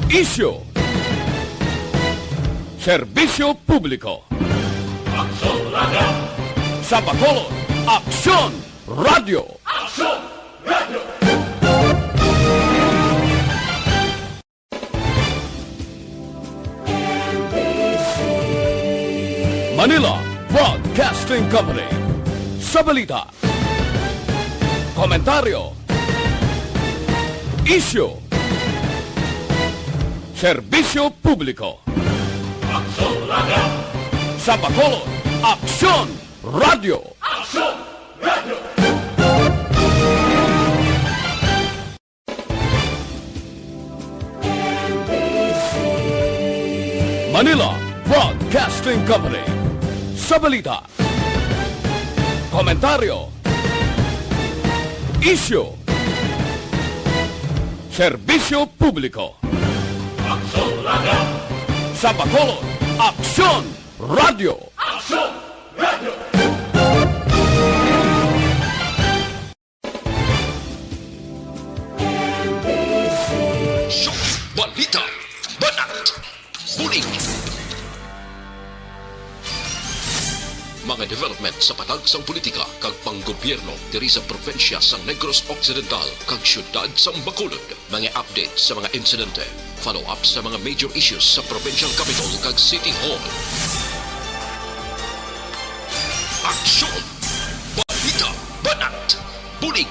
Isyo, serbisyo publiko. Aksyon Radio! Sa Bacolod, Aksyon Radio. Aksyon Radio! Manila Broadcasting Company. Sa balita, komentaryo, isyo, serbisyo publiko. Aksyon Radio! Sa Bacolod, Aksyon Radio. Aksyon Radio! Manila Broadcasting Company. Sa balita, komentaryo, isyo, serbisyo publiko. Aksyon Radio! Sa Bacolod, Aksyon Radio. Aksyon Radio! Balita, Banat, Bulig. Mga development sa patag sang politika kag panggobyerno diri sa probinsya sa Negros Occidental kag syudad sa Bacolod. Mga update sa mga insidente, follow-up sa mga major issues sa provincial capital kag City Hall. Aksyon! Balita, Banat, Bulig.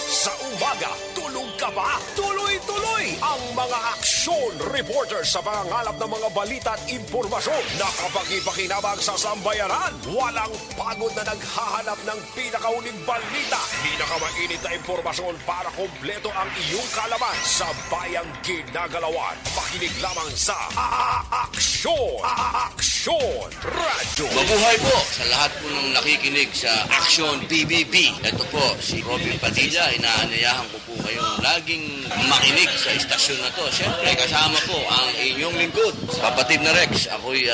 Sa umaga, tulog ka ba? Tuloy-tuloy ang mga aksyon reporter sa mga ngalap ng mga balita at impormasyon na kapag-ipakinabang sa sambayanan. Walang pagod na naghahanap ng pinakauling balita. Pinakamainit na impormasyon para kompleto ang iyong kalaman sa bayang ginagalawan. Pakinig lamang sa Aksyon! Aksyon Radio! Mabuhay po sa lahat po ng nakikinig sa Aksyon PBB. Ito po si Robin Padilla. Inaanyayahan ko po kayong laging makinig sa istasyon na to. Siyempre, kasama po ang inyong lingkod. Kapatid na Rex, ako'y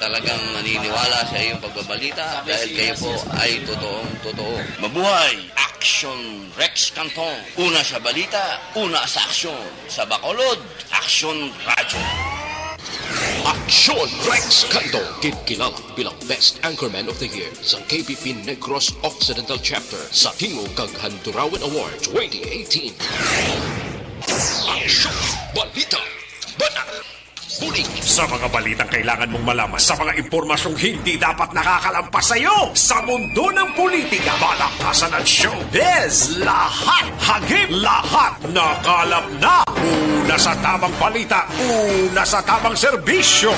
talagang naniniwala sa iyong pagbabalita dahil kayo po ay totoong-totoo. Mabuhay! Aksyon Rex Canton. Una sa balita, una sa aksyon. Sa Bacolod, Aksyon Radio. Aksyon Rex Canto, kilala bilang Best Anchorman of the Year sa KPP Negros Occidental Chapter sa Tingog kag Handurawan Award 2018. Aksyon Balita, Banat, Bulig. Sa mga balitang kailangan mong malaman, sa mga impormasyong hindi dapat nakakalampas sa iyo, sa mundo ng politika, balakasan at showbiz, lahat, hagip, lahat, nakalap na. Una sa tamang balita, una sa tamang serbisyo.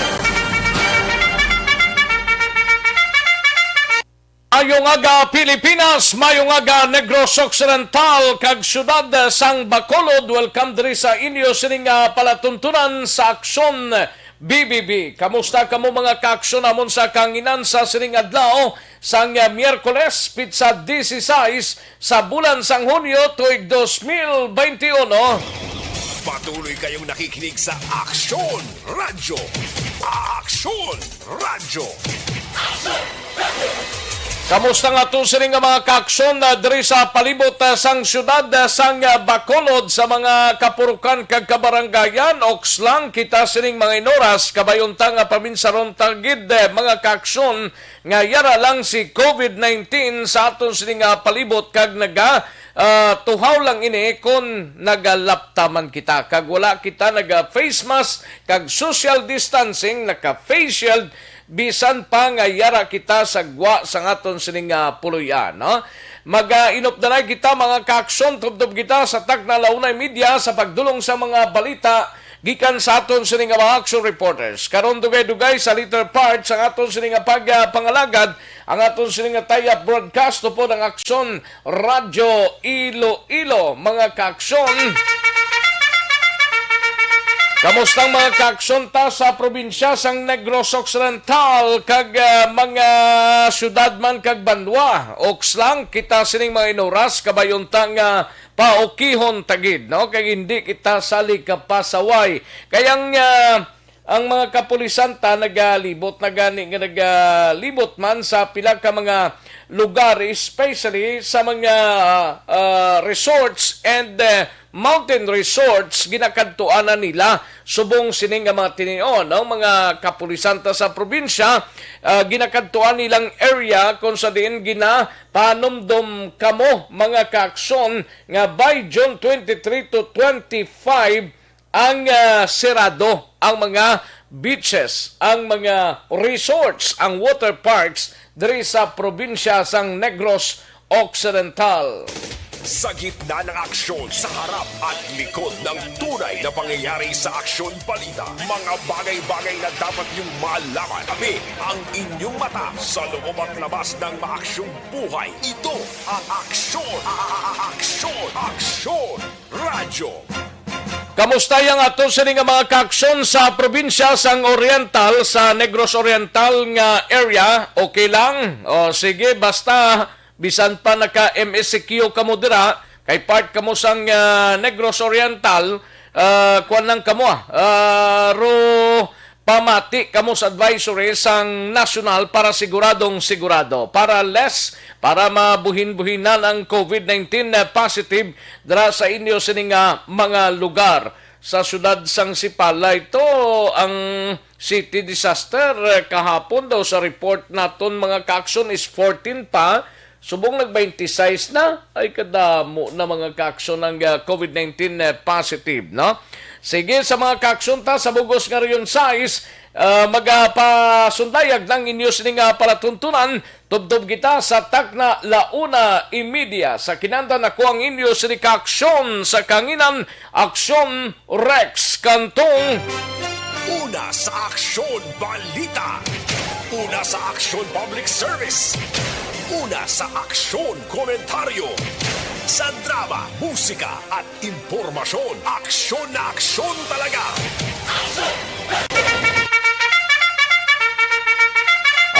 Mayong aga Pilipinas, mayong aga Negros Occidental, kag syudad sang Bacolod. Welcome diri sa inyo sining palatuntunan sa Aksyon BBB. Kamusta kamo mga kaaksyon namon sa kanginan sa sining adlaw sang Miyerkules, pitsa 16 sa bulan sang Hunyo tuig 2021. Patuloy kayong nakikinig sa Aksyon Radyo. Aksyon Radyo. Kamusta nga to sining mga kaaksyon diri sa palibot sang syudad sang Bacolod sa mga kapurukan kag kabarangayan. Okslang kita sining mga inoras kabayuntang paminsaron tagid mga kaaksyon nga yara lang si COVID-19 sa aton sining palibot kag tuhaw lang ini kung nagalaptaman kita kag wala kita naga-face mask kag social distancing, naka-face shield bisan pa nga yara kita sa gwa sa aton sining puluyan, no? Mag-inopdanay kita mga kaaksyon, tubdob kita sa Tagna Launay Media sa pagdulong sa mga balita gikan sa aton sining mga action reporters. Karon dugay-dugay sa later part sa aton sining pagpangalagad ang aton sining tayap broadcast po ng Aksyon Radyo Iloilo. Mga kaaksyon, kamustang mga kaaksyon ta sa probinsya sang Negros Occidental kag mga syudad man kag Bandwa. Okslang kita sining mga inoras kabayuntang paukihon tagid, no? Kay hindi kita sali ka pasaway. Kayang ang mga kapulisan ta nagalibot na gani nga nagalibot man sa pila ka mga lugar, especially sa mga resorts and mountain resorts ginakadtuanan nila subong sining nga mga tinion ng mga kapulisan ta sa probinsya ginakadtuan nilang area kung sa diin panomdom kamo mga kaaksyon nga by June 23 to 25 ang sirado ang mga beaches, ang mga resorts, ang water parks diri sa probinsya sang Negros Occidental. Sa gitna ng aksyon, sa harap at likod ng tunay na pangyayari sa Aksyon Balita, mga bagay-bagay na dapat niyong malaman. Kami ang inyong mata sa loob at labas ng maaksyong buhay. Ito ang Aksyon! Aksyon! Radyo! Kamusta yang ato sini nga mga kaaksyon sa probinsya sang Oriental, sa Negros Oriental nga area? Okay lang? O sige, basta bisan pa naka MSCQ kamo dira, kay part kamo sang Negros Oriental, kuan lang kamo ro pamati kamo sa advisory sang national para siguradong sigurado. Para mabuhin-buhinan ang COVID-19 positive dira sa inyo sining mga lugar. Sa syudad sang Sipala, ito ang city disaster kahapon daw sa report naton mga kaaksyon is 14 pa. Subong nag-26 na ay kadamo na mga kaaksyon ng COVID-19 positive, no? Sige, sa mga kaaksyon ta sa bugos nga riyon size, magapasundayag ng inyo sining palatuntunan, tubdob kita sa takna launa imedia sa kinanda na ko ang inyo sining kaaksyon sa kanginan Aksyon Rex Kantong. Una sa Aksyon Balita. Una sa Aksyon Public Service. Una sa Aksyon Komentaryo. Sa drama, musika at impormasyon. Aksyon na aksyon talaga.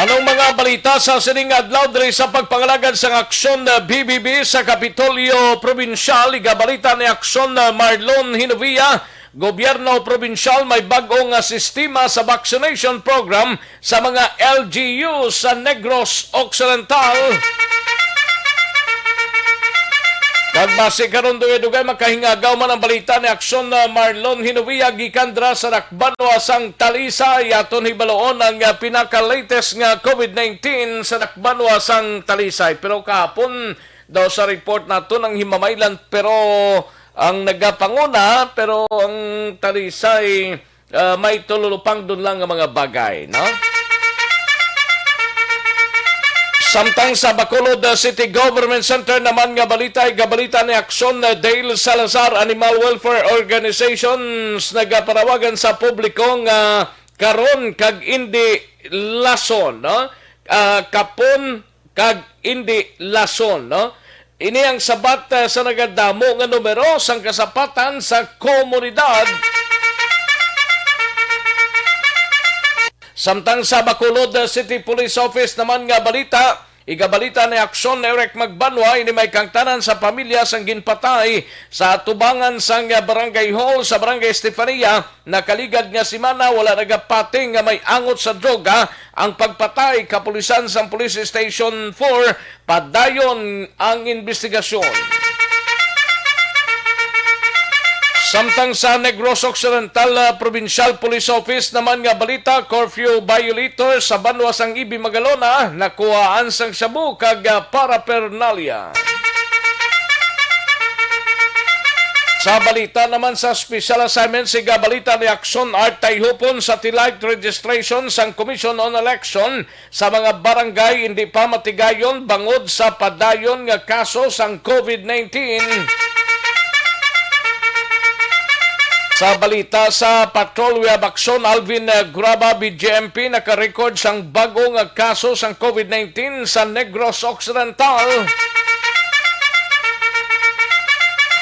Anong mga balita sa sining adlaw diri sa pagpangalagad sa aksyon na BBB sa Kapitolyo Provincial? Igabalita ni Aksyon na Marlon Hinovia, gobyerno provincial may bagong sistema sa vaccination program sa mga LGU sa Negros Occidental. Pagbase karon dugay makahingagaw man ang balita ni Aksyon na Marlon Hinovia gikan dra sa Nakbanwa sang Talisay. Aton hibaloon ang pinaka-latest nga COVID-19 sa Nakbanwa sang Talisay. Pero kahapon daw sa report nato ang himamaylan pero ang nagapanguna pero ang Talisay may tululupang doon lang ang mga bagay, no? Samtang sa Bacolod City Government Center naman nga balita ay gabalita ni Aksyon na Dale Salazar Animal Welfare Organizations nagaparawagan sa publiko nga karon kag indi lason, no? Kapon kag indi lason, no? Ini ang sabat sa nagadamo nga numero sang kasapatan sa komunidad. Samtang sa Bacolod City Police Office naman nga balita, igabalita ni Aksyon Eric Magbanwa, ini may kangtanan sa pamilya sang ginpatay sa tubangan sang Barangay Hall sa Barangay Estefania. Nakaligad nga simana wala nagapating nga may angot sa droga ang pagpatay. Kapulisan sang Police Station 4 padayon ang investigasyon. Samtang sa Negros Occidental Provincial Police Office naman nga balita, curfew violator sa Banwa sang Ibi Magalona nakuhaan sang sabu kag paraphernalia. Sa balita naman sa special assignment, siga balita ni Aksyon Art Tayhupon sa T-Light registration sang Commission on Election sa mga barangay hindi pa matigayon bangod sa padayon nga kaso sang COVID-19. Sa balita sa Patrol Web Aksyon, Alvin Graba, BJMP, nakarecord sang bagong kaso sang COVID-19 sa Negros Occidental.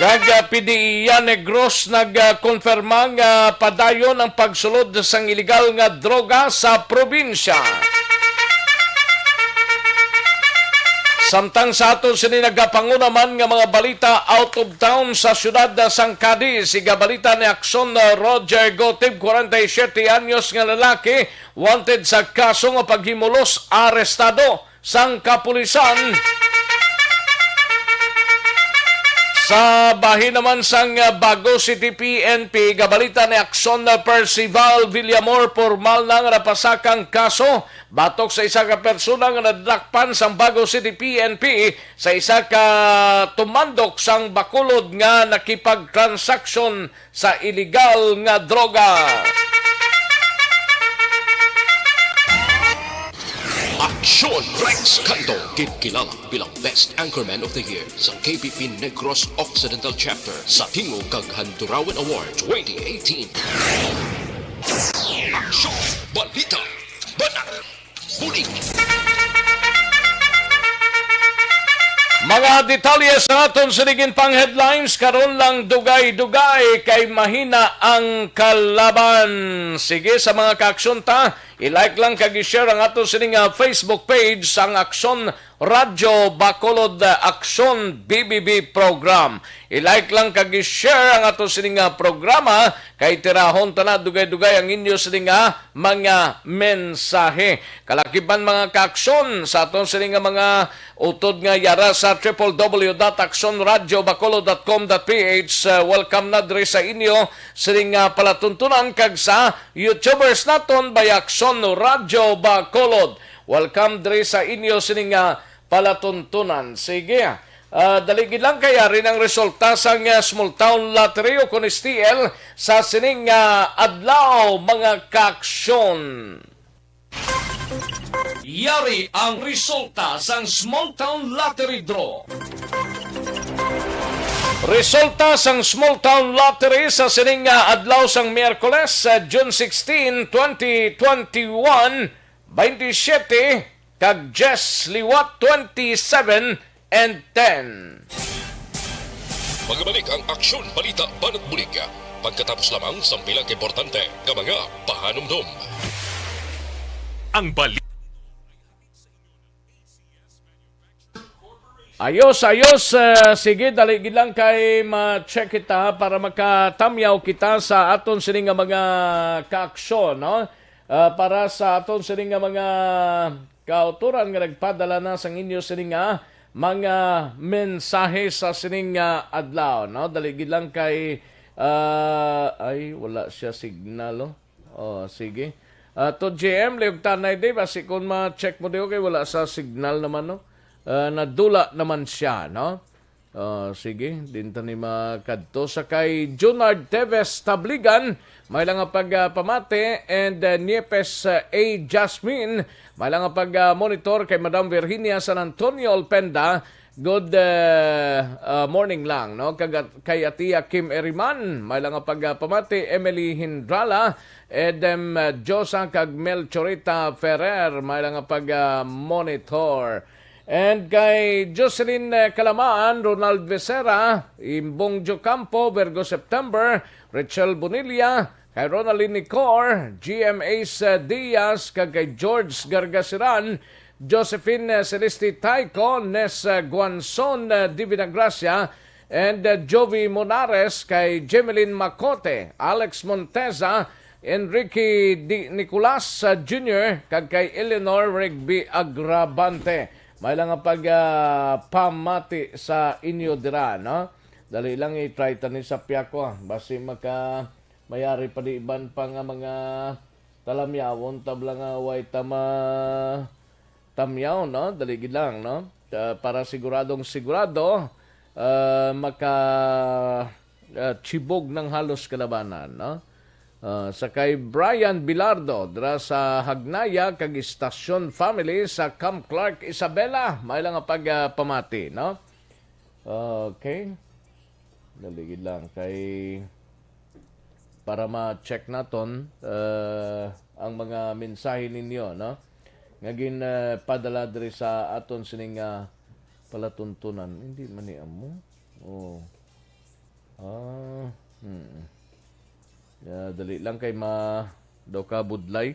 Kag PDEA Negros nagkonfirma nga padayon ang pagsulod sang illegal nga droga sa probinsya. Samtang sa aton sini nagapangunaman nga mga balita out of town sa syudad sang Cadiz, igabalita ni Aksyon Roger Gotib, 47 anyos nga lalaki, wanted sa kaso nga paghimulos, arestado sang kapulisan. Sa bahin naman sang Bago City PNP, gabalita ni Akson Percival Villamor formal nang napasakang kaso batok sa isa ka persona nga nadakpan sang Bago City PNP sa isa ka tumandok sang Bacolod nga nakipagtransaksyon sa illegal nga droga. Aksyon Rex Canto, kilala bilang Best Anchorman of the Year sa KBP Negros Occidental Chapter sa Tingog kag Handurawan Award 2018. Aksyon, balita, banat, bulig. Mga detalye sa aton sinigin pang headlines, karon lang dugay-dugay kay mahina ang kalaban. Sige sa mga kaaksyon ta, i-like lang kag i-share ang aton sining Facebook page sang Aksyon Radyo Bacolod Aksyon BBB program. I-like lang kag i-share ang aton sining programa kay tirahon ta na dugay-dugay ang inyo sining mga mensahe. Kalakiban mga kaaksyon sa aton sining mga utod nga yara sa www.aksonradyobacolod.com.ph. Welcome na diri sa inyo sining palatuntunan kag sa YouTubers naton by Aksyon Radyo Bacolod. Welcome diri sa inyo sining palatuntunan. Sige, daligid lang kaya rin ang resulta sa Small Town Lottery o kung STL sa sining adlaw mga kaaksyon. Yari ang resulta sa Small Town Lottery Draw. Resulta sang Small Town Lottery sa sining adlaw sang Miyerkules, June 16, 2021, 27 kag 10 liwat 27 and 10. Magbalik ang Aksyon Balita Banat Bulig pagkatapos lamang sa pilang importante nga mga pahanumdum. Ang balita. Ayos. Sige, daligid lang kay ma-check kita para makatamyaw kita sa aton sining mga kaaksyon, no? Para sa aton sining mga kauturan nga nagpadala na sang inyo sining mga mensahe sa sining adlaw, no? Daligid lang kay ay wala siya signal, oh. Sige. To GM liog tanay day basi kun ma-check mo diyo kay wala sa signal naman, no? Nadula naman siya, no? Sige, dinta ni makadto sa kay Junard Teves Tabligan, may lang pagpamate, and Niepes A. Jasmine, may lang pag-monitor kay Madam Virginia San Antonio Alpenda. Good morning lang, no? Kay Atia Kim Eriman, may lang pagpamate, Emily Hindrala, Edem Josa kag Melchorita Ferrer, may lang pag-monitor. And kay Jocelyn Calamaan, Ronald Becerra, Imbong Jocampo, Virgo September, Rachel Bonilla, kay Ronaldine Nicor, GMA's Diaz, kay George Gargasiran, Josephine Celeste Taico, Nes Guanzon Divina Gracia, and Jovi Monares, kay Jemeline Macote, Alex Monteza, Enrique Di Nicolas Jr., kay Eleanor Rigby Agrabante. May lang pamati sa inyo dira, no? Dali lang i-try tani sa piyako, basi mayari pa di iban pa nga mga talamyawon tabla nga way tamyaw, no? Dali lang, no? Para siguradong sigurado chibog ng halos kalabanan, no? Sa kay Brian Bilardo dira sa Hagnaya kag Istasyon Family sa Camp Clark Isabela, may lang pagpamati, no? Okay, daligid lang kay para ma-check naton ang mga mensahe ninyo, no? Ngagin padala diri sa aton sining palatuntunan. Hindi man ni amo. Dali lang kay doka budlay.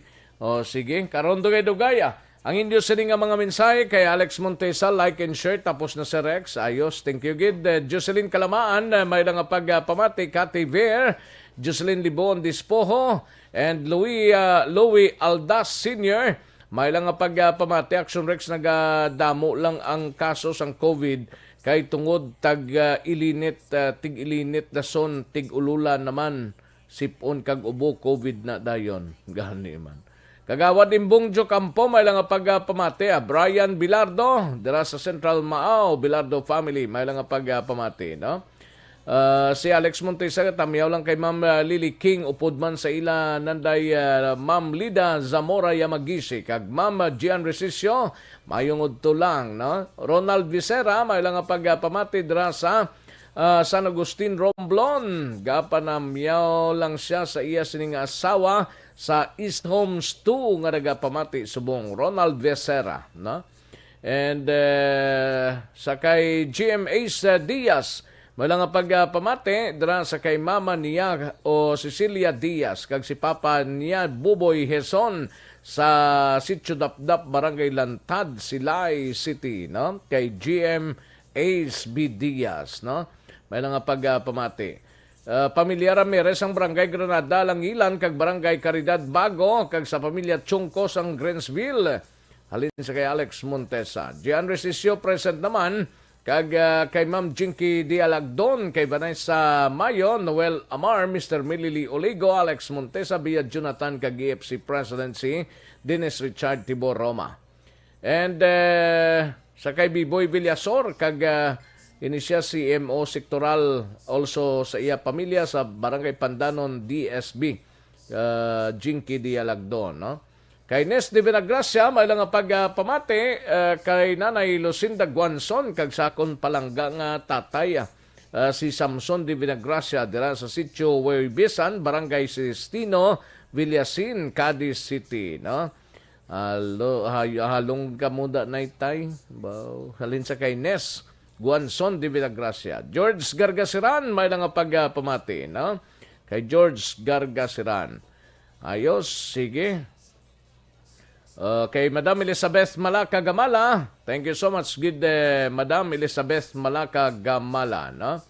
Sige, karon dugay-dugay. Ang inyo sining mga mensahe kay Alex Montesa, like and share, tapos na si Rex. Ayos, thank you gid. Jocelyn Calamaan, may lang pagpamati. Cathy Ver, Jocelyn Libon Dispoho, and Louis Aldas Sr., may lang pagpamati. Action Rex, nagadamo lang ang kaso sang COVID kay tungod tag-ilinit, tig-ilinit na son, tig-ulula naman, sipon kag ubo, COVID na dayon. Gani man. Kagawad Imbong Jo Campo, may lang pagpamati. Brian Bilardo, dira sa Central Maaw, Bilardo family, may lang pagpamati. No? Si Alex Montesa, tamiyaw lang kay Ma'am Lily King, upod man sa ila nanday Ma'am Lida Zamora Yamagisi, kag Ma'am Gian Resisio, mayong udto lang. No? Ronald Visera, may lang pagpamati dira sa San Agustin Romblon. Gapanamyaw lang siya sa iya sining asawa sa East Homes 2 nga nagapamati subong Ronald Visera. No? And sa kay GMA's Diaz, may lang pagpamati dira sa kay mama niya o Cecilia Diaz, kag si papa niya Buboy Heson sa Sitio Dapdap, Barangay Lantad, Silay City. No? Kay GMA's B. Diaz. No? May lang pagpamati. Pamilya Ramirez ang Barangay Granada, Langilan, kag Barangay Caridad Bago, kag sa pamilya Chungkos ang Grensville. Halin sa kay Alex Montesa. Gian Resisio present naman, kag kay Ma'am Jinky Dialagdon, kay Vanessa Mayo, Noel Amar, Mr. Milili Oligo, Alex Montesa, Bia Jonathan, kag EFC Presidency, Dennis Richard Tibor Roma. And sa kay Biboy Villasor, kag inisya si MO Sektoral also sa iya pamilya sa Barangay Pandanon DSB, Jinky Dialagdon. No? Kay Nes de Vinagracia, may lang pagpamati kay Nanay Lucinda Guanzon, kag sakon palangga nga tatay, si Samson de Vinagracia, dira sa Sitio Huevisan, Barangay Sistino, Villasin, Cadiz City. No? Halong kamuda na itay. Halin sa kay Nes Guanzon de Villagracia. George Gargasiran, may lang pagpamati. No? Kay George Gargasiran. Ayos, sige. Kay Madam Elizabeth Malaka Gamala. Thank you so much, good Madam Elizabeth Malaka Gamala. No?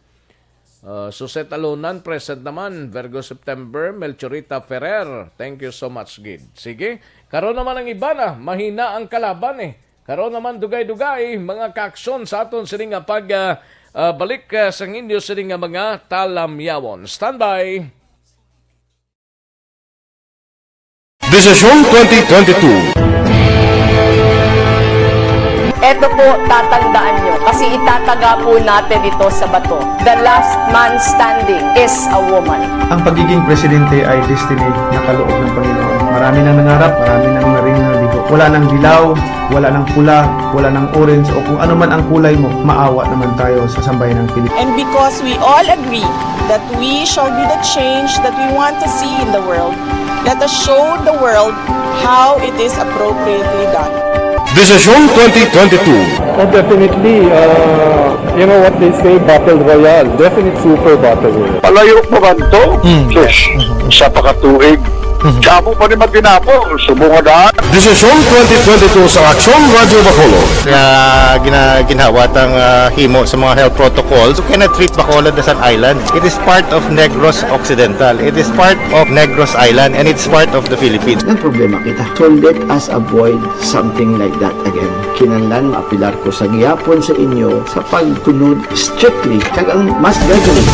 Suset Alunan, present naman. Virgo September, Melchorita Ferrer. Thank you so much, good. Sige. Karon naman ang iba na. Mahina ang kalaban eh. Karon naman dugay-dugay mga kaaksyon sa aton sining nga balik sa inyo sining nga mga talamyawon. Standby. Desisyon 2022. Ito po, tatandaan nyo, kasi itataga po natin ito sa bato. The last man standing is a woman. Ang pagiging presidente ay destiny na kaloob ng Panginoon. Marami nang nangarap, marami nang naring naligo. Wala nang dilaw, wala nang pula, wala nang orange, o kung ano man ang kulay mo, maawa naman tayo sa sambayan ng Pilipinas. And because we all agree that we shall be the change that we want to see in the world, let us show the world how it is appropriately done. Desisyon 2022. Definitely, you know what they say, Battle Royale. Definite super Battle Royale. Palayo mo ba ito? Yes. Sa pakatuig. Kamo pa rin magdinapo. Subungadaan. Desisyon 2022 sa Aksyon Radio Bacolod. Ginhawat ang himo sa mga health protocols. You cannot treat Bacolod as an island. It is part of Negros Occidental. It is part of Negros Island and it's part of the Philippines. Ang problema kita. So let us avoid something like that again. Kinahanglan maapilar ko sa gihapon sa inyo sa pagtunod strictly kag ang mas gagawin.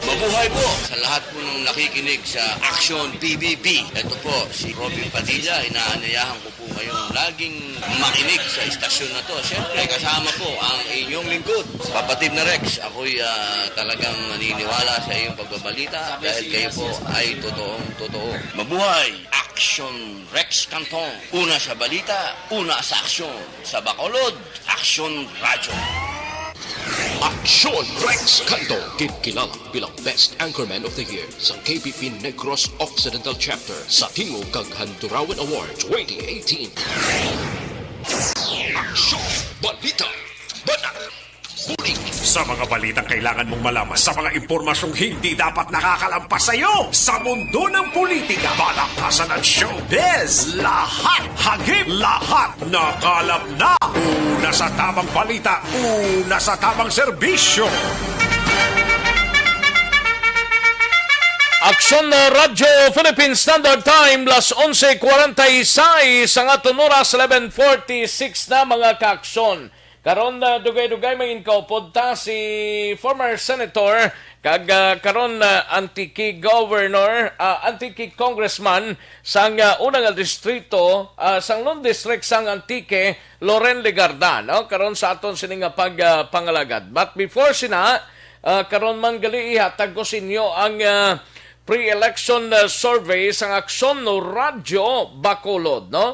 Mabuhay po sa lahat po ng nakikinig sa Action PBB. Ito po si Robin Padilla. Inaanyayahan ko po kayong laging makinig sa istasyon na to. Siyempre kasama po ang inyong lingkod. Kapatid na Rex, ako'y talagang naniniwala sa iyong pagbabalita dahil kayo po ay totoong-totoo. Mabuhay! Action Rex Canton. Una sa balita, una sa aksyon. Sa Bacolod, Action Radio. Aksyon Rex Canto, kilala bilang Best Anchorman of the Year sa KBP Negros Occidental Chapter sa Tingog kag Handurawan Awards 2018. Aksyon Balita Banat Bulig. Sa mga balitang kailangan mong malaman, sa mga impormasyong hindi dapat nakakalampas sa iyo, sa mundo ng politika, balakasan at showbiz, lahat hagip, lahat nakalap na. Una sa tamang balita, una sa tamang serbisyo. Aksyon na Radyo Philippine Standard Time, las 11:46 sa atong oras, 11:46 na mga kaaksyon. Karon na dugay-dugay may inkaupod ta si former senator kag karon antiki governor, antiki congressman sang unang distrito sang Lone District sang Antique, Loren Legarda, no? Karon sa aton sining pangalagad. But before sina, karon man gali ihatag ko sa inyo ang pre-election survey sang Aksyon no Radyo Bacolod, no?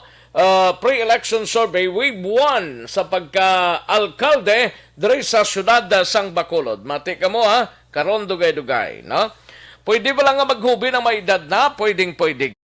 Pre-election survey wave 1 sa pagka-alkalde diri sa syudad sang Bacolod. Mati ka mo ha, karon dugay-dugay, no? Pwede ba lang nga maghubi ng may edad na? Pwedeng-pwede.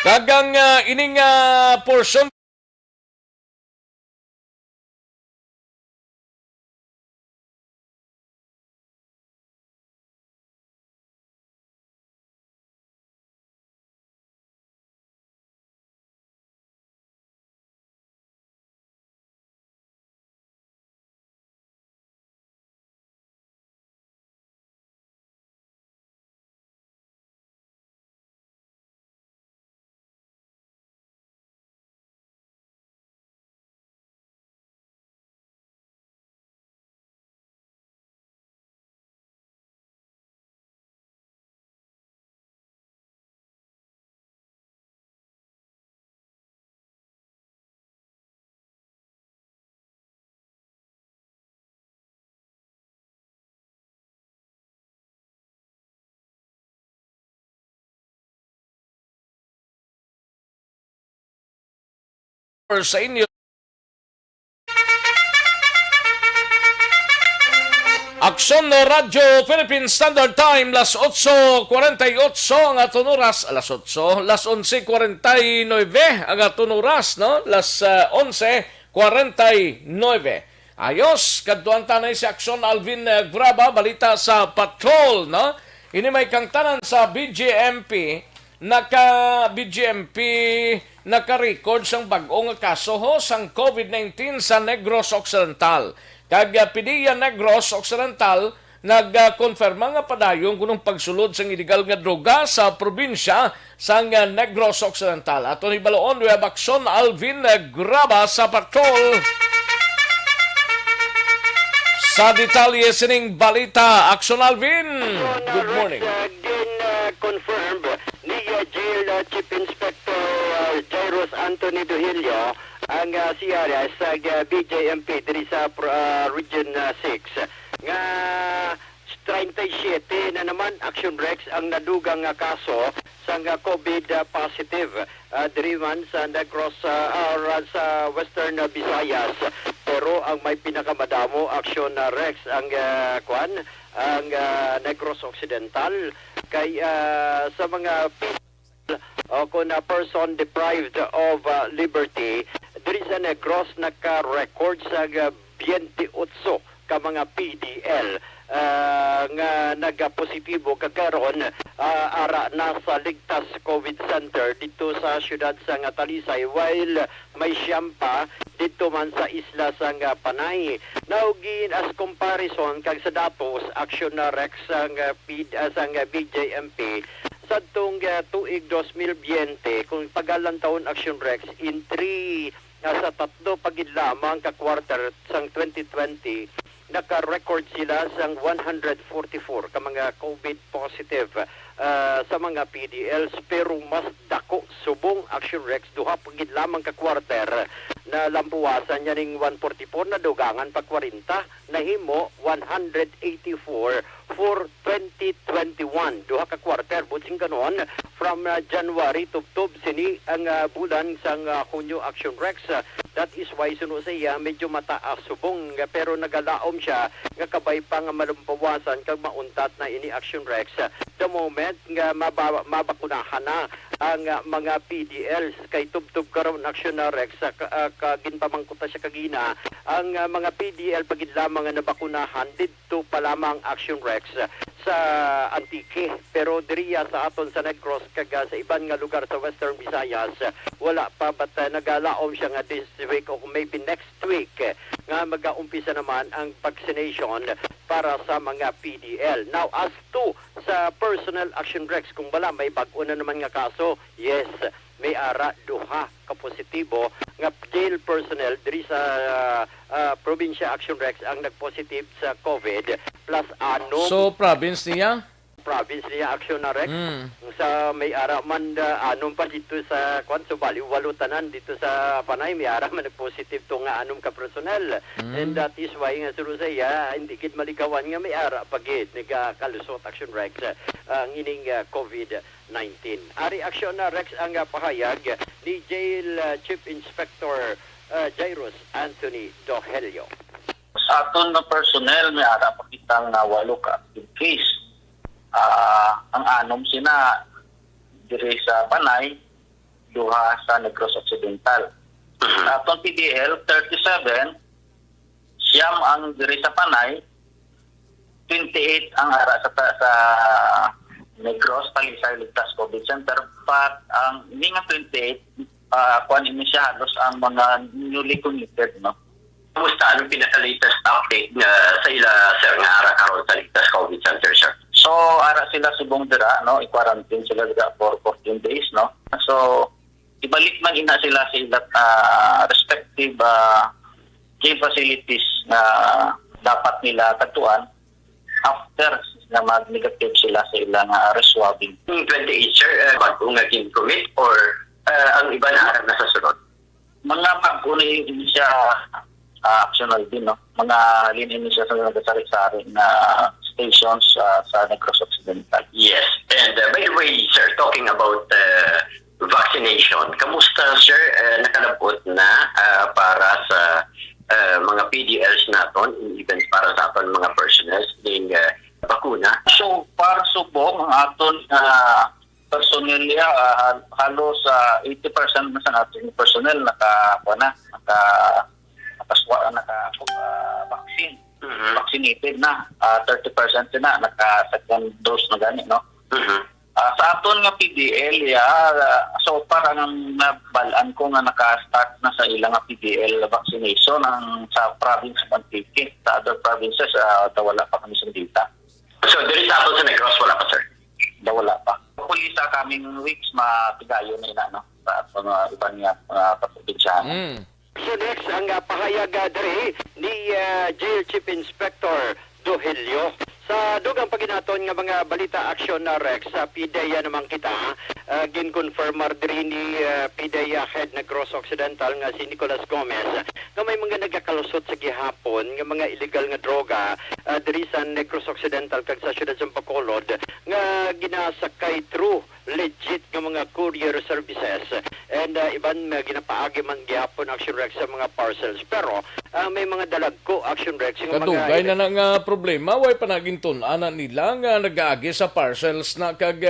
Kagang ining portion sa inyo. Aksyon na Radyo Philippine Standard Time, las 8:48 ang aton oras, las 11:49 ang aton oras, no? Las 11:49. Ayos, kadtuan tanay si Aksyon Alvin Graba, balita sa patrol, no? Ini may kangtanan sa BGMP, naka-record sang bag-ong kaso ho sang COVID-19 sa Negros Occidental. Kag PDEA Negros Occidental nagkonfirma nga padayon kunong pagsulod sang illegal nga droga sa probinsya sang Negros Occidental. Ato ni baloon we have Aksyon Alvin Graba sa patrol. Sa detalye sining balita, Aksyon Alvin. Good morning. Confirmed ni Jail Chief Inspector Jairus Anthony Duhilio ang siyara sa BJMP diri sa Region 6 nga 37 na naman action breaks ang nadugang kaso sa COVID positive diri man sa Negros sa Western Visayas, pero ang may pinakamadamo action Rex ang ang Negros Occidental kay sa mga people o kung person deprived of liberty diri sa Negros naka-record sa 28 ka mga PDL nga nagapositibo kagaron ara na sa ligtas COVID Center dito sa syudad sa Talisay, while may siyampa dito man sa isla sa Panay. Now, as comparison kag sa datos action na Rex sang BJMP sa tong tuig 2020 kung pagalan taon action Rex in 3 sa tatlo pagid lamang ka quarter sang 2020 naka-record sila sang 144 ka mga COVID positive sa mga PDLs, pero mas dako subong Action Rex duha pagid lamang ka kwarter na lampuwasan niya ning 144 na dugangan pa 40 nahimo 184 for 2021 duha ka kwarter buting kanon from January tubtob sini ang bulan sang Hunyo Action Rex. That is why suno siya medyo mataas subong pero nagalaom siya nga kabay pa nga malumpawasan kag mauntat na ini Action Rex. The moment nga mabakunahan na ang mga PDLs kay tubtob karon Action Rex ginpamangkuta siya kagina ang mga PDL pagid lamang nga nabakunahan didto pa lamang Action Rex sa Antique pero diriya sa aton sa Negros kag sa iban nga lugar sa Western Visayas wala pa but nagalaom siya nga this week o maybe next week nga mag-umpisa naman ang vaccination para sa mga PDL. Now as to sa personal Action Rex kung wala may bag-o na naman nga kaso, yes, may ara duha ka positibo nga jail personnel diri sa probinsya Action Rex ang nagpositive sa COVID plus anom So, province niya? province niya Action Rex sa may ara man anom pa dito sa Kwanso Bali walutanan dito sa Panay may ara man nagpositive to nga anom ka personnel and that is why nga suru saya hindi gid malikawan nga may ara pagid nagakalusot Action Rex ang ining COVID-19. Ari Action Rex ang pahayag ni Jail Chief Inspector Jairus Anthony Dohelio. Sa aton na personnel may ara pa kitang walo ka active case. Ang anom sina diri sa Panay, duha sa Negros Occidental. Sa aton PDL 37 siyam ang diri sa Panay, 28 ang ara sa Negros Talisay Ligtas COVID Center, but ang ini nga 28 kuan ini siya halos ang mga newly committed, no? Kumusta ang pinaka-latest update sa ila, sir, nga ara karon sa Ligtas COVID Center, sir? So, ara sila subong dira, no? I-quarantine sila dira for 14 days, no? So, ibalik man ina sila sa ilang respective care facilities na dapat nila tatuan after na mag-negative sila sa ilang reswabbing. 28, sir, bago nga commit or ang iba na arap na sa sunod? Mga pag-uli siya optional din, no? Mga linin siya sa nagasari-sari na stations sa Negros Occidental. Yes. And by the way, sir, talking about vaccination, kamusta, sir, nakalabot na para sa mga PDLs naton, even para sa aton mga personnel ng bakuna? So, para subong ang aton personnel halos 80% na sa ating personnel naka-vaccine. Vaccinated na. 30% na naka-second dose na gani, no? Sa aton nga PDL, so parang nabalaan ko nga naka-start na sa ilang PDL vaccination sa province of Antique. Sa other provinces, wala pa kami sa data. So, diri sa aton sa Negros, wala pa, sir? Wala pa. Hopefully sa coming weeks, matigayo na ina, no? Sa mga ibang probinsyahan. So next, ang pahayag diri ni Jail Chief Inspector Dohelio. Sa dugang paginaton nga mga balita Action Rex sa PIDEA naman kita, gin-confirmar diri ni PIDEA Head Negros Occidental nga si Nicolas Gomez nga may mga nagakalusot sa gihapon nga mga illegal nga droga diri sa Negros Occidental kag sa siyudad sa Bacolod nga ginasakay through legit nga mga courier services and iban ginapaagi man gihapon Action Rex sa mga parcels pero may mga dalagko Action Rex nga kadugay na nga problema way panaginton ana nila nga nagaagi sa parcels na kag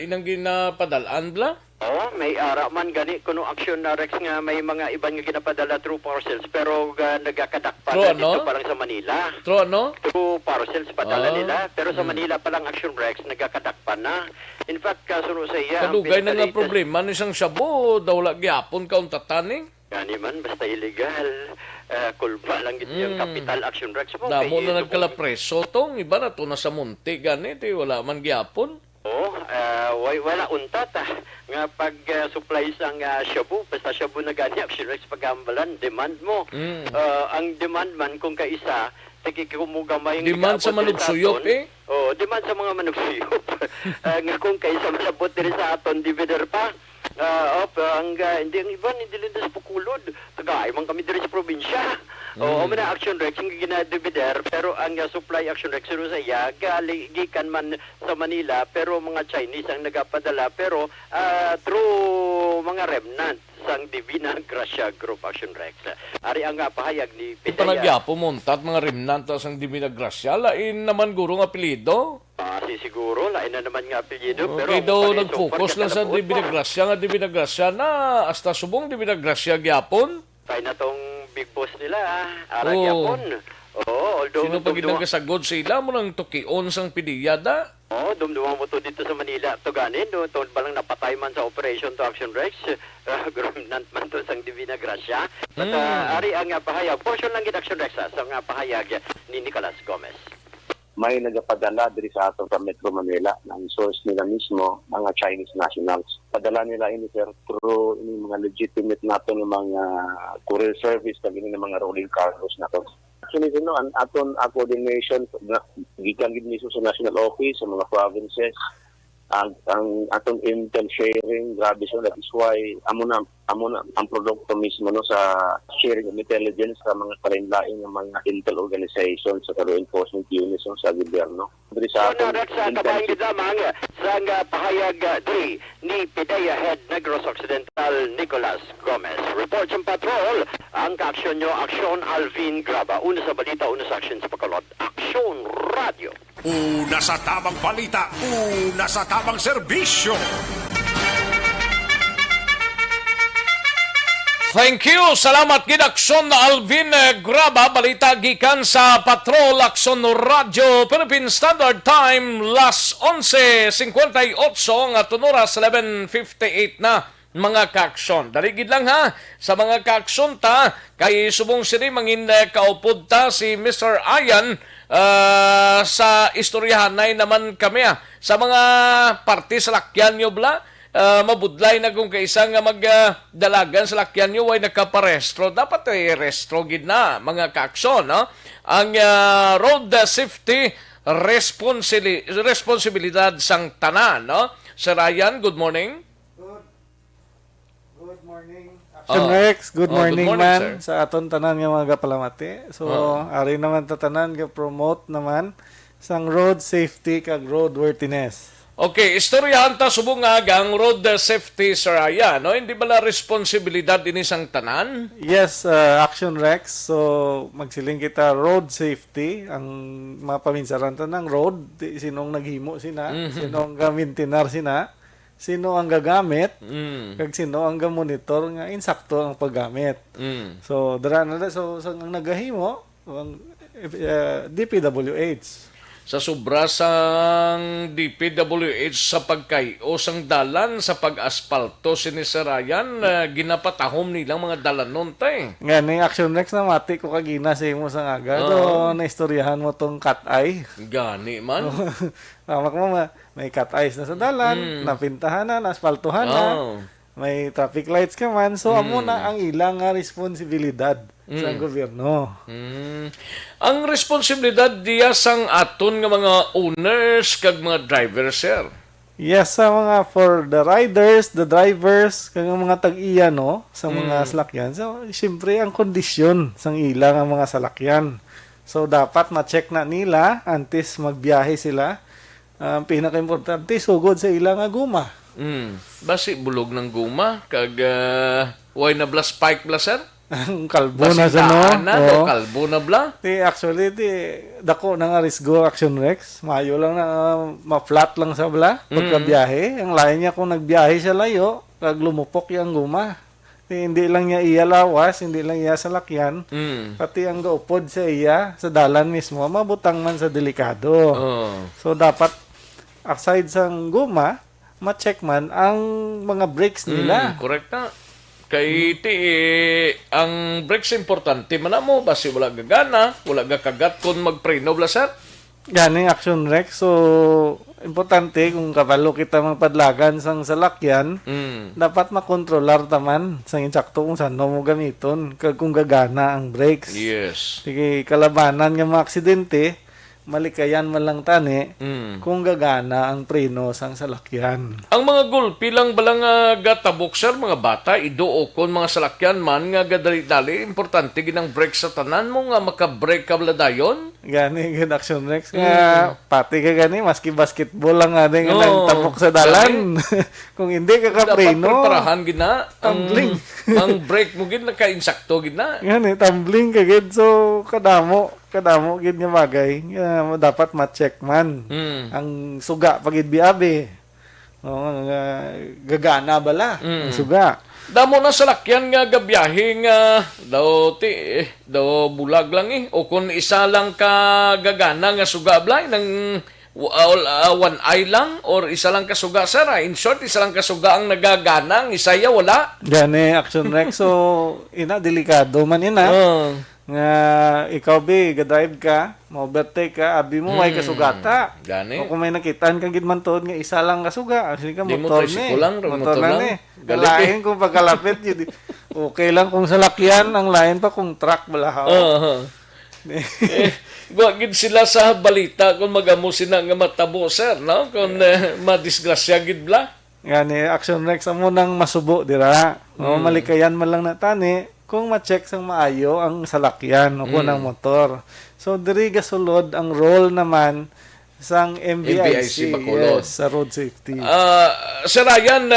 inang ginapadalaan bla. Oh, may ara man gani kuno Action Rex nga may mga iban nga ginapadala through parcels pero nagakadakpan na dito parang sa Manila. Through parcels padala nila pero sa Manila pa lang Action Rex nagakadakpan na. In fact, kasunod sa iya kadugay na nga problema ni isang Shabu daw la gyapon kauntatan gani man basta illegal. Kulba lang gito yung Capital Action Rex. Damo na nagkalapreso tong iba na to na sa munti gani wala man gyapon. wala untat nga pag supply sang shabu basta shabu na gani Action Rex pagambalan demand mo ang demand man kung kaisa tikikumugamay demand sa manugsuyop demand sa mga manugsuyop nga kung kaisa malabot diri sa aton divider pa hindi ang iban hindi din sa Pukulod tagaay man kami diri sa probinsya man Action Rex ang ginadivider pero ang supply Action Rex sa iya gikan man sa Manila pero mga Chinese ang nagapadala pero through mga remnant sang Divina Gracia Group Action Rex. Ari ang pahayag ni Pidaya. Panagyapo montat mga remnant sang Divina Gracia lain naman guro nga apelyido. Siguro lain na naman nga apelyido pero okay daw nag-focus lang sa Divina Gracia nga Divina Gracia na hasta subong Divina Gracia gyapon. Kaya na tong big boss nila ara gyapon. Although sino pag ginagkasagod sila mo nang tukion sang pidiyada? Dumduman mo to dito sa Manila. To ganin, to balang napatay man sa operation to Action Rex. Remnant man to sang Divina Gracia. But ari ang pahayag. Portion lang gid Action Rex sa pahayag ni Nicolas Gomez. May nagapadala diri sa ato sa Metro Manila ng source nila mismo, mga Chinese nationals. Padala nila ini through ini mga legitimate nato ng mga courier service kag ini mga rolling cargos nato. Actually, ang aton coordination gikan gid mismo sa national office sa mga provinces ang aton intel sharing grabe so that is why amo na ang produkto mismo no sa sharing of intelligence sa mga lain-lain ng mga intel organizations sa law enforcement units sa gobyerno. Diri sa aton sang pahayag diri ni Pidaya Head Negros Occidental Nicolas Gomez. Report sa patrol ang kaaksyon nyo Aksyon Alvin Graba. Una sa balita, una sa aksyon sa Bacolod. Aksyon Radio. Una sa tamang balita, una sa tamang serbisyo. Thank you. Salamat gid Aksyon Alvin Graba. Balita gikan sa Patrol Aksyon Radio Philippine Standard Time las 11:58 nga tunoras 11:58 na mga kaaksyon. Daligid lang ha sa mga kaaksyon ta kay subong sini mangin kaupod ta si Mr. Ayan sa istoryahanay naman kami sa mga parte sa lakyan nyo bla. Mabudlay na kung kaisa nga magdalagan sa lakyan nyo ay nakaparestro. Dapat ay restro gid na mga kaaksyon. No? Ang road safety responsibilidad sang tanan. No? Sir Ryan, good morning. Good morning. Action Rex, good morning man sir. Sa aton tanan nga mga kapalamati. So, ari naman tatanan nga promote naman sang road safety kag road worthiness. Okay, istoryahan ta subong nga ang road safety sir Ryan, no? Hindi bala responsibilidad din isang tanan? Yes, Action Rex. So, magsiling kita road safety. Ang mapaminsaran ta ng road, sinong naghimo sina, sinong gamintinar sina, sino ang gagamit, kag sino ang gamonitor nga insakto ang paggamit. So, dara na so ang nagahimo ang DPWH. Sa sobra sang DPWH sa pagkayo sang dalan sa pag-aspalto sinisarayan, ginapatahom nilang mga dalanon tay. Nga ni Action Rex na mati ko kagina sa imo sang aga. Do na istoryahan mo tong cut eye. Gani man. Tama ko may cut eyes na sa dalan, napintahan na, naspaltuhan na. May traffic lights ka man. So amo na ang ilang responsibilidad sa gobyerno. Ang responsibilidad diya sang aton nga mga owners kag mga drivers, sir. Yes, sa mga for the riders, the drivers, kag mga tag-iya no sa mga salakyan. So syempre ang kondisyon sang ilang ang mga salakyan. So dapat ma-check na nila antes magbiyahe sila. Ang pinaka-importante sugod sa ilang nga guma. Basi bulog ng guma kag why na bla spike bla, sir? Ang kalbo na sa no. Kalbo na bla. Actually dako na nga risgo Action Rex. Mayo lang na ma-flat lang sa bla pagkabiyahe. Ang lain niya kung nagbiyahe siya layo, kag lumupok yung guma. Hindi lang niya iya lawas, hindi lang iya salakyan. Pati ang gaupod sa iya sa dalan mismo mabutang man sa delikado. So dapat aside sa guma, ma-check man ang mga brakes nila. Correct na. Kay ang brakes importante man mo basi wala gagana, wala gakagat kon magpreno bla, sir. Ganing Action Rex. So, importante kung kabalo kita magpadlagan sang salakyan, dapat makontrolar taman sang insakto kung saan mo gamiton kung gagana ang brakes. Yes. Sige, kalabanan ng mga aksidente, malikayan man lang tani kung gagana ang preno sang salakyan. Ang mga gulpi lang balang gatabok, sir, mga bata, iduokon mga salakyan man nga gadali-dali, importante ginang brake sa tanan mo nga makabrake ka dayon. Gani, gan Action Rex nga, pati ka gani, maski basketball lang nga nga nagtabok sa dalan. Kung hindi ka Dapat kapreno, preparahan gina tumbling. ang brake mo gid naka-insakto gina. Gani, tumbling ka gid. So, kadamo gid nga bagay. Nga dapat ma-check man. Ang suga pagid biabe. Gagana bala ang suga. Damo na salakyan nga gabiyahe nga daw bulag lang o kung isa lang ka gagana nga suga ablay ng one eye lang or isa lang kasuga, sir. In short, isa lang kasuga ang nagagana, ang isaya wala. Gani Action Rex. So, delikado man nga ikaw ga-drive ka, ma-overtake ka, abi mo may kasugata. Gani. O kung may nakitaan kang gidman tuod nga isa lang kasuga, kasi ka Di mo motor tricycle lang, motor lang. Galit Lain kung pagkalapit yun. Okay lang kung salakyan, ang lain pa kung truck balahaw. Gid sila sa balita kung magamo sila nga matabo, sir, no? Kung madisgrasya gid bla. Gani Action Rex amo nang masubo dira. Malikayan man lang natani kung ma-check sang maayo ang salakyan o kung ang motor. So, diri gasulod ang role naman sang MVIC Bacolod. sa road safety. Sir Ryan,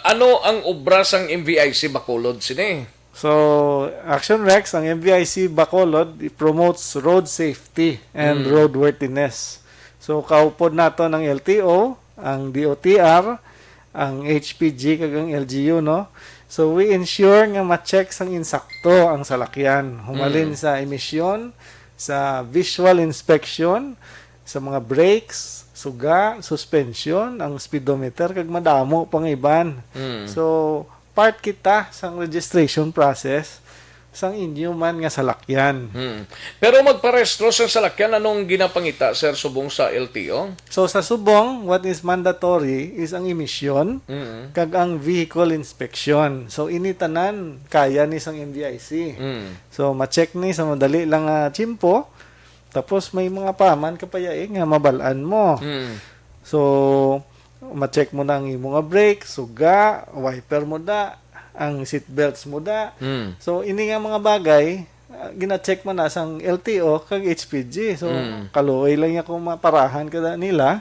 ano ang obra sang MVIC Bacolod sini? So, Action Rex, ang MVIC Bacolod, promotes road safety and roadworthiness. So, kaupod nato ng LTO, ang DOTR, ang HPG, kagang LGU, no? So, we ensure nga ma-check sang insakto ang salakyan. Humalin sa emisyon, sa visual inspection, sa mga brakes, suga, suspension, ang speedometer, kag madamo pang iban. So, part kita sang registration process sang inyo man nga salakyan. Pero magparehistro sa salakyan, anong ginapangita, sir, subong sa LTO? So, sa subong, what is mandatory is ang emission kag ang vehicle inspection. So, initanan kaya ni sang MVIC. So, ma-check ni sa madali lang chimpo. Tapos, may mga paman kapayain nga mabalaan mo. So, ma-check mo na ang imong brake, suga, wiper mo da, ang seatbelts mo da. So, ini nga mga bagay, gina-check mo na sang LTO kag HPG. So, kaluoy lang niya kung maparahan ka na nila.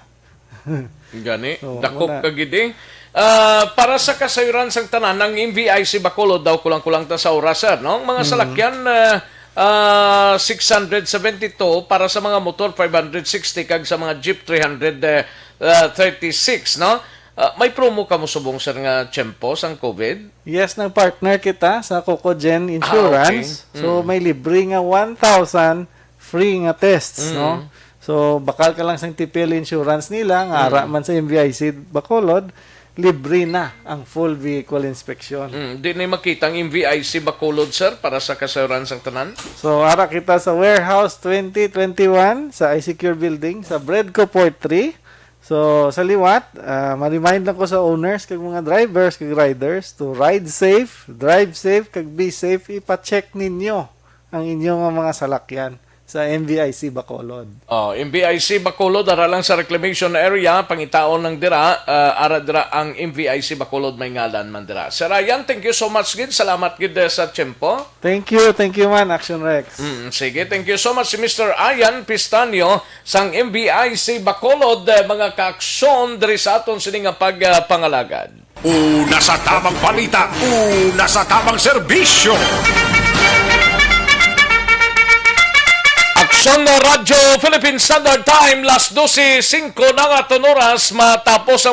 Gani, So, dakop muna. kagidi. Para sa kasayuran sang tanan ng MVIC Bacolod daw kulang-kulang ta sa oras, sir, no? Mga salakyan 672 para sa mga motor 560 kag sa mga jeep 336, no? May promo ka mo subong, sir, nga tiyempo sang COVID? Yes, nag-partner kita sa Cocogen Insurance. Okay. So, may libre nga 1,000 free nga tests, no? So, bakal ka lang sa TPL Insurance nila, nga ara man sa MVIC Bacolod, libre na ang full vehicle inspection. Di na makita ang MVIC Bacolod, sir, para sa kasayuran sang tanan? So, ara kita sa Warehouse 2021 sa iSecure Building sa Bredco Port 3. So, sa liwat, ma-remind lang ko sa owners, kag mga drivers, kag riders, to ride safe, drive safe, kag be safe. Ipa-check ninyo ang inyong mga salakyan sa MVIC Bacolod. MVIC Bacolod, ara lang sa reclamation area, pangitaon ng dira, ara dira ang MVIC Bacolod, may ngalan man dira. Sir Ryan, thank you so much, gid. Salamat gid sa tiyempo. Thank you man, Action Rex. Sige, thank you so much si Mr. Ayan Pistanio sang MVIC Bacolod, mga kaaksyon diri sa aton sini nga pagpangalagad. Una sa tamang balita, una sa tamang serbisyo. Aksyon na Radyo Philippine Standard Time, las 12:05 na nga oras, matapos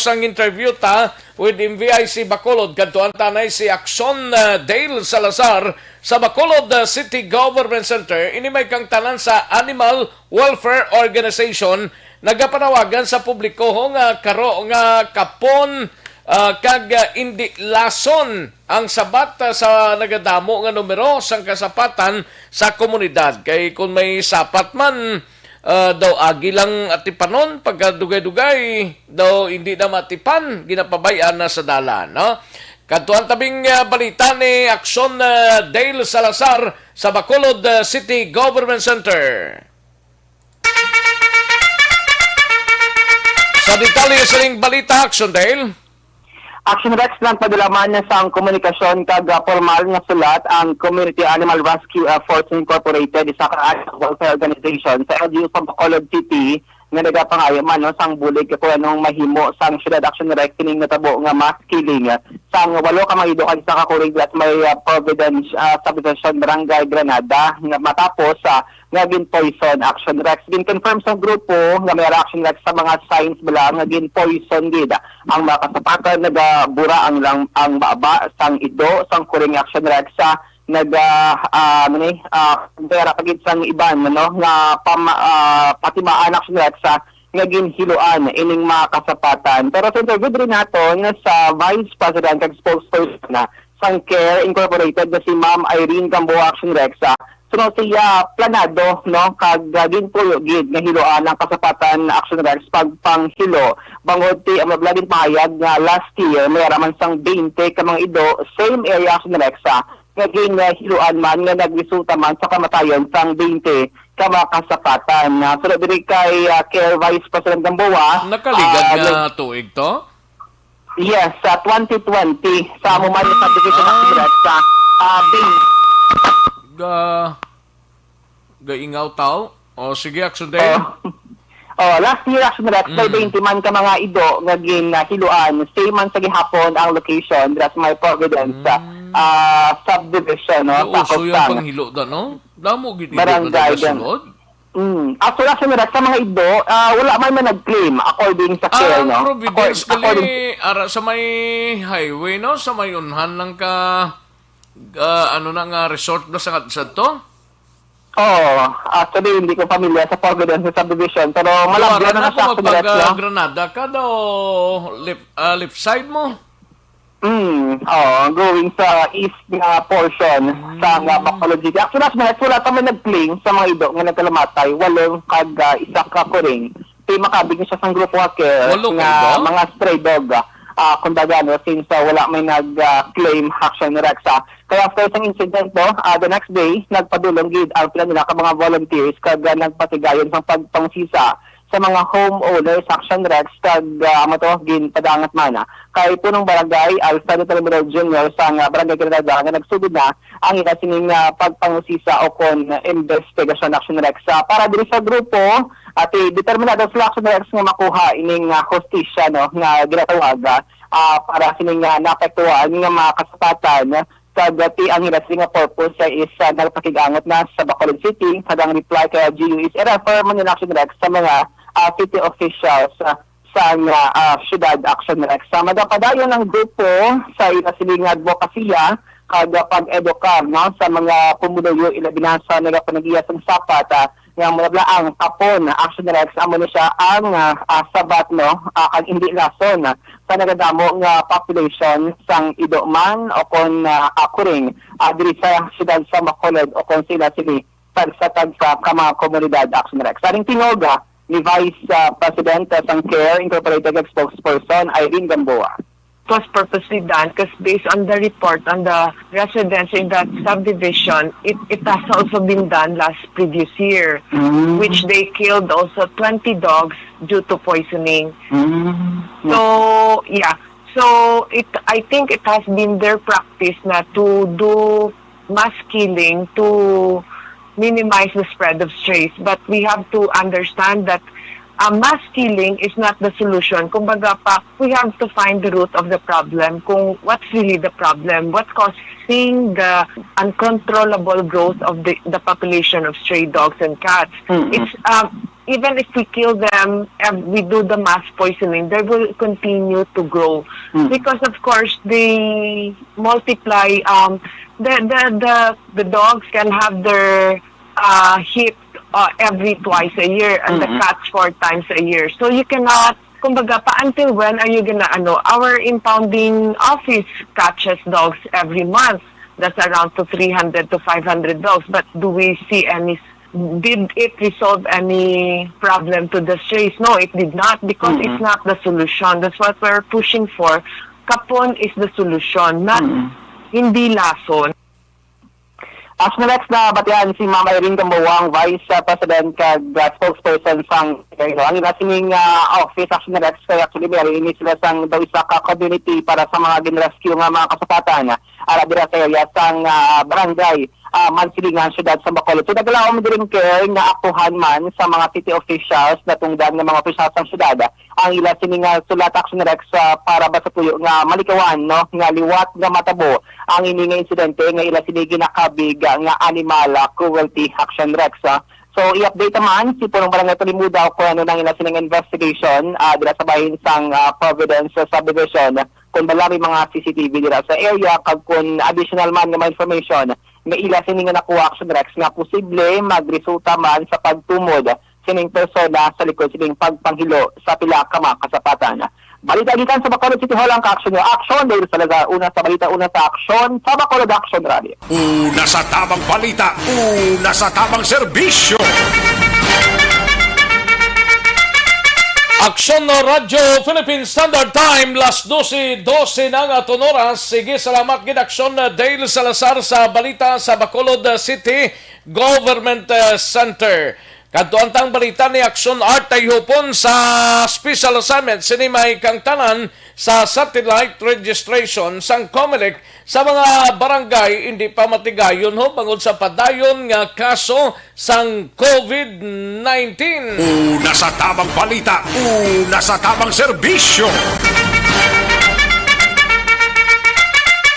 ang interview ta with MVIC Bacolod. Kantuan tanay si Aksyon Dale Salazar sa Bacolod City Government Center. Ini may kang tanan sa Animal Welfare Organization. Nagapanawagan sa publiko nga karo nga kapon indi lason ang sabat sa nagadamo nga numero sang kasapatan sa komunidad. Kay kung may sapat man, daw agi lang atipanon, pagka dugay-dugay, daw hindi na matipan, ginapabayan na sa dalan. No? Kantuan tabing balita ni Aksyon Dale Salazar sa Bacolod City Government Center. Sa detalye sa ring balita, Aksyon Dale. Action Rex lang padalaman na sa komunikasyon kag formal nga sulat ang Community Animal Rescue Force Incorporated, isa ka welfare organization sa LGU sa Bacolod City nga nagapangayo man no sang bulig ko anong mahimo sang Syudad Action Rex kining natabo nga mass killing sang 8 ka mga ido kag isa ka kurig at may Providence subdivision barangay Granada nga matapos nga gin poison Action Rex gin confirm sa grupo nga may Action Rex sa mga signs bala nga gin poison gid ang makasapatan nagabura ang baba sang ido sang kuring Action Rex sa pera pagit sang iban no nga patimaan Action Rex nga ginhiluan ining makasapatan. Pero sa interview rin naton sa Vice President kag spokesperson sang CARE Incorporated na si Ma'am Irene Gamboa Action Rex suno siya planado no kag ginpuyo gid nga hiluan ang kasapatan Action Rex pagpanghilo bangod ti ang mablagin pahayag nga last year may raman sang 20 ka mga ido same area Action Rex naging hiluan man nga nagresulta man sa kamatayon sang 20 ka makasapatan. So diri kay CARE Vice President Gamboa nakaligad nga tuig to? Yes, sa 2020 sa Muman Subdivision Action Rex sa gaingaw tao? O sige, Action Dale. Last year Action Rex may 20 man ka mga ido nga hiluan same man sa gihapon ang location dras may Providence subdivision no sa yung panghilo da no damo gid barangay sulod Actually, Action Rex sa mga ido wala man nag-claim according sa CARE no Providence kali ara sa may highway no sa may unhan lang ka ano na nga resort na sa to. Actually, hindi ko familiar sa Providence subdivision, pero malabyo na sa Action Rex. Granada ka daw, left side mo? Going sa east nga portion sa Bacolod City. Actually, Action Rex, wala naman nag-claim sa mga ido nga nagkalamatay, 8 kag isa ka kuring. Kaya makabig na siya sa grupo CARE nga mga stray dog. Kumbaga, since wala may nag-claim Action Rex. Kaya after isang incident the next day, nagpadulong gid ang pila nila ka mga volunteers kag nagpatigayon sa pagpangsisa sa mga homeowners Action Rex kag gin padangat man. Kay punong barangay Alfredo Terminal Jr. sa barangay Granada nga nagsugod na ang ikasining pagpangusisa o kon investigation Action Rex para diri sa grupo at determinado sa Action Rex nga makuha ining hostisya no nga ginatawag para sining naapektuhan nga mga kasapatan kagati ang nga purpose is nagpakigangot na sa Bacolod City kadang reply kay GU is i-refer man yung Action Rex sa mga city officials sa Syudad Action Rex. Madapadayon ng grupo sa inasiling advokasya kada pag-edukar no, sa mga pumunuyo ilabi na sa nagapanagiya ng sapat nga mula ang tapon Action Rex amo na siya ang sabat no ang hindi lason sa nagadamo nga population sang idoman o kon akuring diri sa siyudad sa Bacolod o kon sila sili sa mga komunidad Action Rex. Saring tinoga ni Vice President sang CARE Incorporated spokesperson Irene Gamboa. It was purposely done because based on the report on the residents in that subdivision, it has also been done last previous year, which they killed also 20 dogs due to poisoning. So, yeah. So, I think it has been their practice na to do mass killing to minimize the spread of strays. But we have to understand that mass killing is not the solution. Kumbaga pa, we have to find the root of the problem. Kung what's really the problem? What's causing the uncontrollable growth of the population of stray dogs and cats? It's even if we kill them, we do the mass poisoning, they will continue to grow because of course they multiply. The dogs can have their hip every twice a year and the cats 4 times a year. So you cannot kumbaga, until when are you gonna, our impounding office catches dogs every month. That's around to 300 to 500 dogs. But do we see did it resolve any problem to the strays? No, it did not, because it's not the solution. That's what we're pushing for. Kapon is the solution, not hindi lason. Action Rex na batihan si Ma'am Irene Gamboang, Vice President kag spokesperson sang ang inasinging office Action Rex kay actually very ini sila sang daw isa ka community para sa mga ginrescue nga mga kasapatan ara dira sa area sang barangay Mansilingan, syudad sa Bacolod. So nagalaw mo din care nga aktuhan man sa mga city officials na tungdan ng mga opisyal sa syudad ang ila sining sulat Action Rex para ba sa tuyo nga malikawan no nga liwat nga matabo ang ini nga insidente nga ila sining ginakabig nga animal cruelty Action Rex. So i-update naman si Punong Barangay Talimudaw kung ano nang ila sining investigation dira sa bahin sang Providence subdivision kung balami mga CCTV dira sa area kag kung additional man nga information nga ila sining nga nakuha Action Rex nga posible magresulta man sa pagtumod sining persona sa likod sining pagpanghilo sa pila ka mga kasapatan. Balita gikan sa Bacolod City Hall ang ka-action nyo. Action dahil sa una sa balita, una sa action sa Bacolod Action Radio. Una sa tamang balita, una sa tamang serbisyo. Aksyon na Radyo Philippine Standard Time, las 12 na nga oras. Sige, salamat gid Aksyon na Dale Salazar sa balita sa Bacolod City Government Center. Kadto antang balita ni Aksyon Art ay hupon sa special assignment sinimay kang tanan sa satellite registration sang COMELEC sa mga barangay hindi pa matigayon ho bangod sa padayon nga kaso sang COVID-19. Una sa tamang balita, una sa tamang serbisyo.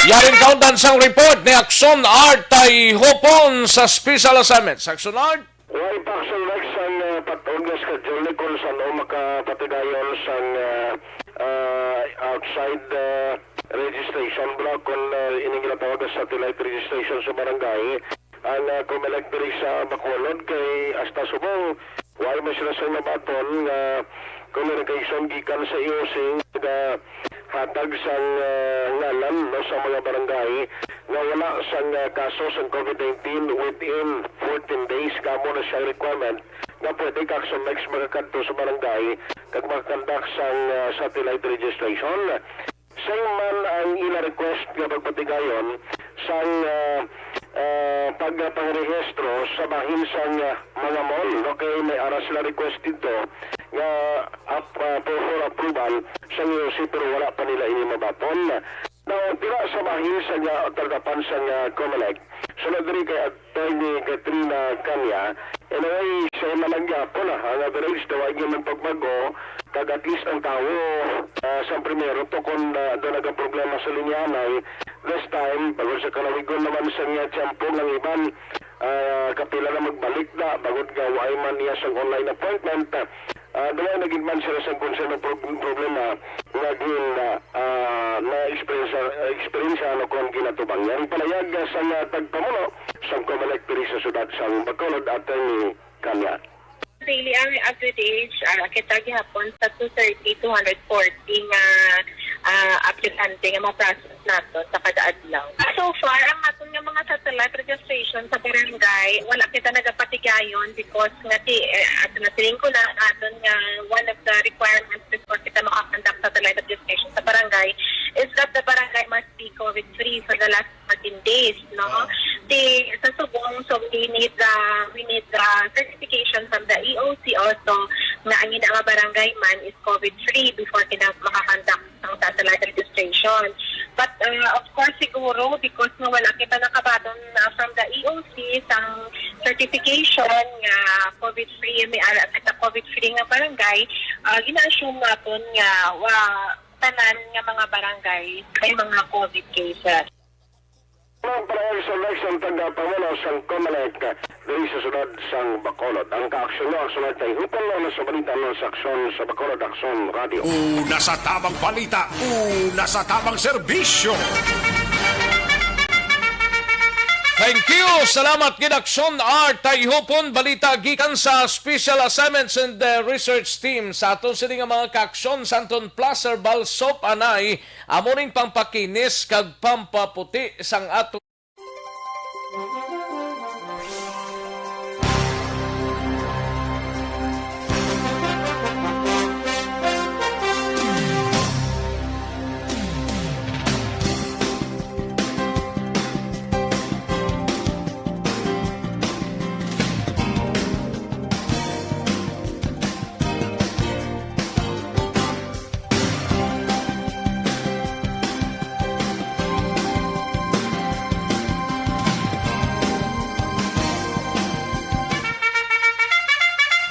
Yaring kaundan sang report ni Aksyon Art ay hupon sa special assignment. Aksyon Art. Why Action Rex ang patunggas ka Jolly kung saan o makapatigayon sang outside registration block kung ining ginatawag na satellite registration sa barangay ang COMELEC diri sa Bacolod kay hasta subong why mo sila sa nabaton nga communication gikan sa IOC nga hatag sang ngalan no, sa mga barangay nga wala sang kaso sang COVID-19 within 14 days kamo na siya requirement nga pwede ka Action Rex makakadto sa barangay kag makakandak sang satellite registration. Same man ang ila request nga pagpatigayon sang pagpangrehistro sa bahin sang mga mall. Okay, may ara sila request dito nga for approval sa IOC pero wala pa nila ini mabaton. Now, tira sa bahin sa tagapan sa COMELEC. Sunod rin kay Atty. Katrina Kanya, anyway, siya malagya po na. Ang average, tawag yung pagbago, kag at least ang tao sa primero to kung doon nagka-problema sa linyanay. This time, bago sa kalawigon naman sa niya tiyampo ng iban, kapila na magbalik na, bagod gaway man niya sa online appointment. Doon naging man sila sa concern ng problema naging na-experience ano kung ginatubang yan. Palayag sa tagpamuno sa COMELEC sa syudad sa Bacolod at ni Kanya. Daily ang average kita gihapon sa 230 240 nga aplikante nga ma-process nato sa kada adlaw. So far ang aton nga mga satellite registration sa barangay wala kita nagapatigayon because nga ato na tiling ko na aton nga one of the requirements before kita makakandak satellite registration sa barangay is that the barangay must be COVID-free for the last 14 days, no? Sa subong, so we need the certification from the EOC also na ang ina nga barangay man is COVID-free before kita makakandak ng satellite registration. But of course siguro because nga wala kita nakabaton from the EOC sang certification nga COVID-free may ara kita COVID-free nga barangay, gina-assume naton nga tanan nga mga barangay ay mga COVID cases. Ang parang sa next ang tagapamuno sa COMELEC diri sa sunod sang Bacolod. Ang ka-aksyon nyo ang sunod ay hupon na sa balita ng saksyon sa Bacolod Action Radio. Una sa tamang balita, una sa tamang serbisyo. Thank you. Salamat Ginaksyon R. Tayhopon. Balita gikan sa Special Assignments and Research Team. Sa aton sini nga mga kaaksyon sa Anton Placer Balsop Anay, amuning pampakinis kag pampaputi sang ato.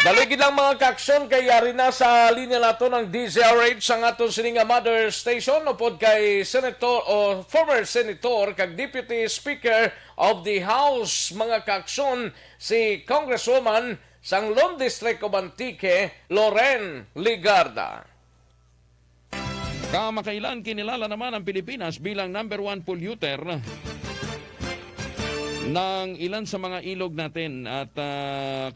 Daligid lang mga kaaksyon kay yari na sa linya nato ng DZRH ang aton sininga mother station upod kay Senator o former Senator kag Deputy Speaker of the House mga kaaksyon si Congresswoman sang Lone District of Antique, Loren Ligarda. Kamakailan kinilala naman ang Pilipinas bilang number 1 polluter ng ilan sa mga ilog natin at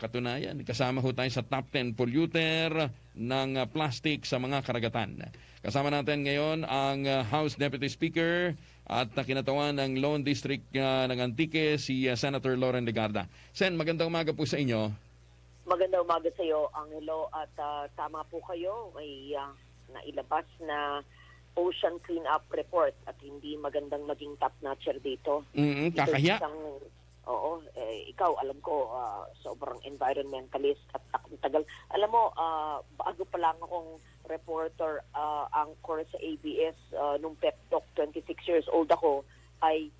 katunayan, kasama ho tayo sa top 10 polluter ng plastic sa mga karagatan. Kasama natin ngayon ang House Deputy Speaker at kinatawan ng Lone District ng Antique, si Senator Loren Ligarda. Sen, magandang umaga po sa inyo. Magandang umaga sa iyo, Angelo, at tama po kayo, may nailabas na Ocean Cleanup Report at hindi magandang maging top-notcher dito. Kakahiya. Ikaw, alam ko, sobrang environmentalist at tagal. Alam mo, bago pa lang akong reporter, anchor sa ABS nung Pep Talk, 26 years old ako, ay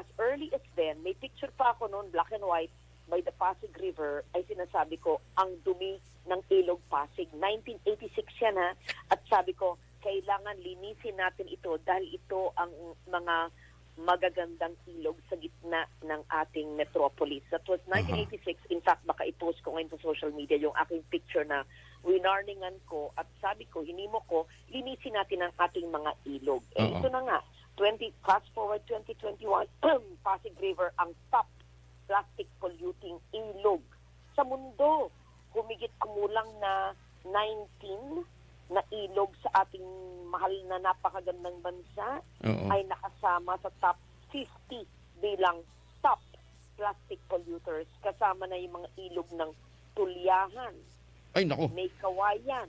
as early as then, may picture pa ako noon, black and white, by the Pasig River, ay sinasabi ko, ang dumi ng ilog Pasig. 1986 yan ha. At sabi ko, kailangan linisin natin ito dahil ito ang mga magagandang ilog sa gitna ng ating metropolis. That was 1986. In fact, baka i-post ko ngayon sa social media yung aking picture na winarningan ko at sabi ko, hinimo ko, linisin natin ang ating mga ilog. Ito na nga, fast forward 2021, Pasig River ang top plastic polluting ilog sa mundo. Humigit kumulang na 19 na ilog sa ating mahal na napakagandang bansa ay nakasama sa top 50 bilang top plastic polluters. Kasama na yung mga ilog ng Tulyahan, ay nako, May Kawayan,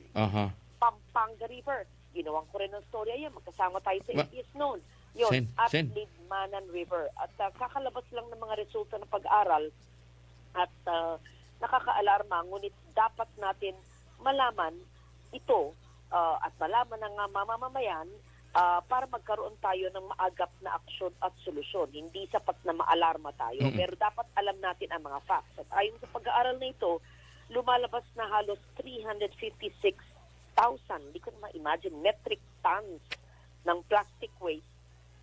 Pampanga River. Ginawang ko rin ng storya yan. Magkasama tayo sa ABS noon. Yun, at Libmanan River. At kakalabas lang ng mga resulta ng pag-aral at nakaka-alarma. Ngunit dapat natin malaman ito at malaman ng mamamayan para magkaroon tayo ng maagap na aksyon at solusyon. Hindi sapat na maalarma tayo, pero dapat alam natin ang mga facts. At ayon sa pag-aaral na ito, lumalabas na halos 356,000, hindi ko na ma-imagine, metric tons ng plastic waste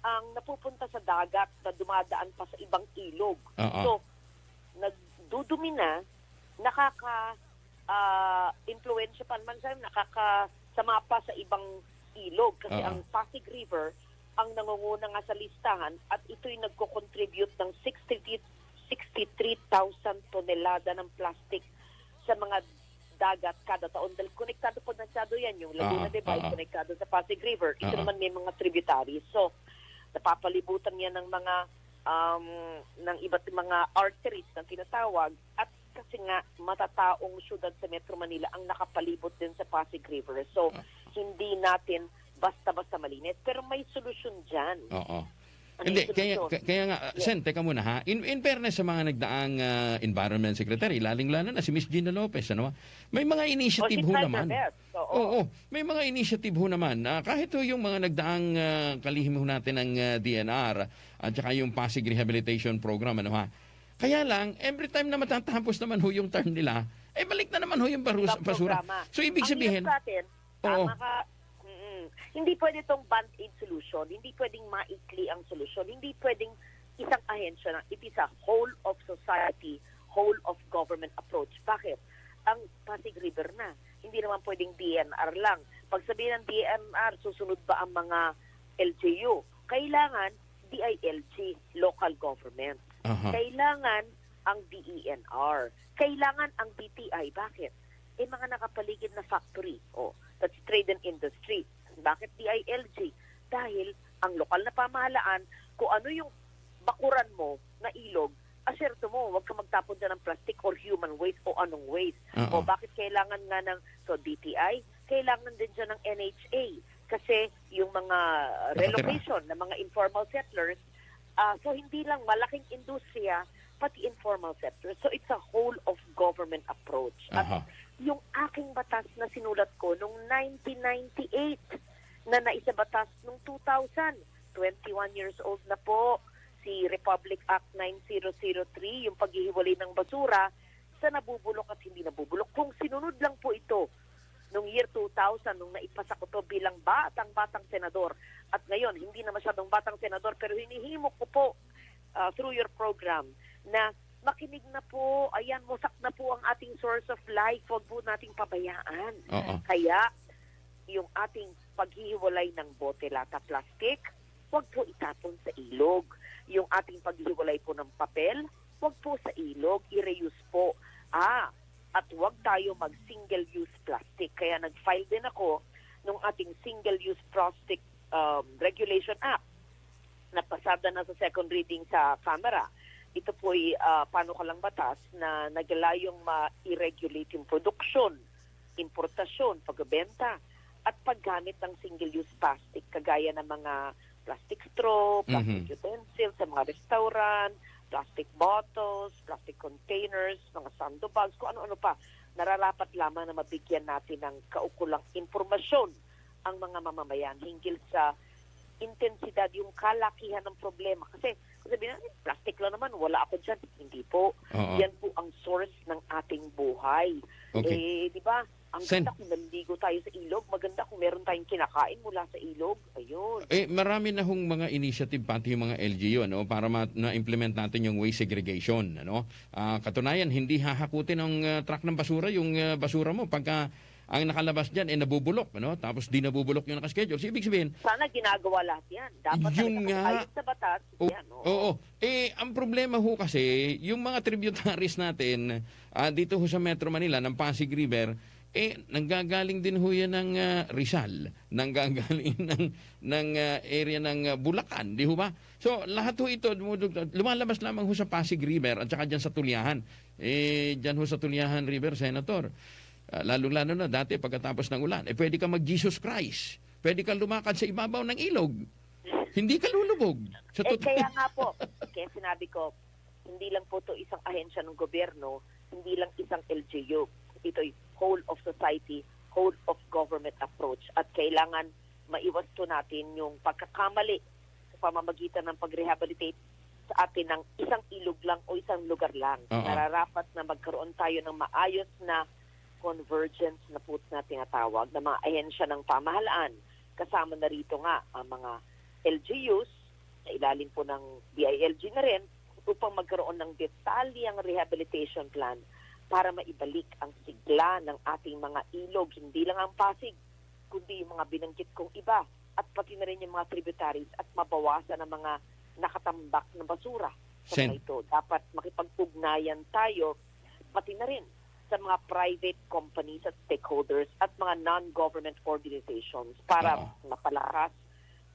ang napupunta sa dagat na dumadaan pa sa ibang ilog. So, nagdudumi na, nakaka-influensya pa naman sa'yo, nakakasama pa sa ibang ilog. Kasi ang Pasig River ang nangunguna nga sa listahan at ito'y nagko-contribute ng 63,000 tonelada ng plastic sa mga dagat kada taon. Dahil konektado po na yan, yung Laguna de Bay, konektado sa Pasig River. Ito naman may mga tributaries. So, napapalibutan yan ng mga ng iba't mga arteries na tinatawag at kasi nga matataong syudad sa Metro Manila ang nakapalibot din sa Pasig River. So, hindi natin basta-basta malinis. Pero may solusyon dyan. Hindi, kaya nga, Sen, teka muna ha. In fairness sa mga nagdaang Environment Secretary, laling-lalo na si Miss Gina Lopez, ano? May mga initiative ho naman. May mga initiative ho naman. Kahit ho yung mga nagdaang kalihim ho natin ng DNR at saka yung Pasig Rehabilitation Program, ano ha. Kaya lang, every time na matatapos naman ho yung term nila, balik na naman ho yung basura. So, ibig sabihin, hindi pwede itong band-aid solution. Hindi pwedeng maikli ang solusyon. Hindi pwedeng isang ahensya na it is a whole of society, whole of government approach. Bakit? Ang Pasig River na. Hindi naman pwedeng DNR lang. Pag sabihin ng DNR, susunod ba ang mga LGU? Kailangan DILG, local government. Kailangan ang DENR. Kailangan ang DTI. Bakit? Mga nakapaligid na factory. That's trade and industry. Bakit DILG? Dahil ang lokal na pamahalaan, kung ano yung bakuran mo na ilog, aserto mo, huwag ka magtapon dyan ng plastic or human waste o anong waste. O bakit kailangan nga ng DTI? Kailangan din dyan ng NHA. Kasi yung mga relocation ng mga informal settlers, so hindi lang malaking industriya, pati informal sector. So it's a whole of government approach. At yung aking batas na sinulat ko noong 1998 na naisabatas noong 2000, 21 years old na po, si Republic Act 9003, yung paghihiwalay ng basura sa nabubulok at hindi nabubulok. Kung sinunod lang po ito noong year 2000, nung naipasa ko to bilang batang senador, at ngayon, hindi na masyadong batang senador, pero hinihimok ko po through your program na makinig na po, ayan, musak na po ang ating source of life, huwag po nating pabayaan. Kaya, yung ating paghihiwalay ng bote, lata, plastic, huwag po itapon sa ilog. Yung ating paghihiwalay po ng papel, huwag po sa ilog, i-reuse po. At huwag tayo mag-single-use plastic. Kaya nag-file din ako nung ating Single-Use Plastic Regulation Act na pasada na sa second reading sa Kamara. Ito po'y panukalang batas na naglayong ma-regulate yung produksyon, importasyon, pagbenta, at paggamit ng single-use plastic kagaya ng mga plastic straw, plastic utensils sa mga restaurant, plastic bottles, plastic containers, mga sandobags, kung ano-ano pa. Nararapat lamang na mabigyan natin ng kaukulang informasyon ang mga mamamayan hinggil sa intensidad, yung kalakihan ng problema. Kasi sabihin natin, plastic lang naman, wala ako dyan. Hindi po. Yan po ang source ng ating buhay. Di ba? Ang ganda kung naligo tayo sa ilog. Maganda kung meron tayong kinakain mula sa ilog. Ayun. Marami na hong mga initiative pati yung mga LGU para na-implement natin yung waste segregation. Katunayan, hindi hahakutin ng truck ng basura yung basura mo pagka ang nakalabas dyan nabubulok, tapos di nabubulok yung nakaschedule. So, ibig sabihin, sana ginagawa lahat yan. Dapat yun nga, ayon sa batas. Yan, ang problema ho kasi, yung mga tributaries natin dito ho sa Metro Manila, ng Pasig River, nanggagaling din ho yan ng Rizal, nanggagaling ng area ng Bulacan, di ho ba? So, lahat ho ito, lumalabas lamang ho sa Pasig River at saka dyan sa Tulyahan. Dyan ho sa Tulyahan River, Senator, lalo-lalo na dati pagkatapos ng ulan, pwede ka mag-Jesus Christ. Pwede ka lumakad sa ibabaw ng ilog. Hindi ka lulubog. Kaya nga po, kaya sinabi ko, hindi lang po ito isang ahensya ng gobyerno, hindi lang isang LGU. Ito'y whole of society, whole of government approach. At kailangan maiwas to natin yung pagkakamali sa pamamagitan ng pag-rehabilitate sa atin ng isang ilog lang o isang lugar lang. Nararapat na magkaroon tayo ng maayos na convergence na po na tinatawag na mga ahensya ng pamahalaan. Kasama na rito nga ang mga LGUs, sa ilalim po ng DILG na rin, upang magkaroon ng detalyang rehabilitation plan para maibalik ang sigla ng ating mga ilog. Hindi lang ang Pasig, kundi yung mga binanggit kong iba at pati na rin yung mga tributaries at mabawasan ang mga nakatambak na basura. Sa mga ito, dapat makipag-ugnayan tayo pati na rin sa mga private companies at stakeholders at mga non-government organizations para mapalakas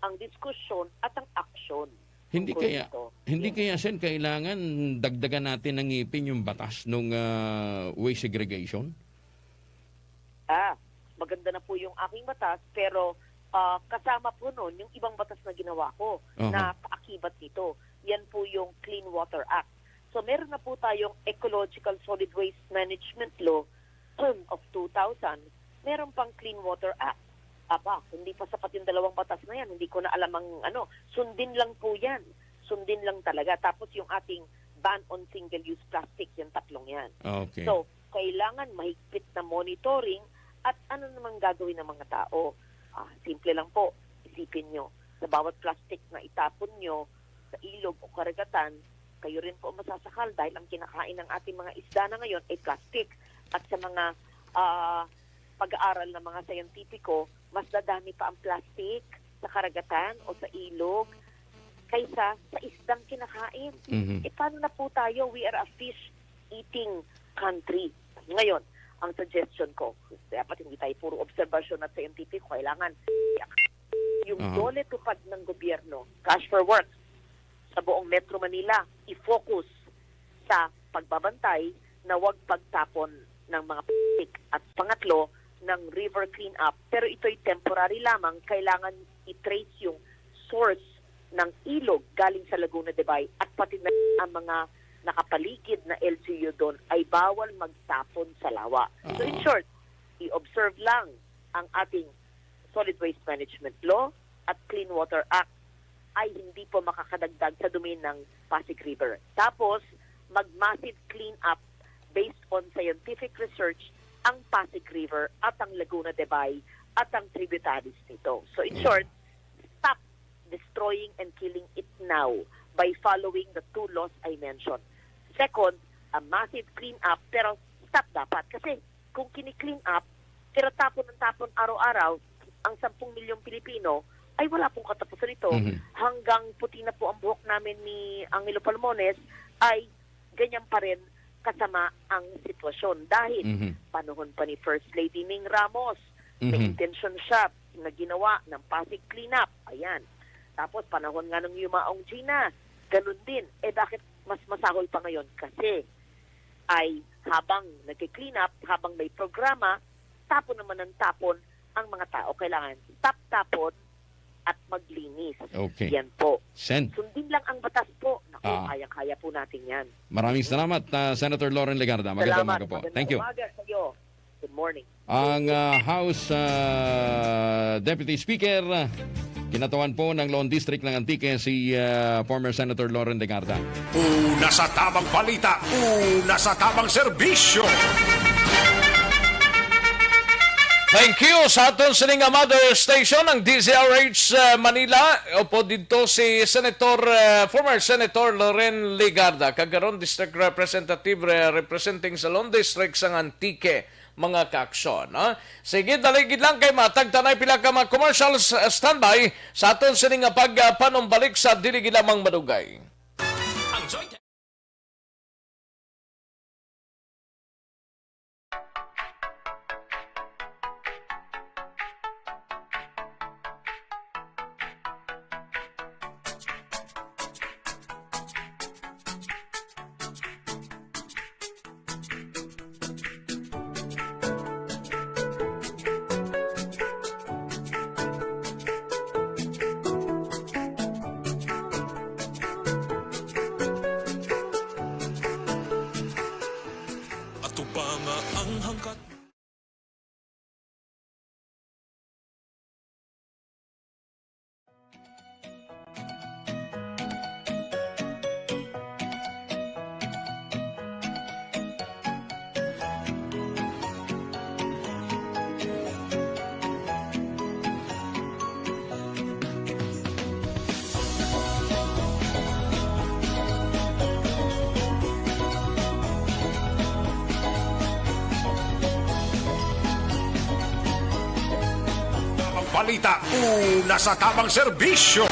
ang diskusyon at ang aksyon. Hindi kaya Sen, kailangan dagdagan natin ng ngipin yung batas ng waste segregation? Maganda na po yung aking batas, pero kasama po nun yung ibang batas na ginawa ko na kaakibat nito. Yan po yung Clean Water Act. So meron na po tayong Ecological Solid Waste Management Law of 2000. Meron pang Clean Water Act. Hindi pa sapat yung dalawang batas na yan. Hindi ko na alam ang sundin lang po yan. Sundin lang talaga. Tapos yung ating ban on single-use plastic, yung tatlong yan. Okay. So, kailangan mahigpit na monitoring at ano namang gagawin ng mga tao. Simple lang po. Isipin nyo, sa bawat plastic na itapon nyo sa ilog o karagatan, kayo rin po masasakal dahil ang kinakain ng ating mga isda na ngayon ay plastic. At sa mga pag-aaral ng mga scientifico, mas dadami pa ang plastic sa karagatan o sa ilog kaysa sa isdang kinakain. Paano na po tayo? We are a fish-eating country. Ngayon, ang suggestion ko, dapat hindi tayo puro obserbasyon at scientific, kailangan yung dole tupad ng gobyerno, cash for work, sa buong Metro Manila, i-focus sa pagbabantay na huwag pagtapon ng mga plastic. At pangatlo, ng river cleanup. Pero ito'y temporary lamang. Kailangan i-trace yung source ng ilog galing sa Laguna de Bay at pati na ang mga nakapaligid na LGU doon ay bawal magtapon sa lawa. So in short, i-observe lang ang ating Solid Waste Management Law at Clean Water Act ay hindi po makakadagdag sa domain ng Pasig River. Tapos, mag-massive clean up based on scientific research ang Pasig River at ang Laguna de Bay at ang tributaries nito. So in short, stop destroying and killing it now by following the two laws I mentioned. Second, a massive clean up, pero stop dapat. Kasi kung kini-clean up, pero tapon ng tapon araw-araw, ang 10 milyong Pilipino, ay wala pong katapusan ito. Hanggang puti na po ang buhok namin ni Angelo Palmones, ay ganyan pa rin kasama ang sitwasyon. Dahil panahon pa ni First Lady Ming Ramos, may intention siya na ginawa ng Pasig cleanup. Ayan. Tapos panahon nga ng Yumaong Gina, ganun din. Bakit mas masahol pa ngayon? Kasi ay habang nag-clean up, habang may programa, tapon naman ng tapon ang mga tao. Kailangan stop tapon at maglinis. Okay. Yan po. Sundin lang ang batas po. Naku, kaya-kaya po natin yan. Maraming salamat, Senator Lauren Legarda. Magandang umaga po. Thank you. Umaga sa iyo. Good morning. Ang House Deputy Speaker, kinatawan po ng Lone District ng Antique si former Senator Lauren Legarda. Una sa tamang balita, una sa tamang serbisyo. Thank you sa aton sining mother station ng DZRH Manila. Opo dito si former Senator Lauren Legarda, kagaron District Representative representing sa Lone District sang Antique, mga kaaksyon. Sige, daligid lang kay matag tanay pila ka mga commercials standby sa aton sining pagpanumbalik sa diligid lamang madugay. Balita, una sa tamang serbisyo.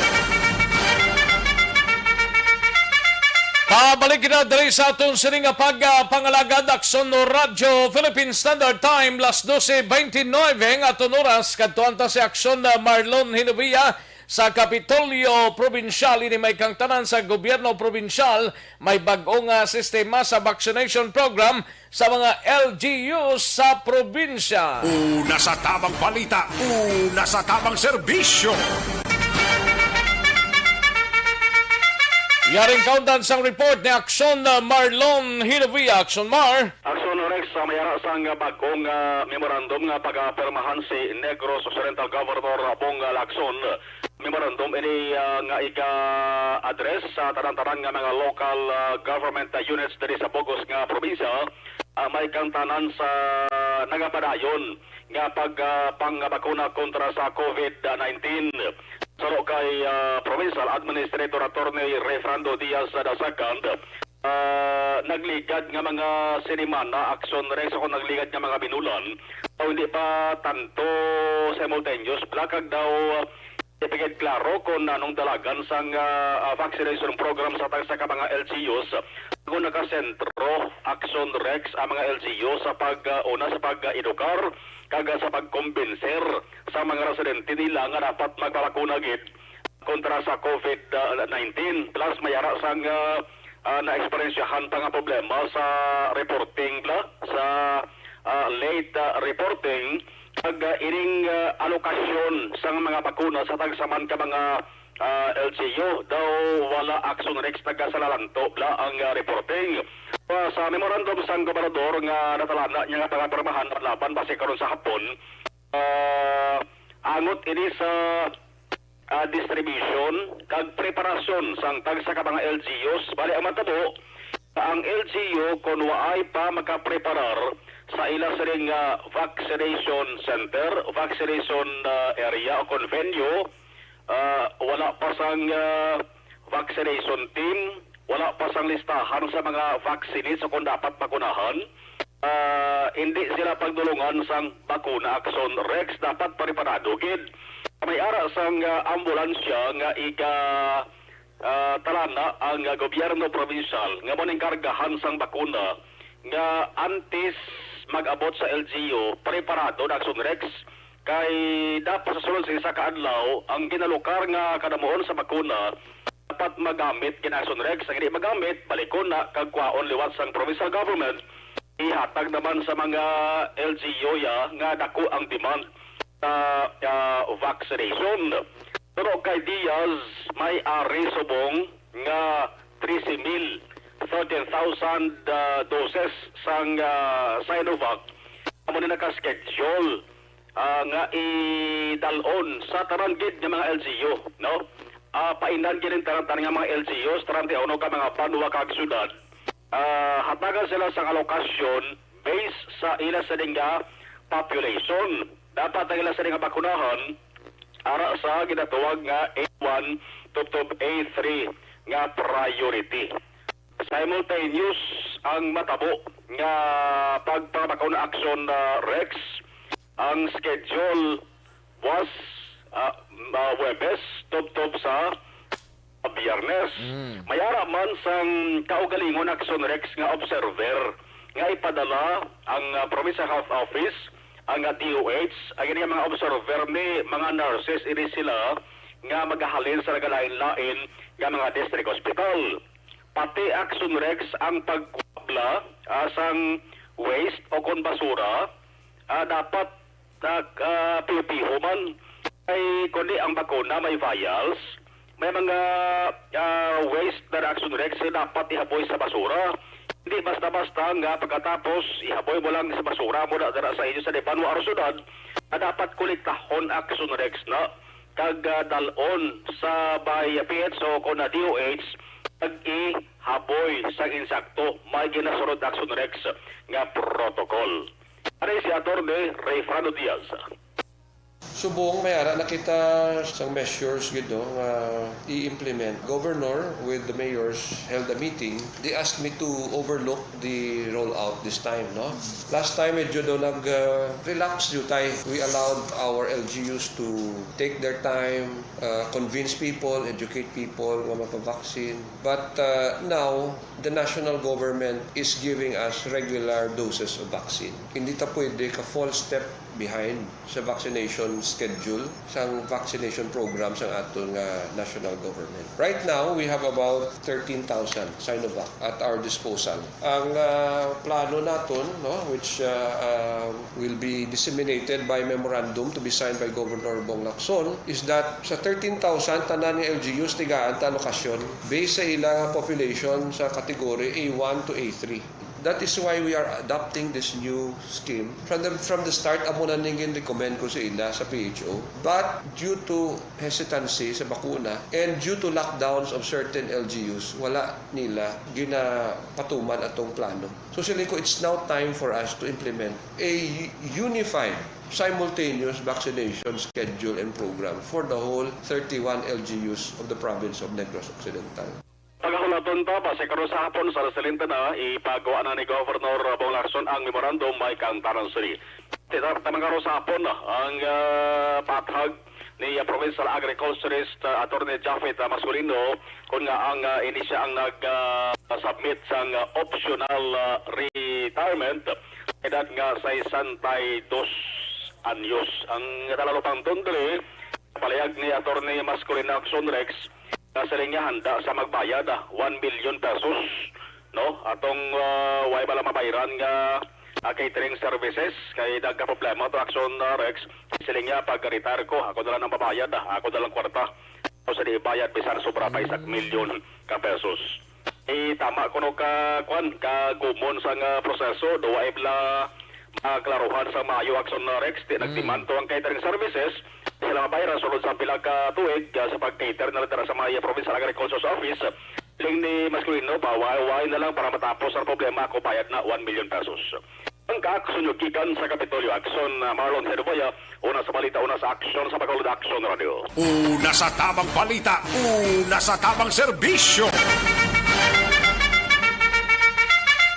Pabalik na dali sa atong sining pagpangalagad Akson no Radyo Philippine Standard Time las 12:29 ang aton oras kadtuan ta si Akson Marlon Hinovia sa Kapitolyo Provincial. Ini may kang tanan sa gobyerno provincial, may bag-ong sistema sa vaccination program sa mga LGU sa probinsya. Una sa tamang balita, una sa tamang serbisyo. Yaring kaundan sang report ni Akson Marlon Hinovia. Akson Mar. Akson Rex, mayara sang bagong memorandum nga pag-permahan si Negros Occidental Governor Bong Lacson. Memorandum ini nga ika-address sa tanan-tanan nga mga local government units dari sa Bogos nga probinsya. May kang tanan sa nagapadayon nga pang-bakuna kontra sa COVID-19. Saro kay Provincial Administrator Attorney Refrando Diaz II, nagligad nga mga siniman na Akson Rex ako nagligad nga mga binulan o hindi pa tanto simultaneous. Plakag daw ipigit klaro kung anong dalagan sang vaccination program sa tagsa ka mga LGUs kung nakasentro Action Rex ang mga LGU sa una sa pag-edukar kaga sa pagkumbinser sa mga residente nila nga dapat magpabakuna gid kontra sa COVID-19 plus mayara sang na-experiensyahan pa nga problema sa reporting sa late reporting pag ining alokasyon sa mga bakuna sa tagsaman ka mga LGU daw wala Action Rex taga-salalanto ang reporting. Sa memorandum sang gobernador nga natalana niya nga pagapirmahan at laban base karon sa hapon angot ini sa distribution kag preparasyon sang tagsa ka mga LGUs bali ang matabo ang LGU kung waay pa makapreparar sa ila sa ring vaccination center, vaccination area o convenio, wala pa sang vaccination team, wala pa sang listahan sa mga vaccines o kung dapat bakunahan. Hindi sila pagdulungan sang bakuna Action Rex, dapat preparado gid. May ara sang ambulansya nga talana ang gobyerno provincial nga mo ning kargahan sang bakuna nga antes mag-abot sa LGU preparado na Action Rex kay dapat sa sulod sa isa ka adlaw ang ginalukar nga kadamuon sa bakuna dapat magamit kina Action Rex ang hindi magamit balikon na kag kwaon liwat sang provincial government ihatag naman sa mga LGU nga dako ang demand sa vaccination. Pero kay Diaz may ari subong nga 13,000 doses sang Sinovac amo na naka-schedule nga idalon sa tarangid ng mga LGU, no? Painan ginin tarantan nga mga LGUs, taranti ano ka mga panwa kag syudad. Hatagan sila sa alokasyon based sa ila sa dinga population. Dapat ang ila sa dinga bakunahan ara sa ginatuwag nga A1 to A3 nga priority. Simultaneous ang matabo nga pagpapakuna Action Rex ang schedule was Webes tub sa Biyernes. Mayara man sang kaugalingon Action Rex nga observer nga ipadala ang Provincial Health Office ang DOH ang mga observer ni mga nurses ini sila nga magahalin sa nagalain-lain nga mga district hospital. Pati Action Rex ang pagkubla sang waste o kon basura dapat pipiho man ay kundi ang bakuna may vials may mga waste na Action Rex dapat ihaboy sa basura. Hindi basta-basta nga pagkatapos ihaboy mo lang sa basura mo na sa inyo sa depan mo arusunod dapat kuliktahon Action Rex na kag dalon sa by PHO ko na DOH pag-ihaboy sa insakto may ginasunod Action Rex nga protocol. Ano si Atty. Ray Frano Diaz. Subong mayara nakita sang measures gid no i-implement. Governor with the mayors held a meeting. They asked me to overlook the rollout this time, no? Last time medyo daw relax jud tay. We allowed our LGUs to take their time, convince people, educate people nga mapa-vaccine. But now the national government is giving us regular doses of vaccine. Hindi ta pwede ka false step behind sa vaccination schedule sang vaccination program sang atong national government. Right now, we have about 13,000 Sinovac at our disposal. Ang plano naton, no, which will be disseminated by memorandum to be signed by Governor Bong Lacson, is that sa 13,000 tanan ni LGUs tigaan ta alokasyon based sa ilang population sa category A1 to A3. That is why we are adopting this new scheme. From the start, amo na ningin recommend ko sa ila sa PHO. But due to hesitancy sa bakuna and due to lockdowns of certain LGUs, wala nila ginapatuman atong plano. So sila ko, it's now time for us to implement a unified simultaneous vaccination schedule and program for the whole 31 LGUs of the province of Negros Occidental. Pagkakulaton pa, base karon sa hapon sa Resalenta na, ipagawa na ni Governor Bong Lacson ang memorandum may kantaran siri. Tamang sa hapon ang pathag ni Provincial Agriculturist Attorney Jafet Masculino kung nga ang inisya ang nag-submit sang optional retirement edad nga sa 62 anyos. Ang nalalutang tundre, palayag ni Attorney Masculino Action Rex na sila niya handa sa magbayad 1 million pesos, no? Atong way bala mabayaran nga catering services kay dagka problema to Action Rex sila niya pag-retire ko ako na lang ang mabayad ako na lang kwarta o sa ibayad bisan sobra pa 1 milyon ka pesos tama ko no ka gumon sa nga proseso do ay bla klaruhan sa maayo Action Rex nagdemand to ang catering services sila mabayaran sulod sa pila ka tuig sa pag-cater na lang sa Maya Provincial Agriculture's Office ling ni Masculino, baway na lang para matapos ang problema ako bayad na 1 million pesos. Ang ka-action yung kikan sa Kapitolyo Action, Marlon Hedoboya, una sa balita, una sa action sa Bacolod Action Radio. Una sa tamang balita, una sa tamang serbisyo.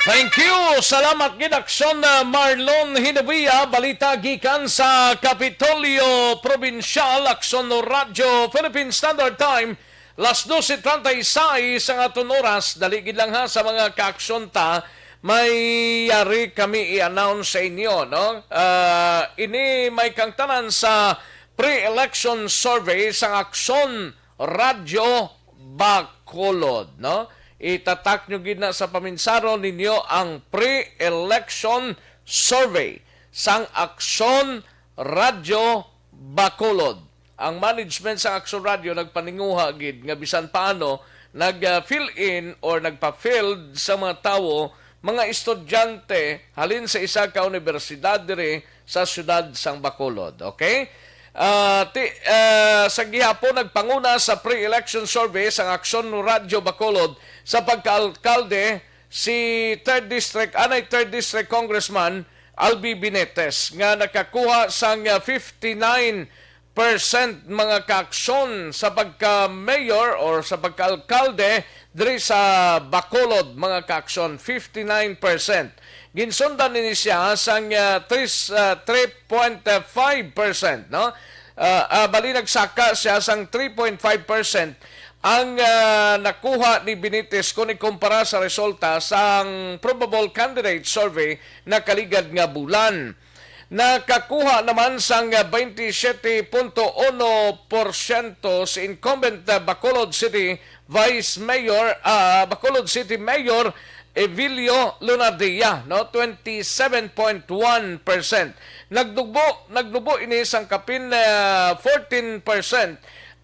Thank you! Salamat gid Action Marlon Hidebuya, balita gikan sa Kapitolyo Provincial Action Radio Philippine Standard Time. Las 12:36 ang aton oras, daligid lang ha sa mga ka-aksyon ta, may yari kami i-announce sa inyo, no? Ini may kangtanan sa pre-election survey sa Aksyon Radio Bacolod, no? Itatak nyo gid na sa paminsaro ninyo ang pre-election survey sang Aksyon Radio Bacolod. Ang management sa Action Radio nagpaninguha gid nga bisan paano nag-fill in or nagpa-field sa mga tawo, mga estudyante halin sa isa ka universidad dire sa siyudad sang Bacolod. Okay? Sa gihapon nagpanguna sa pre-election survey sa Action Radio Bacolod sa pagka-alkalde si 3rd District Congressman Albi Binetes nga nakakuha sang 59% mga kaaksyon sa pagka-mayor or sa pagka-alkalde diri sa Bacolod, mga kaaksyon, 59%. Ginsundan ni siya sang 3.5%, no? Bali nagsaka siya sang 3.5% ang nakuha ni Benitez kung ikumpara sa resulta sang probable candidate survey na kaligad nga bulan. Nakakuha naman sang 27.1% si incumbent Bacolod City Vice Mayor, Bacolod City Mayor Evilio Lunardia, no? 27.1%. Nagdubo ini sang kapin 14%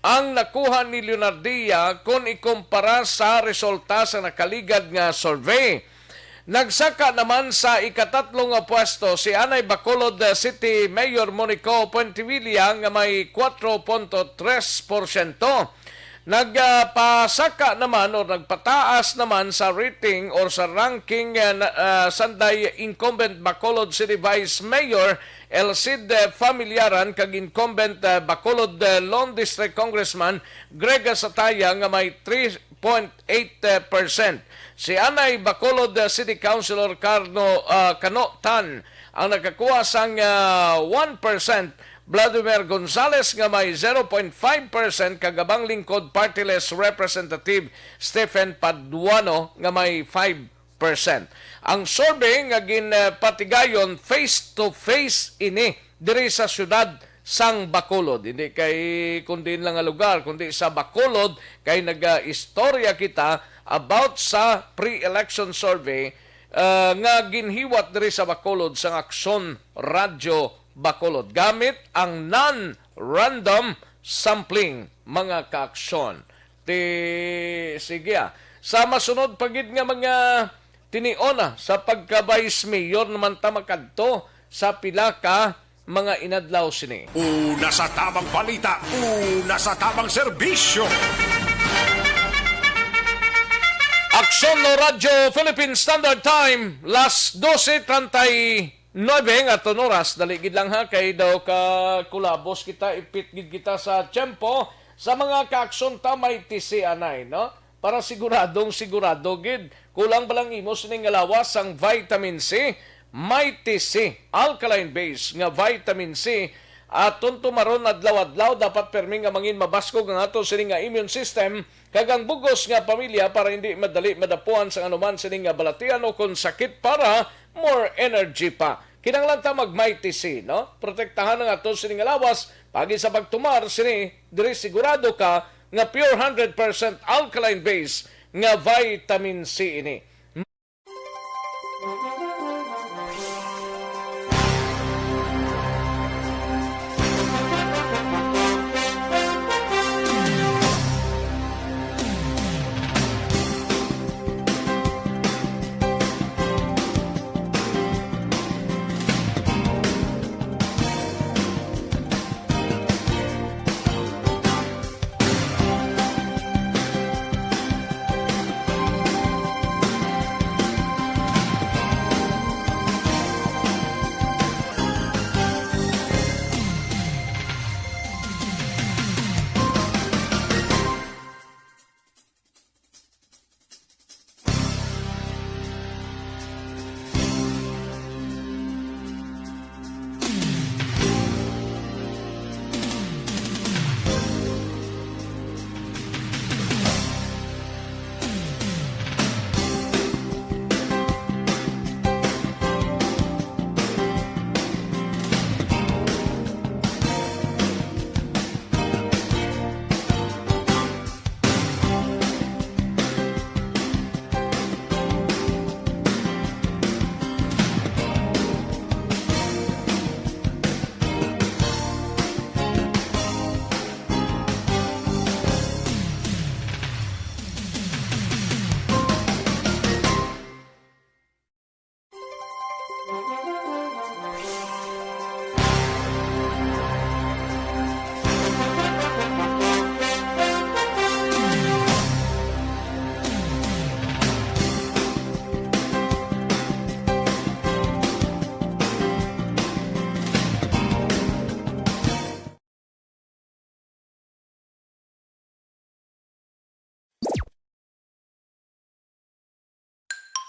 ang nakuha ni Lunardia kung ikumpara sa resulta sa nakaligad nga survey. Nagsaka naman sa ikatatlong pwesto si Anay Bacolod City Mayor Monico Puentevilla nga may 4.3%. Nagpasaka naman o nagpataas naman sa rating or sa ranking sanday incumbent Bacolod City Vice Mayor Elcid Familiaran kag incumbent Bacolod Lone District Congressman Greg Sataya nga may 3.8%. Si Anay Bacolod City Councilor Cano Tan ang nakakuha sang 1%. Vladimir Gonzales nga may 0.5%, kagabang lingkod party-list Representative Stephen Paduano nga may 5%. Ang survey nga ginpatigayon face-to-face ini diri sa syudad sang Bacolod. Hindi kay kundi lang nga lugar, kundi sa Bacolod kay naga-istorya kita about sa pre-election survey nga ginhiwat diri sa Bacolod sang Aksyon Radio Bacolod gamit ang non-random sampling, mga kaaksyon. Sige sa masunod pagid nga mga tiniona sa pagka-vice mayor naman ta makadto sa pila ka mga inadlaw sini. Una sa tamang balita, una sa tamang serbisyo. Aksyon no Radio Philippine Standard Time, las 12:39 nga oras, daligid lang ha, kay daw ka kulabos kita, ipitgid kita sa tiyempo, sa mga kaaksyon ta may tisi anay, no? Para sigurado gid, kulang balang imos ning lawas ang vitamin C, Mighty C, alkaline base nga vitamin C aton tumaron adlaw-adlaw dapat permi nga mangin mabaskog ang ato sini nga immune system kag ang bugos nga pamilya para hindi madali madapuan sa anuman sini nga balatian o kung sakit para more energy pa. Kinahanglan ta mag Mighty C, no? Protektahan ang ato sini nga lawas pagi sa pagtumar sini diri sigurado ka nga pure 100% alkaline base nga vitamin C ini.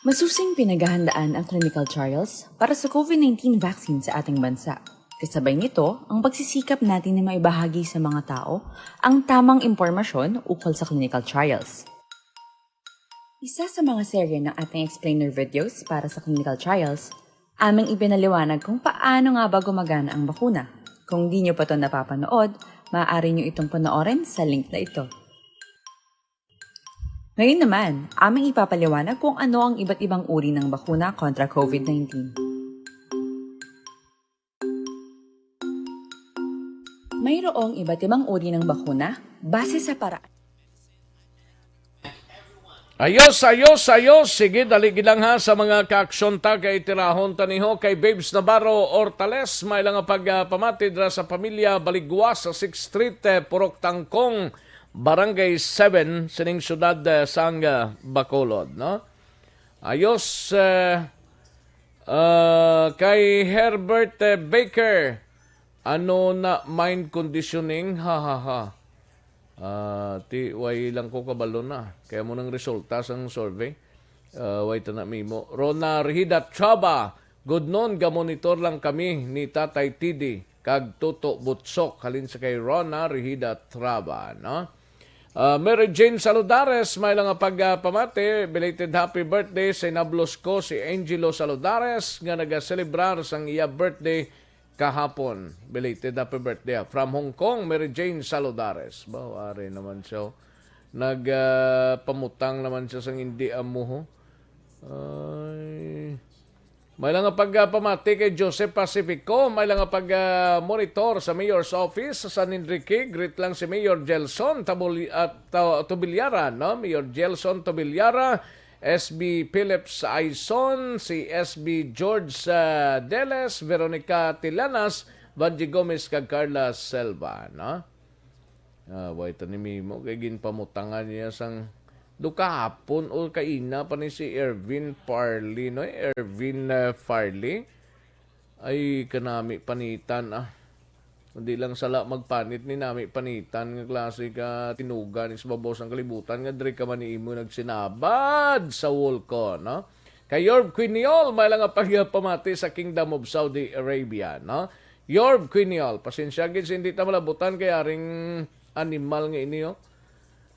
Masusing pinaghahandaan ang clinical trials para sa COVID-19 vaccine sa ating bansa. Kasabay nito, ang pagsisikap natin na maibahagi sa mga tao ang tamang impormasyon ukol sa clinical trials. Isa sa mga serye ng ating explainer videos para sa clinical trials, aming ipinaliwanag kung paano nga ba gumagana ang bakuna. Kung di nyo pa ito napapanood, maaari nyo itong panoorin sa link na ito. Ngayon naman, aming ipapaliwanag kung ano ang iba't ibang uri ng bakuna kontra COVID-19. Mayroong iba't ibang uri ng bakuna base sa paraan. Ayos. Sige, daligi lang ha sa mga kaaksyon ta kay tirahon taniho kay Babes Navarro Hortales. May lang pagpamatid sa pamilya Baligwa sa 6th Street, Purok Tangkong, Barangay 7, sining syudad sang Bacolod, no? Ayos kay Herbert Baker, ano na mind conditioning? Ti way lang ko kabalo na. Kaya mo nang resulta sang survey. Way ta na mimo. Rona Rihida Chaba, good noon, ga-monitor lang kami ni Tatay Tidi kag Toto Butsok halin sa kay Rona Rihida Traba, no? Mary Jane Saludares, may lang pagpamati, belated happy birthday sa inablos ko si Angelo Saludares nga nag-celebrar sang iya birthday kahapon. Belated happy birthday. From Hong Kong, Mary Jane Saludares. Bawari naman siya. Nagpamutang naman siya sang hindi amuho. May lang pagpamati kay Joseph Pacifico, may lang pag-monitor sa Mayor's Office sa San Enrique. Greet lang si Mayor Gelson Tobilyara, no? Mayor Gelson Tobilyara, SB Phillips Aison, si SB George Deles, Veronica Tilanas, Vanji Gomez kag Carla Selva, no? Wait ni Mimo kay ginpamutangan niya sang kahapon o kaina pa ni si Ervin Farley, no? Ervin Farley ay kanami panitan Hindi lang sala magpanit ni nami panitan nga klase ka tinugan is babos ang kalibutan nga diri ka man imo nagsinabad sa wall ko, no? Kay Yorb Quiniol, may lang pagpamati sa Kingdom of Saudi Arabia, no? Yorb Quiniol, pasensya gid hindi ta malabutan kay aring animal nga ini,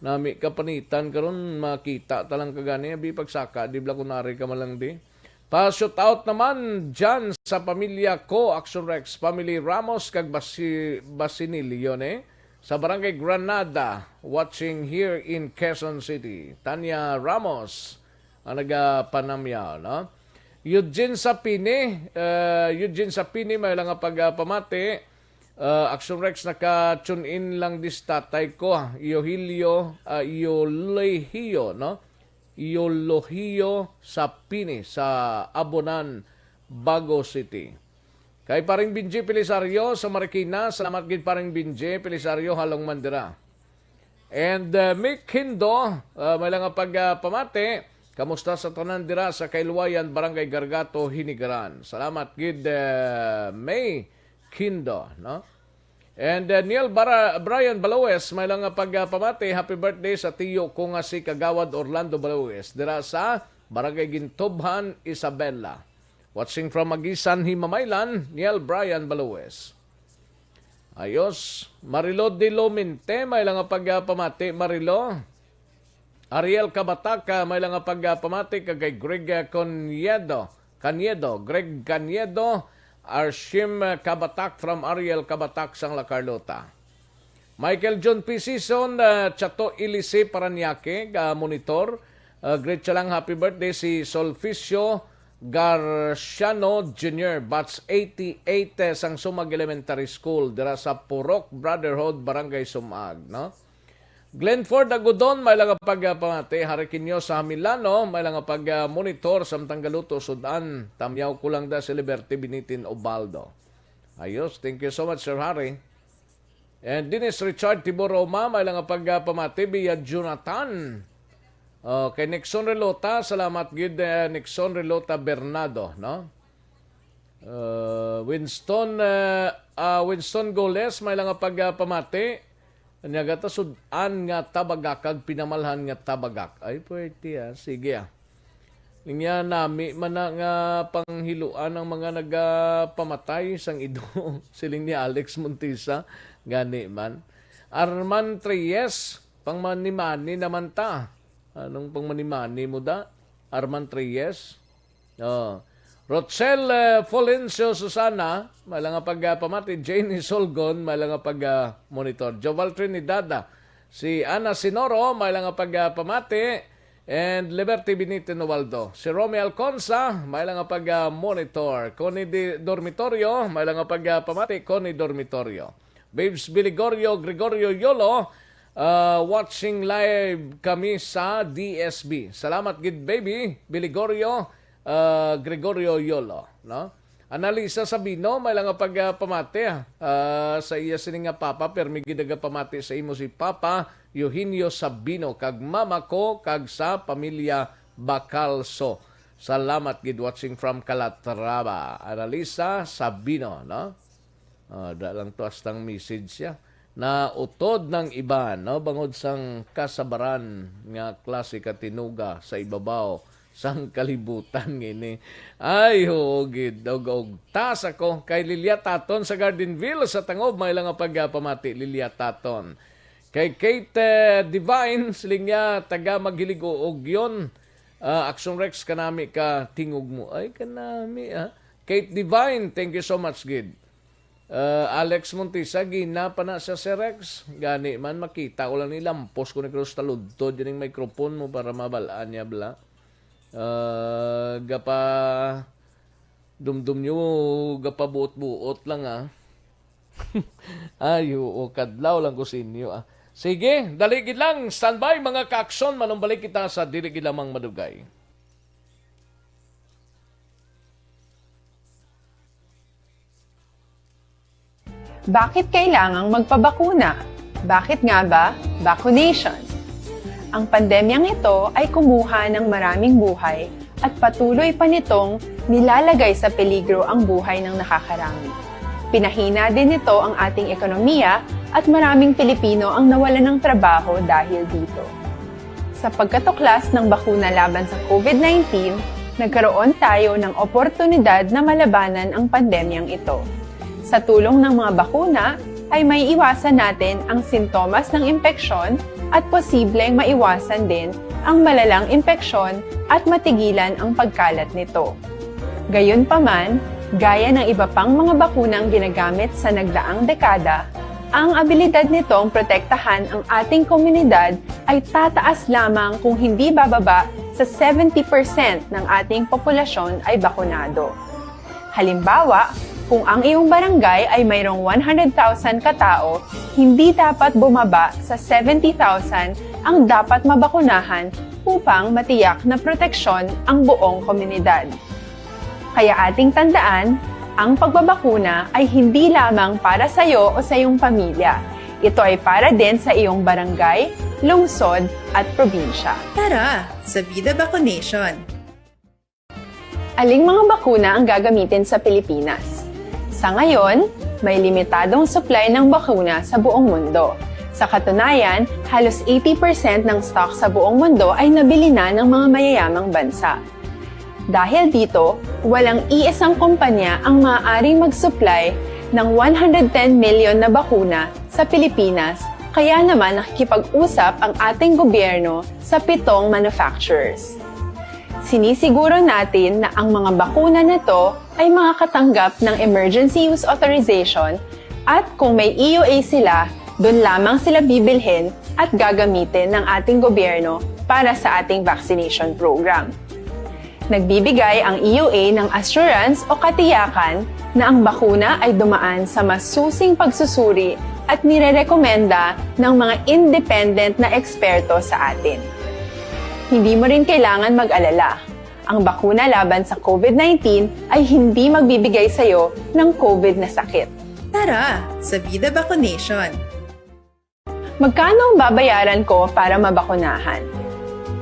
nami kapanitan karon makita talang kagani abi pagsaka di bla kunari ka malang di. Pa-shoot out naman dyan sa pamilya ko, Action Rex, Family Ramos kag Basinilio, sa Barangay Granada, watching here in Quezon City. Tanya Ramos, ang nagapanamyaw, no? Eugene Sapini, may lang pagpamati. Action Rex, naka-tune in lang dis tatay ko, Iolohio, no? Iolohio Sapini sa Abonan, Bago City. Kay paring Binji Pelisario sa Marikina, salamat gid paring Binji Pelisario halong Mandira. And Mick Hindo, may lang pagpamati. Kamusta sa tanan dira sa Kailwayan, Barangay Gargato, Hinigaran. Salamat gid May Kindo, no? And Neil Brian Balawes, may lang pagpamati. Happy birthday sa tiyo ko nga si Kagawad Orlando Balawes dira sa Barangay Gintobhan, Isabela. Watching from Magisan, Himamaylan, Neil Brian Balawes. Ayos. Marilo de Lominte, may lang pagpamati. Marilo. Ariel Kabataka, may lang pagpamati kay Greg Caniedo, Greg Caniedo, Arshim Kabatak from Ariel Kabatak, sang La Carlota. Michael John P. Season, Chato Ilise Paranaque, monitor. Great siya lang, happy birthday si Solficio Garciano Jr., batch 88 sang Sumag Elementary School, dira sa Purok Brotherhood, Barangay Sumag, no? Glenford Agudon, may lang pagpamati. Harikinyo sa Milano, may lang pag-monitor sa Tanggaluto, Sudan. Tamyaw ko lang da si Liberty Binitin Obaldo. Ayos, thank you so much, Sir Harry. And Dennis Richard Tiboroma, may lang pagpamati. Via Jonathan. Kay Nixon Relota, salamat gid Nixon Relota Bernardo, no? Winston Goles, may lang pagpamati. Anyagata sudan nga tabagak kag pinamalhan nga tabagak. Ay pwede sige Linya nami man nga panghiluan ng mga nagapamatay sang ido. Siling ni Alex Montisa gani man. Arman Treyes, pangmanimani naman ta. Anong pangmanimani mo da? Arman Treyes. Rochelle Folencio Susana, malang pagpamati. Janie Solgon, malang pag-monitor. Joval Trinidada, si Ana Sinoro, malang pagpamati. And Liberty Benito Novaldo. Si Romy Alconza, malang pag-monitor. Connie Dormitorio, malang pagpamati. Connie Dormitorio. Babes Biligorio, Gregorio Yolo, watching live kami sa DSB. Salamat gid baby, Biligorio, Gregorio Yolo, no? Analisa Sabino, may lang pagpamati sa iya sining nga papa, permi gidaga pamati sa imo si Papa Eugenio Sabino, kag mama ko, kag sa pamilya Bacalso. Salamat gid watching from Calatrava. Analisa Sabino, no? Dalang to astang message siya na utod ng iba, no? Bangod sang kasabaran nga klase katinuga sa ibabaw sang kalibutan ngini. Ay hugid og tas ako kay Lilia Taton sa Gardenville sa Tangob, may lang pagpamati Lilia Taton. Kay Kate Divine siling niya taga Magiligo og yon. Action Rex kanami ka tingog mo. Ay kanami Kate Divine, thank you so much gid. Alex Montisa, gina pa na sa si Rex. Gani man makita ko lang ni lampos ko ni Cruz taludto dyan yung microphone mo para mabalaan niya bla. Gapa dumdum nyo, gapa buot-buot lang Ayo, kadlaw lang ko sa inyo Sige, daligid lang, standby mga ka-aksyon, manumbalik kita sa Diligid Lamang Madugay. Bakit kailangang magpabakuna? Bakit nga ba vaccination? Ang pandemyang ito ay kumuha ng maraming buhay at patuloy pa nitong nilalagay sa peligro ang buhay ng nakakarami. Pinahina din nito ang ating ekonomiya at maraming Pilipino ang nawalan ng trabaho dahil dito. Sa pagkatuklas ng bakuna laban sa COVID-19, nagkaroon tayo ng oportunidad na malabanan ang pandemyang ito. Sa tulong ng mga bakuna, ay may iwasan natin ang sintomas ng impeksyon at posibleng maiwasan din ang malalang impeksyon at matigilan ang pagkalat nito. Gayunpaman, gaya ng iba pang mga bakunang ginagamit sa nagdaang dekada, ang abilidad nitong protektahan ang ating komunidad ay tataas lamang kung hindi bababa sa 70% ng ating populasyon ay bakunado. Halimbawa, kung ang iyong barangay ay mayroong 100,000 katao, hindi dapat bumaba sa 70,000 ang dapat mabakunahan upang matiyak na proteksyon ang buong komunidad. Kaya ating tandaan, ang pagbabakuna ay hindi lamang para sa iyo o sa iyong pamilya. Ito ay para din sa iyong barangay, lungsod at probinsya. Tara, sa Vida Vaccination! Aling mga bakuna ang gagamitin sa Pilipinas? Sa ngayon, may limitadong supply ng bakuna sa buong mundo. Sa katunayan, halos 80% ng stock sa buong mundo ay nabili na ng mga mayayamang bansa. Dahil dito, walang iisang kumpanya ang maaaring mag-supply ng 110 million na bakuna sa Pilipinas, kaya naman nakikipag-usap ang ating gobyerno sa 7 manufacturers. Sinisiguro natin na ang mga bakuna na ito ay makakatanggap ng Emergency Use Authorization at kung may EUA sila, doon lamang sila bibilhin at gagamitin ng ating gobyerno para sa ating vaccination program. Nagbibigay ang EUA ng assurance o katiyakan na ang bakuna ay dumaan sa masusing pagsusuri at nirerekomenda ng mga independent na eksperto sa atin. Hindi mo rin kailangan mag-alala. Ang bakuna laban sa COVID-19 ay hindi magbibigay sa iyo ng COVID na sakit. Tara, sa Vida Vaccination! Magkano ang babayaran ko para mabakunahan?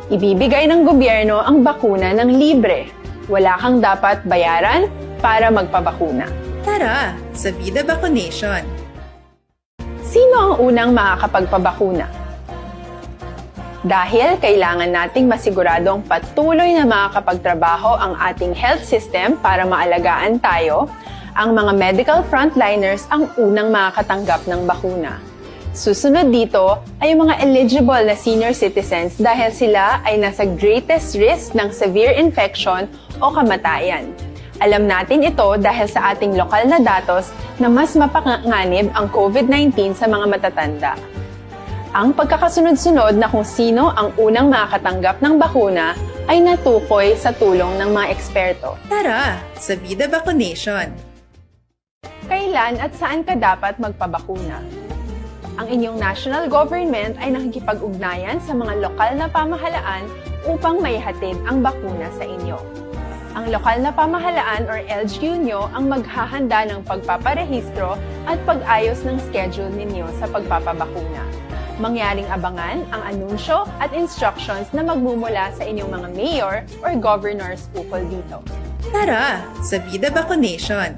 Ibibigay ng gobyerno ang bakuna ng libre. Wala kang dapat bayaran para magpabakuna. Tara, sa Vida Vaccination! Sino ang unang makakapagpabakuna? Dahil kailangan nating masiguradong patuloy na makakapagtrabaho ang ating health system para maalagaan tayo, ang mga medical frontliners ang unang makakatanggap ng bakuna. Susunod dito ay mga eligible na senior citizens dahil sila ay nasa greatest risk ng severe infection o kamatayan. Alam natin ito dahil sa ating lokal na datos na mas mapanganib ang COVID-19 sa mga matatanda. Ang pagkakasunod-sunod na kung sino ang unang makakatanggap ng bakuna ay natukoy sa tulong ng mga eksperto. Tara, sa Vida Vaccination! Kailan at saan ka dapat magpabakuna? Ang inyong national government ay nakikipag-ugnayan sa mga lokal na pamahalaan upang maihatid ang bakuna sa inyo. Ang lokal na pamahalaan or LGU nyo ang maghahanda ng pagpaparehistro at pag-ayos ng schedule ninyo sa pagpapabakuna. Mangyaring abangan ang anunsyo at instructions na magmumula sa inyong mga mayor or governors ukol dito. Tara, sa Vida Vaccination!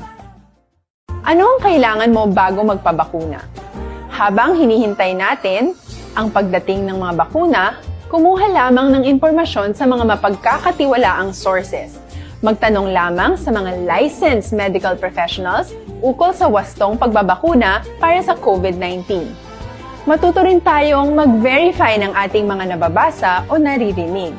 Ano ang kailangan mo bago magpabakuna? Habang hinihintay natin ang pagdating ng mga bakuna, kumuha lamang ng impormasyon sa mga mapagkakatiwalaang sources. Magtanong lamang sa mga licensed medical professionals ukol sa wastong pagbabakuna para sa COVID-19. Matuto rin tayong mag-verify ng ating mga nababasa o naririnig.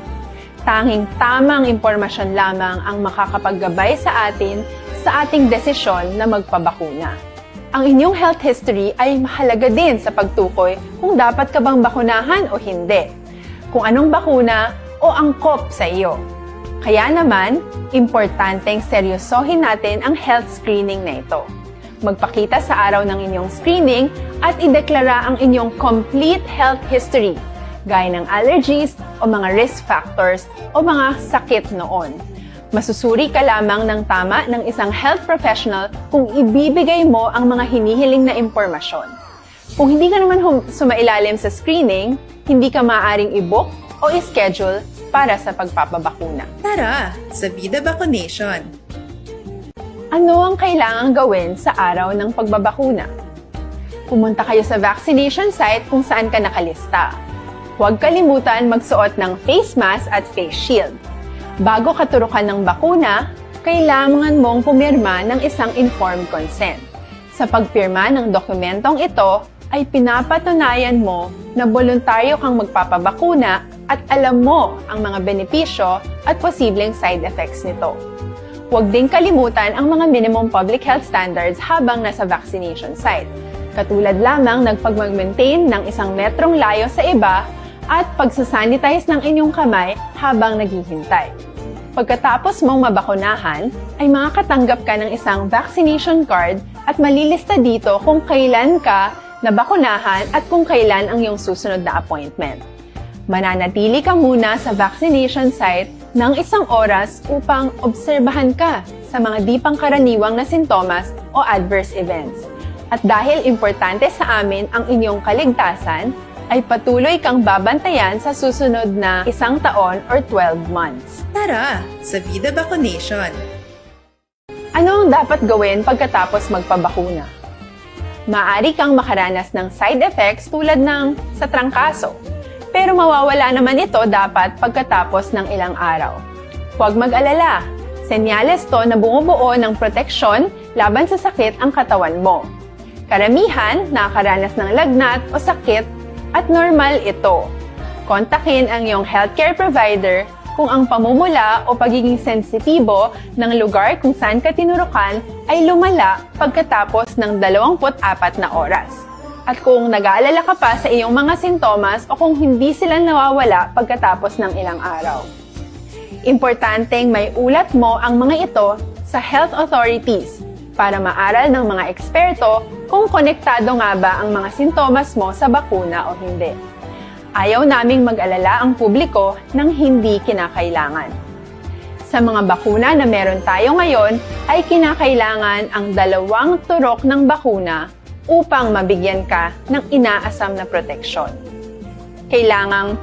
Tanging tamang impormasyon lamang ang makakapaggabay sa atin sa ating desisyon na magpabakuna. Ang inyong health history ay mahalaga din sa pagtukoy kung dapat ka bang bakunahan o hindi, kung anong bakuna o angkop sa iyo. Kaya naman, importanteng seryosohin natin ang health screening na ito. Magpakita sa araw ng inyong screening at ideklara ang inyong complete health history, gaya ng allergies o mga risk factors o mga sakit noon. Masusuri ka lamang ng tama ng isang health professional kung ibibigay mo ang mga hinihiling na impormasyon. Kung hindi ka naman sumailalim sa screening, hindi ka maaaring i-book o i-schedule para sa pagpapabakuna. Tara, sa Vida Vaccination! Ano ang kailangang gawin sa araw ng pagbabakuna? Pumunta kayo sa vaccination site kung saan ka nakalista. Huwag kalimutan magsuot ng face mask at face shield. Bago katurukan ng bakuna, kailangan mong pumirma ng isang informed consent. Sa pagpirma ng dokumentong ito, ay pinapatunayan mo na voluntaryo kang magpapabakuna at alam mo ang mga benepisyo at posibleng side effects nito. Huwag ding kalimutan ang mga minimum public health standards habang nasa vaccination site. Katulad lamang ng pag-maintain ng 1 metrong layo sa iba at pagsasanitize ng inyong kamay habang naghihintay. Pagkatapos mong mabakunahan, ay makakatanggap ka ng isang vaccination card at malilista dito kung kailan ka nabakunahan at kung kailan ang iyong susunod na appointment. Mananatili ka muna sa vaccination site ng 1 oras upang obserbahan ka sa mga di pangkaraniwang na sintomas o adverse events. At dahil importante sa amin ang inyong kaligtasan, ay patuloy kang babantayan sa susunod na 1 taon or 12 months. Tara sa Vida Vaccination! Ano ang dapat gawin pagkatapos magpabakuna? Maaari kang makaranas ng side effects tulad ng sa trangkaso, pero mawawala naman ito dapat pagkatapos ng ilang araw. Huwag mag-alala, senyales to na bumubuo ng proteksyon laban sa sakit ang katawan mo. Karamihan nakakaranas ng lagnat o sakit at normal ito. Kontakin ang iyong healthcare provider kung ang pamumula o pagiging sensitibo ng lugar kung saan ka tinurukan ay lumala pagkatapos ng 24 na oras. At kung nag-aalala ka pa sa iyong mga sintomas o kung hindi sila nawawala pagkatapos ng ilang araw. Importanteng may ulat mo ang mga ito sa health authorities para maaral ng mga eksperto kung konektado nga ba ang mga sintomas mo sa bakuna o hindi. Ayaw naming mag-alala ang publiko ng hindi kinakailangan. Sa mga bakuna na meron tayo ngayon, ay kinakailangan ang 2 turok ng bakuna upang mabigyan ka ng inaasam na proteksyon. Kailangang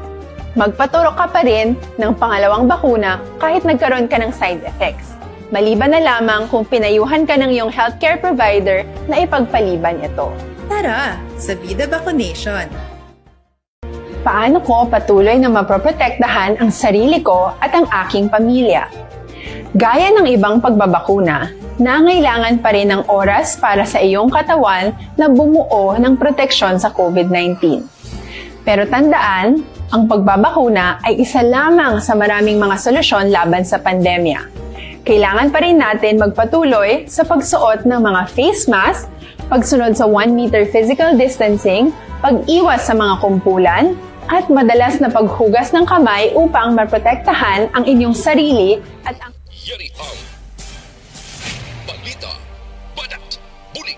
magpaturok ka pa rin ng pangalawang bakuna kahit nagkaroon ka ng side effects. Maliban na lamang kung pinayuhan ka ng iyong healthcare provider na ipagpaliban ito. Tara sa Vida Vaccination! Paano ko patuloy na maproprotektahan ang sarili ko at ang aking pamilya? Gaya ng ibang pagbabakuna, nangailangan pa rin ng oras para sa iyong katawan na bumuo ng proteksyon sa COVID-19. Pero tandaan, ang pagbabakuna ay isa lamang sa maraming mga solusyon laban sa pandemya. Kailangan pa rin natin magpatuloy sa pagsuot ng mga face mask, pagsunod sa 1 meter physical distancing, pag-iwas sa mga kumpulan, at madalas na paghugas ng kamay upang maprotektahan ang inyong sarili at ang Yari ang balita, badat, bulig.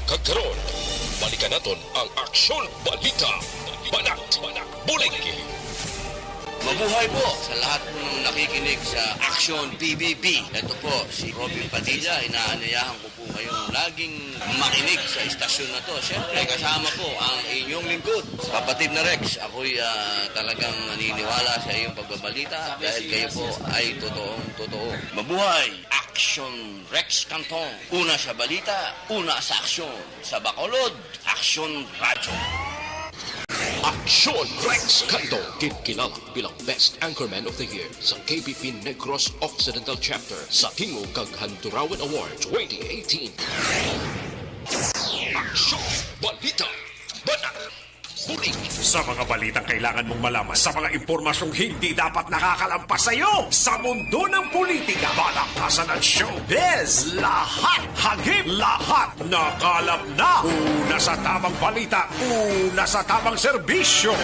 Kagkaroon, balikan natin ang aksyon balita, badat, bulig. Mabuhay po sa lahat po ng nakikinig sa Action PBB. Ito po si Robin Padilla. Inaanyayahan ko po kayong laging makinig sa istasyon na to. Siyempre, kasama po ang inyong lingkod. Kapatid na Rex, ako'y talagang naniniwala sa iyong pagbabalita dahil kayo po ay totoong-totoo. Mabuhay! Action Rex Canton. Una sa balita, una sa aksyon. Sa Bacolod, Action Radio. Aksyon Rex Canto, kinakilala bilang Best Anchorman of the Year sa KBP Negros Occidental Chapter sa Tingog kag Handurawan Award 2018. Aksyon Balita, Banak, Bulig. Sa mga balitang kailangan mong malaman, sa mga impormasyong hindi dapat nakakalampas sa iyo, sa mundo ng politika, balakasan at showbiz, lahat hagip, lahat nakalap na. Una sa tamang balita, una sa tamang serbisyo.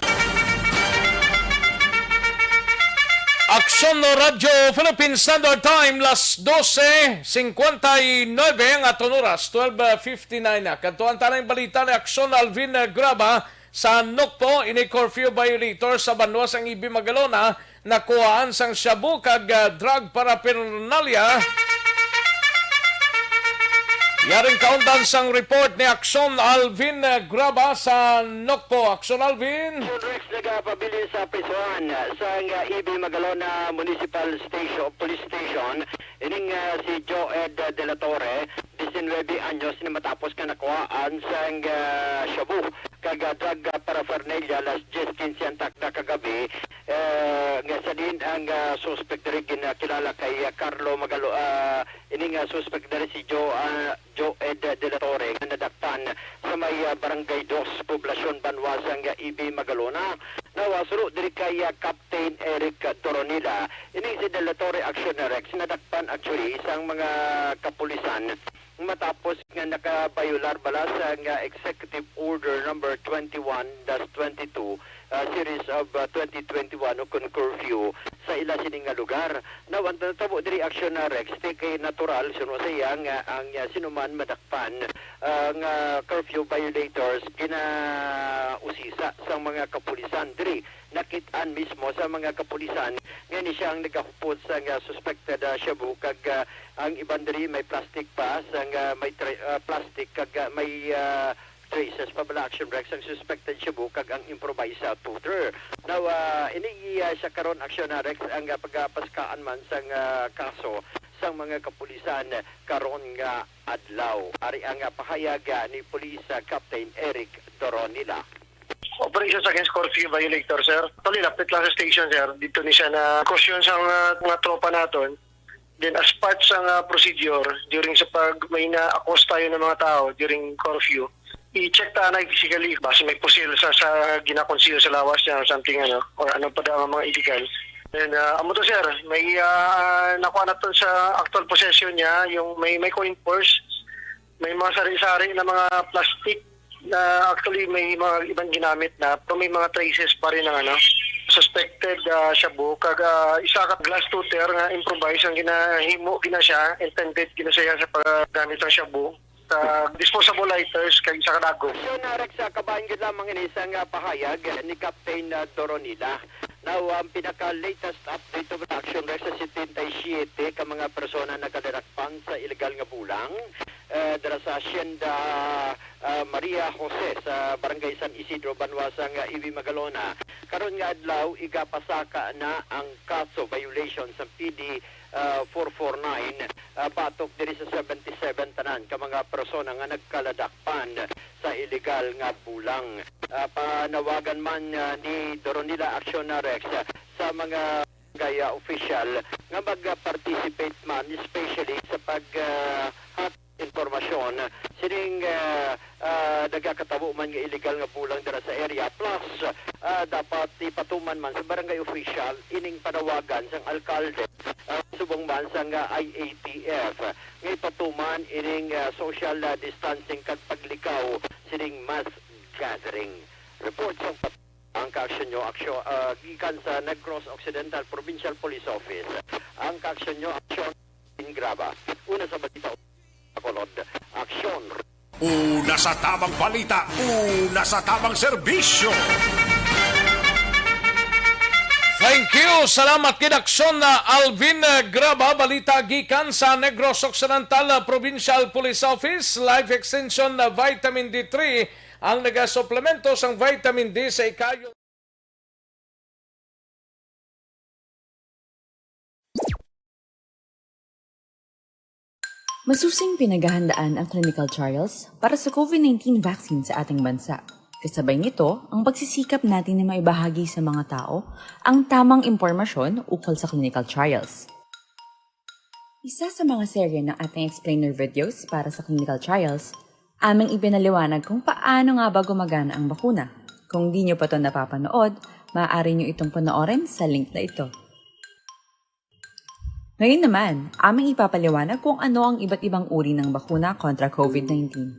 Aksyon Radio Philippine Standard Time, las 12:59 ang aton oras, 12:59 na. Kantuan tayo ng balita ni Aksyon Alvin Graba sa Nokpo, ini-curfew violator sa Banwas ang Ibi Magalona, nakuhaan sang shabu kag drug paraphernalia. Yaring kaundan sang report ni Aksyon Alvin Graba sa Nokpo. Aksyon Alvin. Rex nagpabili sa prisuan sa Ibi Magalona Municipal Station, Police Station. Ining si Joe Ed de la Torre, 19 anyos na matapos ka nakuhaan sa shabu. kag drug paraphernalia las 10:15 ang takda kagabi nga sa din ang suspect diri kilala kay Carlo Magalo ini nga suspect diri si Joe Ed de la Torre nga nadakpan sa may barangay 2 poblasyon Banwasang EB Magalona. Nawasuro diri kay Captain Eric Toronila. Ini si de la Torre Action Rex nadakpan actually isang mga kapulisan matapos nga nakabayular bala sa nga Executive Order number 21-22 series of 2021 ukon curfew sa ila sining nga lugar. Now, ang natabo diri action na Rex, kay natural, suno sa iya nga ang sinuman madakpan nga curfew violators ginausisa sa mga kapulisan diri. Nakitaan mismo sa mga kapulisan nga ni siyang nagahupot sa nga suspected shabu kag ang iban diri may plastic pa sa may plastic kag may traces pa bala action Rex ang suspected shabu kag ang improvised tutor. Now ini sa karon action Rex ang pagpaskaan man sa kaso sa mga kapulisan karon nga adlaw. Ari ang pahayag ni Police Captain Eric Doronila. Operations against curfew violator, sir. Tuloy, lapit lang sa station, sir. Dito ni siya na caution sa mga tropa natin. Then as part sa procedure, during sa pag may na-accost tayo ng mga tao during curfew, i-check tayo na physically base may pusil sa ginakonsil sa lawas niya or something, or ano pa daw mga illegal. Then, amo to, sir, may nakuha na to sa actual possession niya, yung may coin purse, may mga sari-sari na mga plastic, na actually may mga ibang ginamit na pero may mga traces pa rin ng suspected shabu kag isa ka glass tutor nga improvise ang ginahimo siya intended siya sa paggamit ng shabu sa disposable lighters kag isa ka dago. So narek sa kabayan gid lamang ini isang pahayag ni Captain Doronila. Now ang pinaka-latest update of action Rex sa 77 ka mga persona nakadarakpan sa ilegal nga bulang dara sa Hacienda Maria Jose sa Barangay San Isidro, Banwasang EB Magalona. Karon nga adlaw igapasaka na ang kaso violation sa PD 449 batok diri sa 77 tanan ka mga persona nga nagkaladakpan sa illegal nga bulang. Panawagan man ni Doronila Action Rex sa mga gaya official nga mag-participate man especially sa pag informasyon sining nagkakatabo man nga illegal nga bulang dira sa area plus dapat ipatuman man sa barangay official ining panawagan sang alkalde subong man sang IATF nga ipatuman ining social distancing kag paglikaw sining mass gathering. Report sa ang ka-action nyo gikan sa Negros Occidental Provincial Police Office. Ang ka-action nyo action in Graba. Una sa balita Bacolod, aksyon. Una sa tamang balita, una sa tamang serbisyo. Thank you. Salamat kidaksyon na Alvin Graba. Balita gikan sa Negros Occidental Provincial Police Office. Life Extension na Vitamin D3 ang nagasuplemento sang vitamin D sa ikayo. Masusing pinaghahandaan ang clinical trials para sa COVID-19 vaccine sa ating bansa. Kasabay nito, ang pagsisikap natin na maibahagi sa mga tao ang tamang impormasyon ukol sa clinical trials. Isa sa mga serye ng ating explainer videos para sa clinical trials, aming ipinaliwanag kung paano nga ba gumagana ang bakuna. Kung di nyo pa ito napapanood, maaari nyo itong panoorin sa link na ito. Ngayon naman, aming ipapaliwanag kung ano ang iba't ibang uri ng bakuna kontra COVID-19.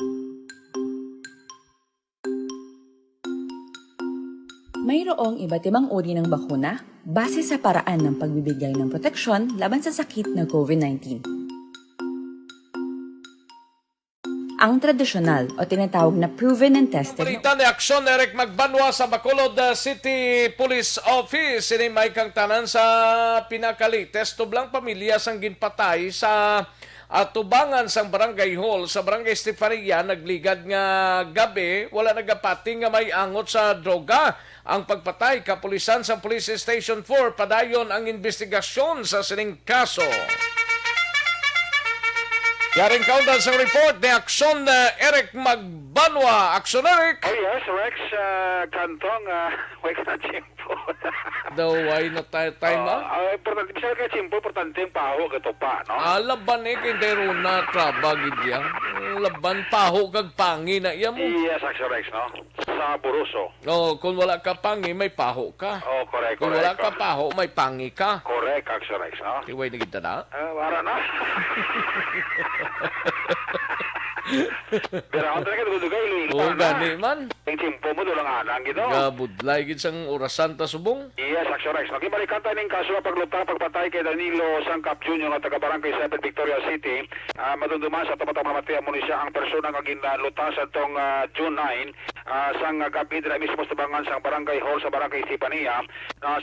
Mayroong iba't ibang uri ng bakuna base sa paraan ng pagbibigay ng proteksyon laban sa sakit na COVID-19. Ang tradisyonal o tinatawag na proven and tested. Balita ni Aksyon Eric Magbanwa sa Bacolod City Police Office. Ini may kang tanan sa pinakalites tublang pamilya sang ginpatay sa atubangan sang barangay hall sa barangay Estefania. Nagligad nga gabi, wala nagapating nga may angot sa droga. Ang pagpatay kapulisan sa Police Station 4 padayon ang investigasyon sa sining kaso. Yaring kaundan sa report ni Akson Eric Magbanwa. Akson Eric. Oh yes, Rex, kantong, way ka na chimpo. Daw ay na time Importante, bisa ka chimpo, importante yung paho, gato pa, no? laban kay na trabag idya. Laban paho kag pangi na iya mo. Yes, Action Rex, no? Sa Buruso. Kung wala ka pangi, may paho ka. Oh, correct, Kung wala ka paho, may pangi ka. Correct, Action Rex, no? Iway na kita na. Wala na. Pero ako talaga dugay Iloilo. Oo, gani man. Ang chimpo mo doon ang anang gino. Gabudlay gid sang orasan ta subong. Yes, Action Rex. Nakibalikan tayo ng kaso na pagpatay kay Danilo Sangkap Jr. nga taga Barangay 7, Victoria City. Madunduman sa tumatang mamatay mo siya ang persona nga ginlutas sa tong June 9 sang gabi na mismo sa bangan sang Barangay Hall sa Barangay Sipania.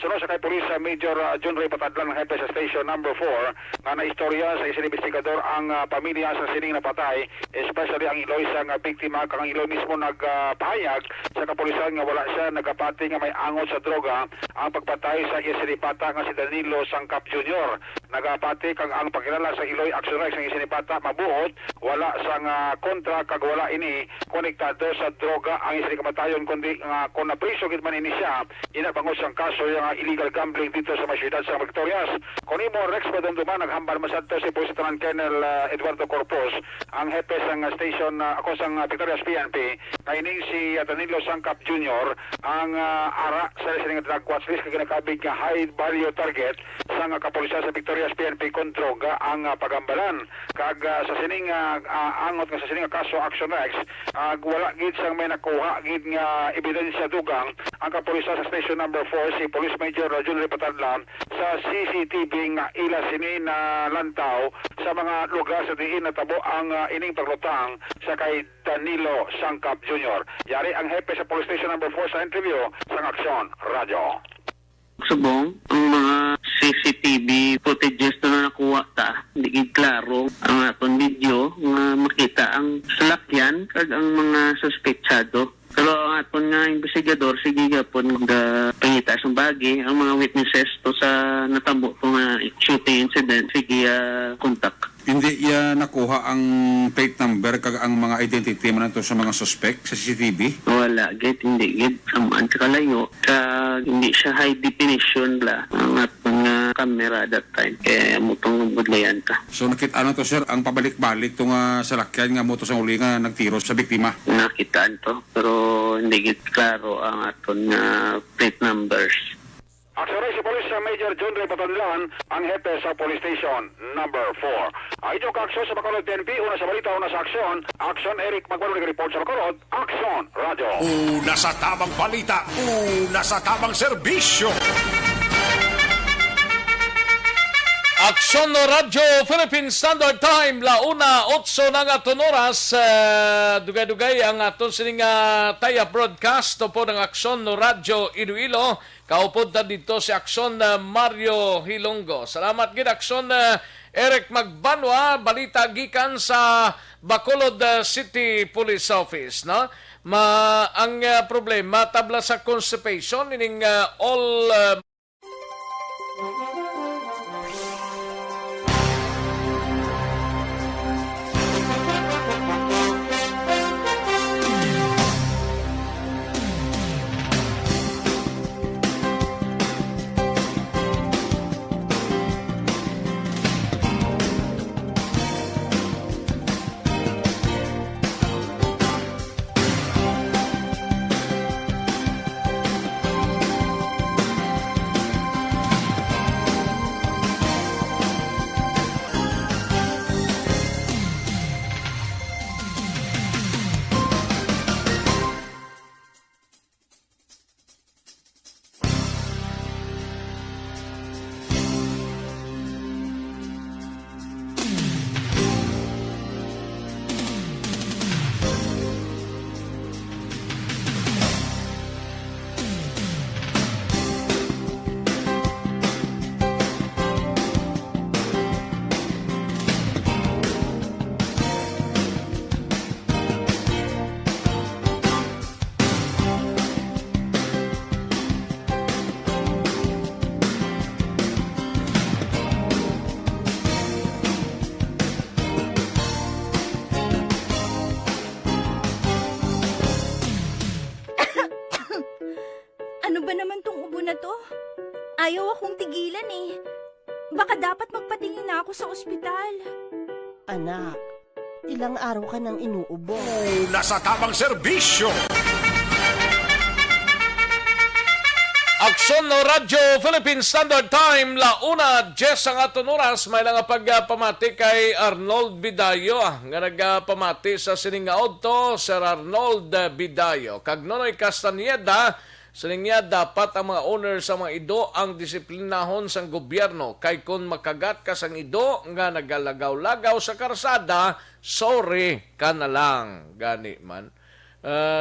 Sunod sa kay Police Major John Ray Patadlan ng Hepe sa Station Number 4 nga naistorya sa isang investigador ang pamilya sa sining napatay, especially ang iloy sang biktima kang ang iloy mismo nagpahayag sa kapulisan nga wala siya nagapati nga may angot sa droga ang pagpatay sa isinipata nga si Danilo Sangkap Jr. Nagapati kang ang pagkilala sa iloy Action Rex ang isinipata mabuot wala sang kontra kag wala ini konektado sa droga ang isinikapatayon kundi kung napriso gid man ini siya inabangos ang kaso yung illegal gambling dito sa masiyudad sa Victorias. Kung imo Rex padumduman naghambal masadto si Police Lieutenant Colonel Eduardo Corpus ang hepe sang station ako sang Victorias PNP kaining si Danilo Sangkap Jr. ang ara sa sining drug watch list kag nakabig nga high value target sang kapulisan sa Victorias PNP kontro ga ang pagambalan kag sa sining angot nga sa sining kaso Action Rex wala gid sang may nakuha gid nga ebidensya dugang ang kapulisan sa station number 4 si Police Major John Ray Patadlan sa CCTV nga ila sini na lantaw sa mga lugar sa diin natabo ang ining paglutang sa kay Danilo Sangkap Jr. Yari ang hepe sa police station number 4 sa interview sa Aksyon Radio. Subong, ang mga CCTV footages na nakuha ta, hindi klaro ang atong video nga makita ang salakyan kag ang mga suspetsado. Pero ang aton nga investigador, sige gapon pangita sa bagi, ang mga witnesses to sa natabo po nga shooting incident, sige contact. Hindi nakuha ang plate number kag ang mga identity man to sa mga suspect sa CCTV? Wala, hindi samaan sa kalayo. Hindi siya high definition la ang atong camera that time. Kaya mutong budlayan ka. So nakita to sir, ang pabalik-balik to nga salakyan nga moto sa uli nga nagtiro sa biktima? Nakitaan to, pero hindi klaro ang aton plate numbers. Action Rex si Police Major John Ray Patadlan ang hepe sa police station number 4. Ito ka aksyon sa Bacolod PNP, una sa balita, una sa aksyon. Action Eric Magbanwa report sa Bacolod, Action Radio. Una sa tamang balita, una sa tamang serbisyo. Aksyon no Radyo Philippine Standard Time launa 8 na nga oras dugay-dugay ang aton sining taya broadcast po ng Aksyon no Radyo Iloilo. Kaupod na dito si Aksyon Mario Hilonggo. Salamat gid Aksyon Eric Magbanwa, balita gikan sa Bacolod City Police Office, no? Ang problema tabla sa constipation ining all tigilan eh. Baka dapat magpatingin na ako sa ospital. Anak, ilang araw ka nang inuubo. Nasa tamang serbisyo. Aksyon no Radyo Philippine Standard Time, launa, 10 ang aton oras, may lang pagpamati kay Arnold Bidayo. Nga nagpamati sa siningaod to, Sir Arnold Bidayo. Kag Nonoy Castañeda, sininga dapat ang mga owner sa mga ido ang disiplinahon sang gobyerno. Kay kung makagat ka sang ido nga nagalagaw-lagaw sa karsada, sorry ka na lang. Gani man.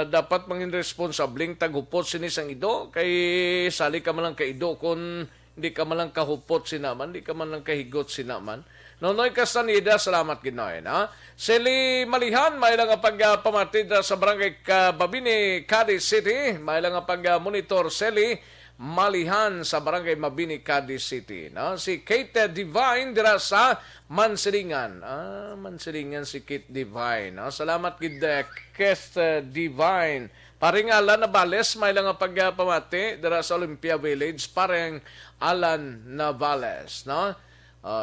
Dapat mangin responsabling tagupot sinisang ido kay sali ka man lang kay ido kung hindi ka man lang kahupot sinaman, hindi ka man lang kahigot sinaman. Nonoy Castaneda, salamat ginoy na. Seli Malihan, may lang pagpamatid sa barangay Mabini, Cadiz City. May lang pag-monitor Seli Malihan sa barangay Mabini, Cadiz City. No? Si Kate Divine dira sa Mansilingan. Mansilingan si Kate Divine. No? Salamat kid Kate Divine. Paring Alan Navales, may lang pagpamati dira sa Olympia Village. Paring Alan Navales. No?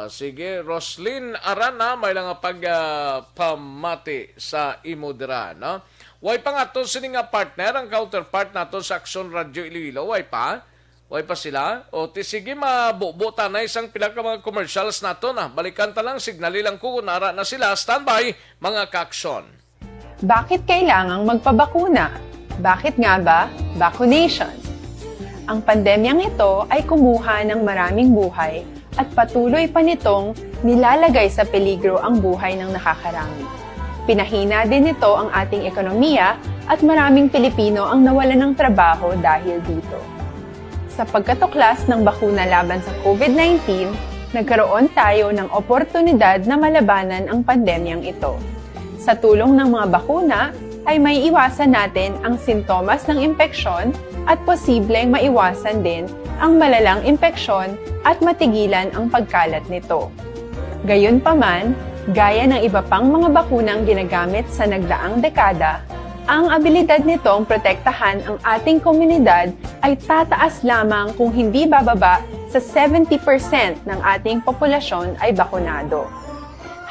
Sige, Roslyn Arana, may lang pagpamati sa imodera. No? Way pa nga to sininga partner, ang counterpart nato sa Aksyon Radio Iloilo. Way pa? Way pa sila? O sige, mabubuta na isang pila ka mga commercials nato na. Balikan ta lang, signali lang ko kunara na sila. Standby, mga ka-aksyon. Bakit kailangang magpabakuna? Bakit nga ba? Vaccination. Ang pandemyang ito ay kumuha ng maraming buhay at patuloy pa nitong nilalagay sa peligro ang buhay ng nakakarami. Pinahina din nito ang ating ekonomiya at maraming Pilipino ang nawalan ng trabaho dahil dito. Sa pagkatuklas ng bakuna laban sa COVID-19, nagkaroon tayo ng oportunidad na malabanan ang pandemyang ito. Sa tulong ng mga bakuna, ay may iwasan natin ang sintomas ng impeksyon at posibleng maiwasan din ang malalang impeksyon at matigilan ang pagkalat nito. Gayunpaman, gaya ng iba pang mga bakunang ginagamit sa nagdaang dekada, ang abilidad nitong protektahan ang ating komunidad ay tataas lamang kung hindi bababa sa 70% ng ating populasyon ay bakunado.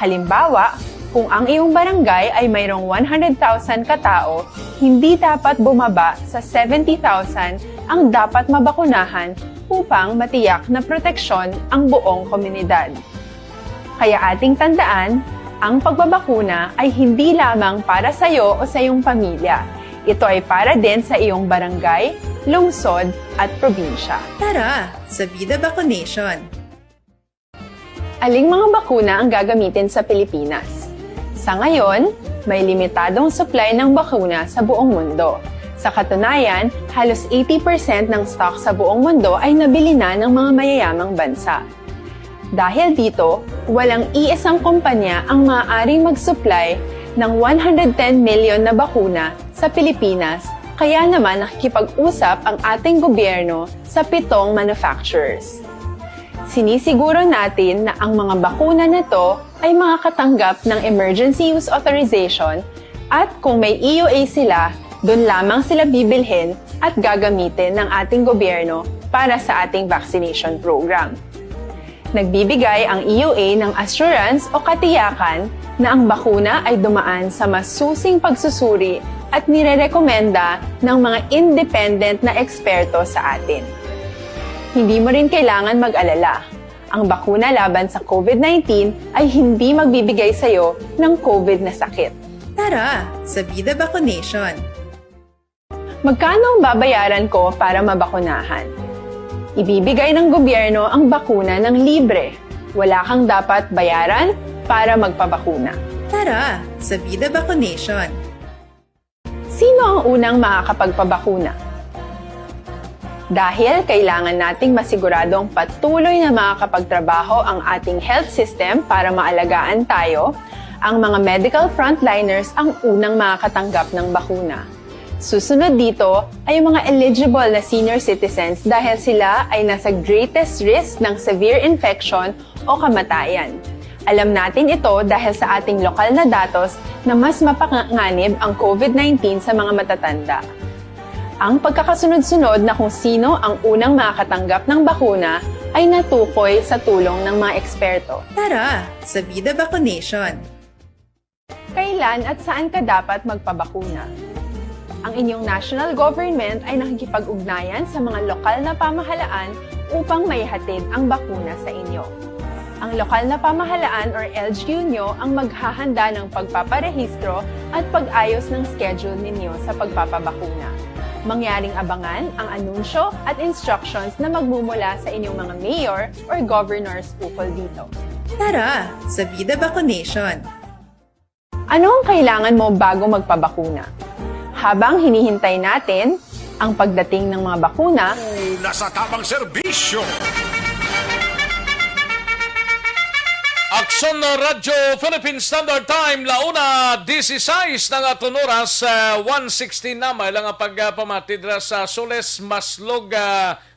Halimbawa, kung ang iyong barangay ay mayroong 100,000 katao, hindi dapat bumaba sa 70,000 ang dapat mabakunahan upang matiyak na proteksyon ang buong komunidad. Kaya ating tandaan, ang pagbabakuna ay hindi lamang para sa iyo o sa iyong pamilya. Ito ay para din sa iyong barangay, lungsod at probinsya. Tara, sa Vida Vaccination! Aling mga bakuna ang gagamitin sa Pilipinas? Sa ngayon, may limitadong supply ng bakuna sa buong mundo. Sa katunayan, halos 80% ng stock sa buong mundo ay nabili na ng mga mayayamang bansa. Dahil dito, walang iisang kumpanya ang maaaring mag-supply ng 110 million na bakuna sa Pilipinas, kaya naman nakikipag-usap ang ating gobyerno sa 7 manufacturers. Sinisiguro natin na ang mga bakuna na to ay makakatanggap ng Emergency Use Authorization at kung may EUA sila, doon lamang sila bibilhin at gagamitin ng ating gobyerno para sa ating vaccination program. Nagbibigay ang EUA ng assurance o katiyakan na ang bakuna ay dumaan sa masusing pagsusuri at nirerekomenda ng mga independent na eksperto sa atin. Hindi mo rin kailangan mag-alala. Ang bakuna laban sa COVID-19 ay hindi magbibigay sa iyo ng COVID na sakit. Tara, sa Vida Vaccination! Magkano ang babayaran ko para mabakunahan? Ibibigay ng gobyerno ang bakuna ng libre. Wala kang dapat bayaran para magpabakuna. Tara, sa Vida Vaccination! Sino ang unang makakapagpabakuna? Dahil kailangan nating masiguradong patuloy na makakapagtrabaho ang ating health system para maalagaan tayo, ang mga medical frontliners ang unang makakatanggap ng bakuna. Susunod dito ay yung mga eligible na senior citizens dahil sila ay nasa greatest risk ng severe infection o kamatayan. Alam natin ito dahil sa ating lokal na datos na mas mapanganib ang COVID-19 sa mga matatanda. Ang pagkakasunod-sunod na kung sino ang unang makakatanggap ng bakuna ay natukoy sa tulong ng mga eksperto. Tara sa Vida Vaccination! Kailan at saan ka dapat magpabakuna? Ang inyong national government ay nakikipag-ugnayan sa mga lokal na pamahalaan upang maihatid ang bakuna sa inyo. Ang lokal na pamahalaan or LGU nyo ang maghahanda ng pagpaparehistro at pag-ayos ng schedule ninyo sa pagpapabakuna. Mangyaring abangan ang anunsyo at instructions na magmumula sa inyong mga mayor or governors ukol dito. Tara sa Vida Vaccination! Ano ang kailangan mo bago magpabakuna? Habang hinihintay natin ang pagdating ng mga bakuna, Nasa tamang serbisyo. Aksyon na Radyo Philippine Standard Time, launa 16 ng aton oras, 1:16 na may lang ang pagpamatid sa Soles Maslog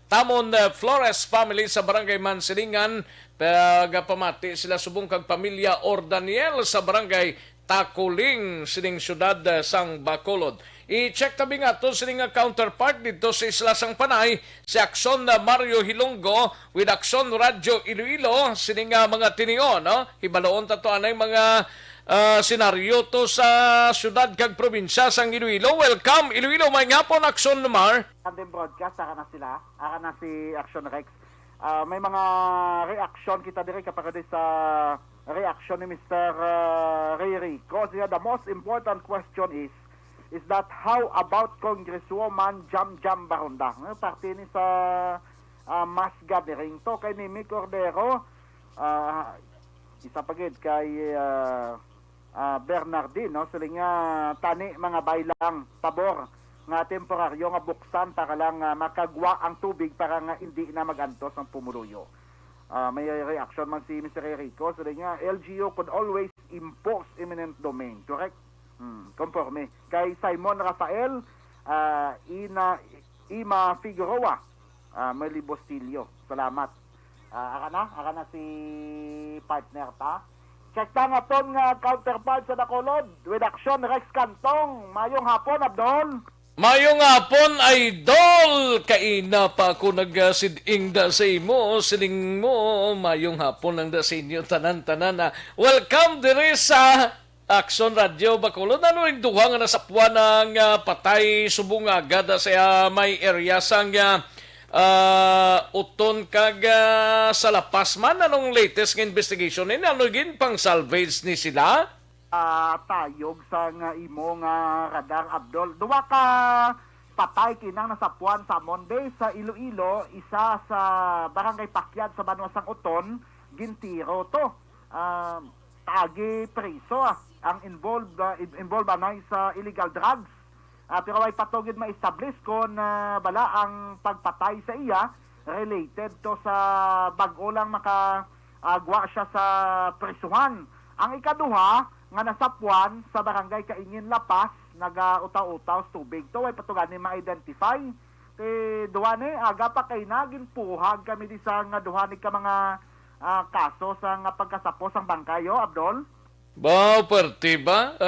Tamon Flores family sa Barangay Mansilingan. Pagpamati sila subong kag pamilya Ordaniel sa Barangay Takuling sining syudad sang Bacolod. I-check tabi nga to sining counterpart dito sa Isla Sang Panay si Aksyon na Mario Hilonggo with Aksyon Radyo Iloilo sining mga tiniyo, no? Hibaloon tato anay mga senaryo to sa syudad kag probinsya sang Iloilo. Welcome Iloilo, may ngapon Aksyon Mar. Kandeng broadcast, aka na sila, aka na si Aksyon Rex. May mga reaksyon kita diri kapag sa reaction ni Mr. Ray Rico. So, the most important question is that how about Congresswoman Jam Barunda? Parte ni sa mass gathering to kay ni Mick Cordero, isa pagid kay Bernardine, no? Sila nga tani mga baylang pabor nga temporaryo nga buksan para lang makagwa ang tubig para nga hindi na magantos ang pumuluyo. May reaction man si Mr. Rico. So nga, LGU could always impose eminent domain. Correct? Conforme. Kay Simon Rafael, Ima Figueroa, Meli Bostillo. Salamat. Aka na si partner ta. Check ta nga ton nga counterpart sa Bacolod with Aksyon Rex Cantong. Mayong hapon, Abdol. Mayong hapon, idol! Kaina pa ako nagsiding da sa imo, siling mo, mayong hapon ang da sa inyo, tanan-tanan. Welcome dire sa Aksyon Radio Bacolod. Ano yung duha nga nasapuan ng patay subong agad sa may area sang uton kag sa lapas man. Anong latest investigation ni? Ano gin pang salvage ni sila? Tayog sa nga imo nga radar, Abdol. Duwa ka patay kinang nasapuan sa Monday sa Iloilo, isa sa Barangay Pakyat sa Banwasang Uton, gintiro to. Tagi preso ang involved anay sa illegal drugs. Pero ay patugid ma-establish kung bala ang pagpatay sa iya related to sa bag-o lang makagwa siya sa presuhan. Ang ikaduha nga nasapuan sa Barangay Kaingin Lapas, naga-utaw-utaw tubig to ay patugan ni ma-identify. Duha ni aga pa kay nagin puhag kami di sa nga duha ni ka mga kaso sa nga pagkasapos ang bangkayo, Abdol. Perti ba?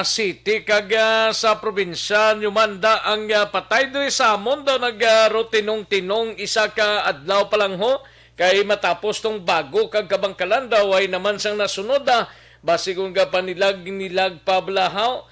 City kag sa probinsya nyumanda ang patay diri sa amon daw nagrutinong-tinong isa ka adlaw pa lang ho kay matapos tong bago kag kabangkalan daw ay naman sang nasunod basi kung ka panilag pablahaw.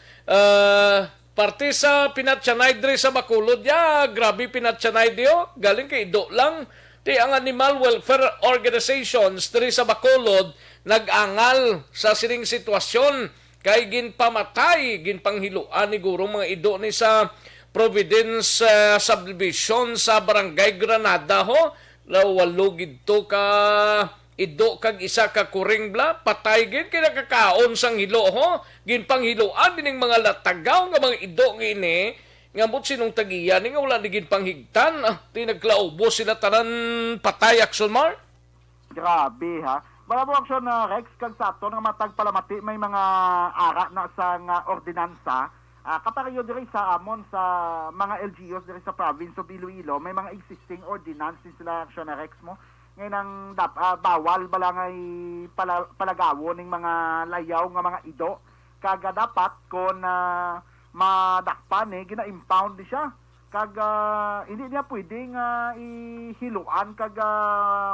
Parte sa pinatsanay diri sa Bacolod, grabe pinatsanay diyo. Galing kay do lang. Di ang animal welfare organizations diri sa Bacolod nag-angal sa sining sitwasyon kay ginpamatay, ginpanghiluan ni gurong mga ido ni sa Providence subdivision sa Barangay Granada ho. Lawalugid to ka ido kag isa ka kuring bla patay gid kay nakakaon sang hilo ho ginpanghiloan dining mga latagaw nga mga ido ngini nga mut sinong tagiya ni nga wala ni ginpanghigtan ti nagklaubo sila tanan patay. Aksyon Mar, grabe ha. Malabo Aksyon Rex kag sato nga matag palamati may mga ara na sa nga ordinansa kapareho diri sa amon sa mga LGUs diri sa province of Iloilo. May mga existing ordinance sila Aksyon Rex mo ngayon ang bawal balangay palagawo ning mga layaw nga mga ido kaga dapat kon madakpan gina-impound di siya kag hindi niya pwedeng ihiluan kag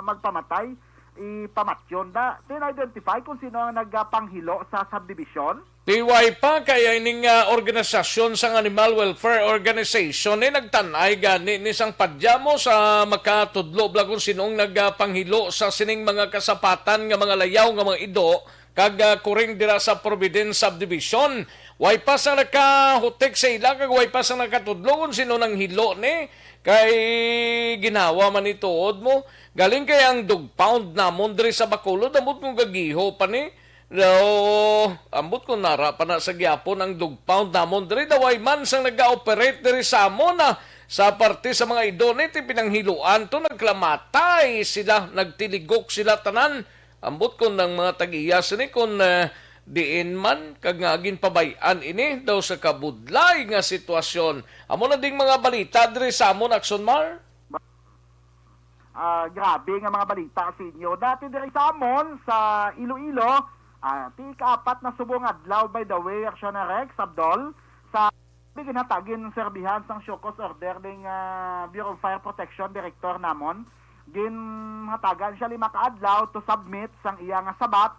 magpamatay, ipamatyon da. Tin-identify kung sino ang nagpanghilo sa subdivision. Tiway pa kaya ining organisasyon sang Animal Welfare Organization nagtanay gani ni sang padyamo sa makatudlo bla kung sinong nagpanghilo sa sining mga kasapatan nga mga layaw nga mga ido kag kuring dira sa Providence Subdivision. Way pa sa nakahutek sa ila kag way pa sa nakatudlo kung sino nang hilo ni kay ginawa man ituod mo. Galing kay ang dog pound namon diri sa Bacolod amot kung gagiho pa ni. Ambot ko nara pa na sa gyapon ang dog pound namon diri daway man sang nag-operate diri sa amon na sa parte sa mga idonit pinanghiluan to nagklamatay sila nagtiligok sila tanan ambot ko ng mga tag-iyas ni kun diin man kag nga agin pabayan ini daw sa kabudlay nga sitwasyon amo na ding mga balita diri sa amon Action Mar. Grabe nga mga balita sa inyo dati diri sa amon sa Iloilo. Ika-apat na subong adlaw by the way, Action Rex, Abdol, sa ginhatagin serbihan sang Shokos Order ng Bureau of Fire Protection Director namon. Ginhatagan siya 5 ka-adlaw to submit sang iya nga sabat.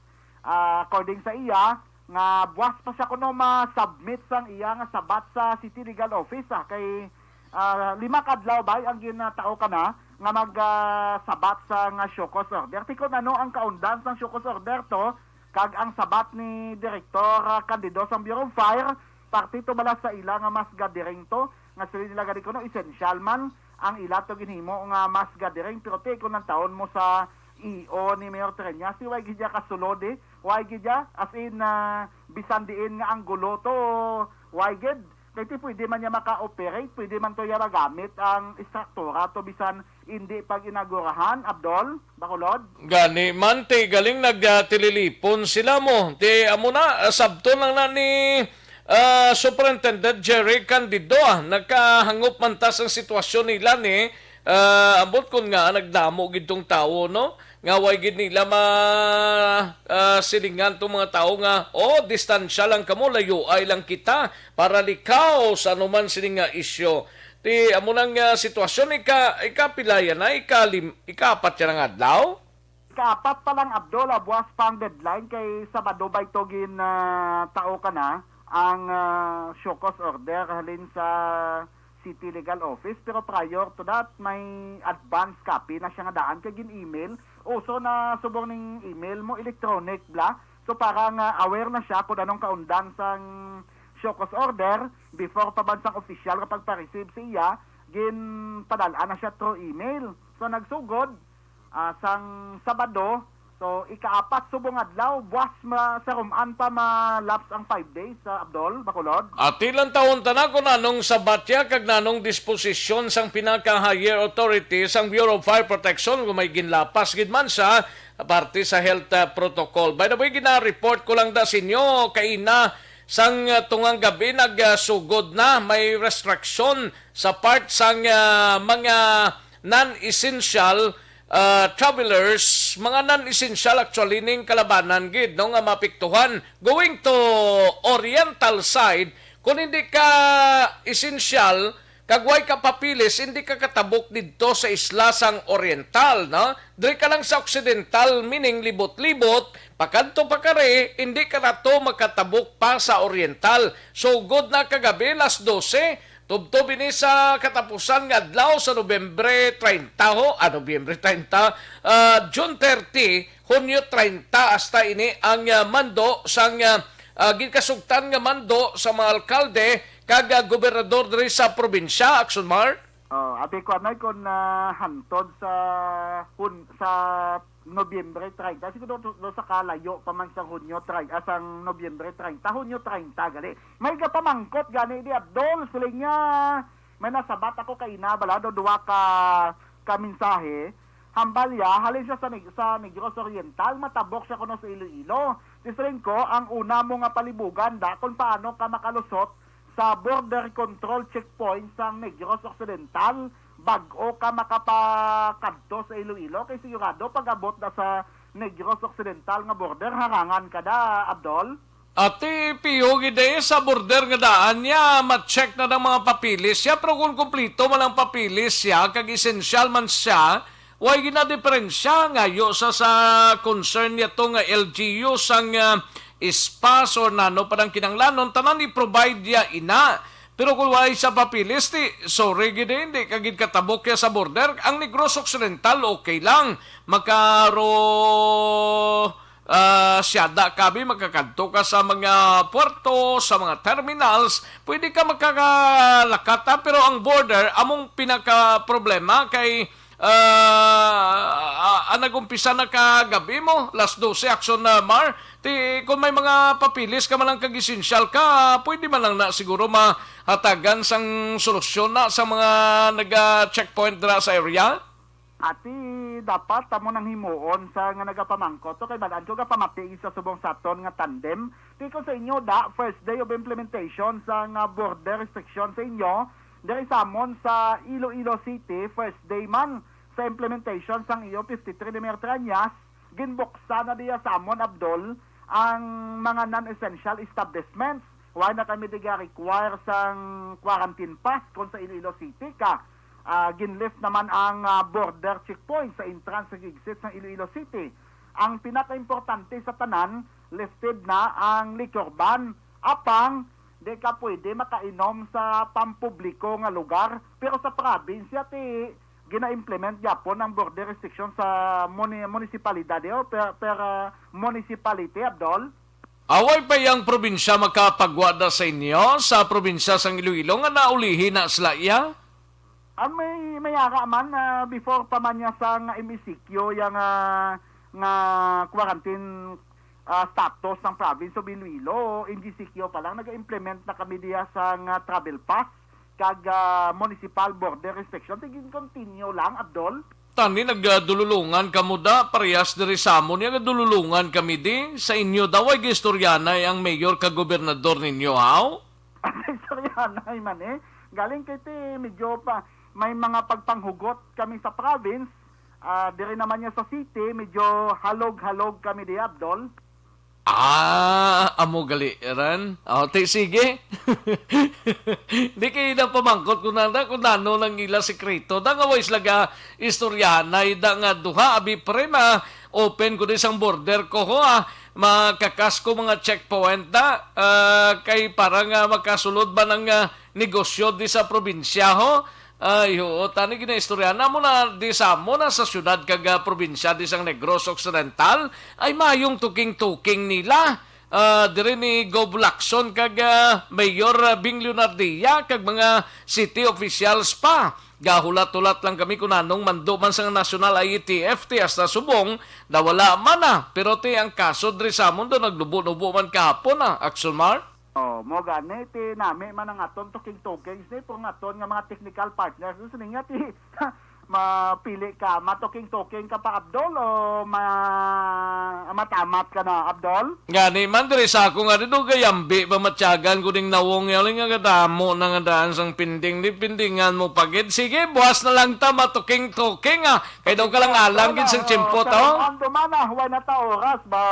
According sa iya, nga buwas pa siya kuno ma-submit sang iya nga sabat sa City Legal Office. Kay 5 ka-adlaw ba ang ginatao ka na nga mag-sabat sa nga Shokos Order. Tikon ano ang kaundan sang Shokos Order to, kag ang sabat ni Direktor Candido sa Bureau of Fire, partito bala sa ila nga mas gathering to, nga sila nila gadi ko no, essential man ang ila to ginhimo nga mas gathering, pero te kung ng taon mo sa EO ni Mayor Treñas, si way gidya kasulode, way gidya, as in, bisan diin nga ang gulo to, way gid, kaya pwede man niya maka-operate, pwede man to yara gamit ang istruktura to bisan hindi pag inagurahan, Abdol, Bacolod. Gani man te galing nagtililipon sila mo. Te amo na sabto lang na ni Superintendent Jerry Candido nagkahangop man tas ang sitwasyon nila ni ambot kon nga nagdamo gidtong tawo no nga way gid nila silingan tong mga tao nga distansya lang kamo layo ay lang kita para likaw sa anuman sining nga isyu. Ti amo nang sitwasyon ikapilayan na ika-4 yan ang adlaw. Ika-4 pa lang Abdol, buwas pa ang deadline kay Sabado ba ito tao ka na ang Shokos Order halin sa City Legal Office, pero prior to that may advance copy na siya nga daan kay gin-email. So na subong ning email mo electronic bla. So parang aware na siya kung anong kaundan sang Shokos Order before pa bansang official kapag pa-receive siya, padalaan na siya through email. So nagsugod sang Sabado, so ika-4 subong adlaw, buwas sa rumaan pa ma-lapse ang 5 days sa Abdol, Bacolod. At ilang taon ta na kung nanong sabatya kag nanong disposisyon sang pinaka-higher authority sang Bureau of Fire Protection kung may ginlapas gid man sa parte sa health protocol. By the way, gina-report ko lang da sa inyo kaina sang tungang gabi nagsugod na may restriction sa part sang mga non-essential travelers, mga non-essential actually ning kalabanan gid no nga mapiktuhan going to oriental side kung hindi ka essential kagway ka papilis hindi ka katabok didto sa isla sang oriental no diri ka lang sa occidental meaning libot-libot pakadto pa kare hindi ka nato makatabok pa sa oriental. So good na kagabi las 12 tubtob ini sa katapusan nga adlaw sa Nobyembre 30 June 30 Hunyo 30 hasta ini ang mando sang ginkasugtan nga mando sa mga alkalde kag gobernador diri sa probinsya. Action Mar. Ati ko anay kon hantod sa Nobyembre 30. Siguro do sa kalayo pa man sa Hunyo 30, asang Nobyembre 30, Hunyo 30 gali. May kapamangkot gani di Abdol, suling niya may nasabat ako kay Inabala do duwa ka mensahe. Hambalya, halin siya sa Negros Oriental, matabok siya kuno sa Iloilo. Tisrin ko, ang una mo nga palibugan da kung paano ka makalusot sa border control checkpoint sa Negros Occidental bag-o ka makapakadto sa Iloilo kay sigurado pag-abot na sa Negros Occidental nga border harangan ka da, Abdol. At piyog ide sa border nga daan niya, ma-check na ng mga papilis siya, pero kung kumplito man ang papilis siya, kag essential man siya, way ginadiferensya ngayo sa concern niya to nga LGU sang ispas or nano parang kinanglanon, tanan i-provide niya ina. Pero kung way sa papilis, sorry gide, hindi kagid katabok ya sa border. Ang Negros Occidental, okay lang. Siyada kabi, magkakanto ka sa mga puerto, sa mga terminals, pwede ka magkakalakata, pero ang border, among pinaka-problema kay nagumpisa na kagabi mo, last 12, action na Mar, kung may mga papilis ka man lang kag-essential ka, pwede man lang na siguro mahatagan sang solusyon na sa mga nag-checkpoint na sa area? Ati, dapat tamo nang himuon sa nga nagapamangkot. So, kay balaan ko pamati sa subong saton nga tandem. Tiko sa inyo, first day of implementation sa nga border restriction sa inyo, dari samon sa Iloilo City, first day man sa implementation sang iyo 53 de Mertrañas, ginbuksa na diya samon Abdol ang mga non-essential establishments. Why na kami diga require sang quarantine pass kung sa Iloilo City ka. Ginlift naman ang border checkpoint sa entrance sa exit ng Iloilo City. Ang pinaka-importante sa tanan, lifted na ang liquor ban. Apang, di ka pwede makainom sa pampubliko nga lugar. Pero sa probinsya, gina-implement yapon ang border restriction sa municipalidad per municipality, Abdol. Away pa yung probinsya makapagwada sa inyo sa probinsya sang Iloilo nga naulihin na sila iya? May yaka man before pa man niya sa MCQ yung nga quarantine status ng province of Iloilo, NGCQ pa lang nag-implement na kami diya sa travel pass kag municipal border restriction. Tigin continue lang, Abdol. Tani nagdululungan kamo da parehas diri sa amon nga dululungan kami di sa inyo daw ay gistoryanay ang mayor kag gobernador ninyo haw? Gistoryanay man galing kay medyo pa may mga pagpanghugot kami sa province, diri naman niya sa city, medyo halog-halog kami di, Abdol. Amo gali, Ran. Sige. Di kayo na pamangkot kung nano lang ila sekreto. Da nga ways laga istoryanay, da nga duha, abi pre open ko din sang border ko ho, makakas ko mga checkpoint da, kay parang makasulod ba ng negosyo di sa probinsya ho. Tani ginaistorya na mo na di sa mo na sa syudad kag probinsya di sang Negros Occidental ay mayong tuking-tuking nila. Dire ni Gov Lacson kag Mayor Bing Leonardia kag mga city officials pa. Gahulat-ulat lang kami kung anong mando man sa National IETF hasta subong na wala man pero ang kaso dire sa mo do naglubo-lubo man kahapon Action Mar. Mo gani nami man ang aton tuking-tuking po nga aton nga mga technical partners so niya mapili ka matuking-tuking ka pa, Abdol, o matamat ka na, Abdol? Gani man diri sa ako nga dito gayambi pamatyagan ko ding nawong yaling nga damo na nga daan sang pinding di pindingan mo pagid. Sige, buwas na lang ta matuking-tuking kay daw ka lang alang gid sang tiyempo to. Ando man huwag na ta oras ba?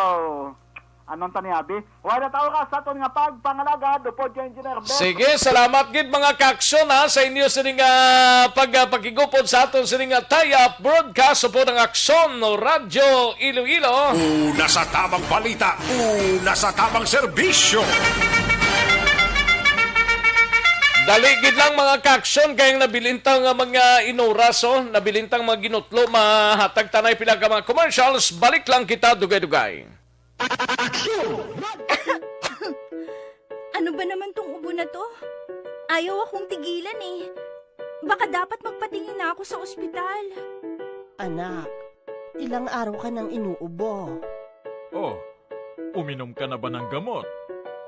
Anong taniabi? Huwag na tao ka sa aton nga pagpangalaga doon kay Engineer Ben. Sige, salamat gid mga kaksyon sa inyo sining pagpakigupod sa aton sining tie-up broadcast po ng Aksyon no Radyo Iloilo. Una sa tamang balita, una sa tamang serbisyo. Daligid lang mga kaksyon kayang nabilintang mga inoras nabilintang mga ginutlo mahatag tanay pila ka mga commercials. Balik lang kita dugay-dugay. Ano ba naman tong ubo na to? Ayaw akong tigilan Baka dapat magpatingin na ako sa ospital. Anak, ilang araw ka nang inuubo. Oh, uminom ka na ba ng gamot?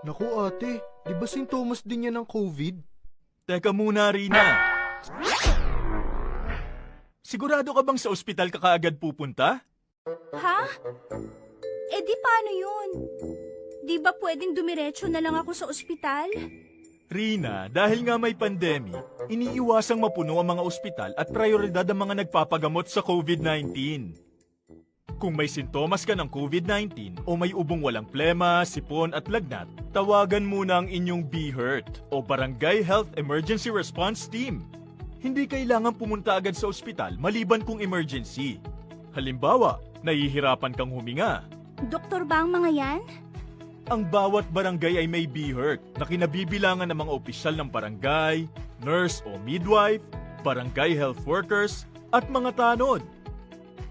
Naku ate, di ba sintomas din yan ng COVID? Teka muna, Rina. Sigurado ka bang sa ospital ka kaagad pupunta? Ha? Di paano yun? Di ba pwedeng dumiretso na lang ako sa ospital? Rina, dahil nga may pandemic, iniiwasang mapuno ang mga ospital at prioridad ang mga nagpapagamot sa COVID-19. Kung may sintomas ka ng COVID-19 o may ubong walang plema, sipon at lagnat, tawagan muna ang inyong BHERT o Barangay Health Emergency Response Team. Hindi kailangan pumunta agad sa ospital maliban kung emergency. Halimbawa, nahihirapan kang huminga. Doktor ba ang mga yan? Ang bawat barangay ay may BHERT na kinabibilangan ng mga opisyal ng barangay, nurse o midwife, barangay health workers, at mga tanod.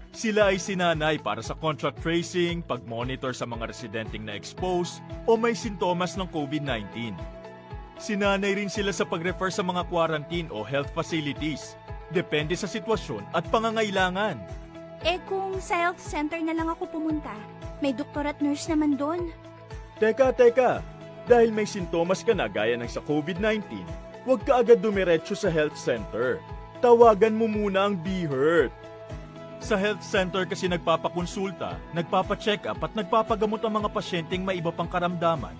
Sila ay sinanay para sa contact tracing, pag-monitor sa mga residenteng na-expose o may sintomas ng COVID-19. Sinanay rin sila sa pag-refer sa mga quarantine o health facilities, depende sa sitwasyon at pangangailangan. Eh kung sa health center na lang ako pumunta, may doktor at nurse naman doon. Teka, dahil may sintomas ka na gaya ng sa COVID-19, huwag ka agad dumiretso sa health center. Tawagan mo muna ang BHERT. Sa health center kasi nagpapakonsulta, nagpapacheck up at nagpapagamot ang mga pasyenteng may iba pang karamdaman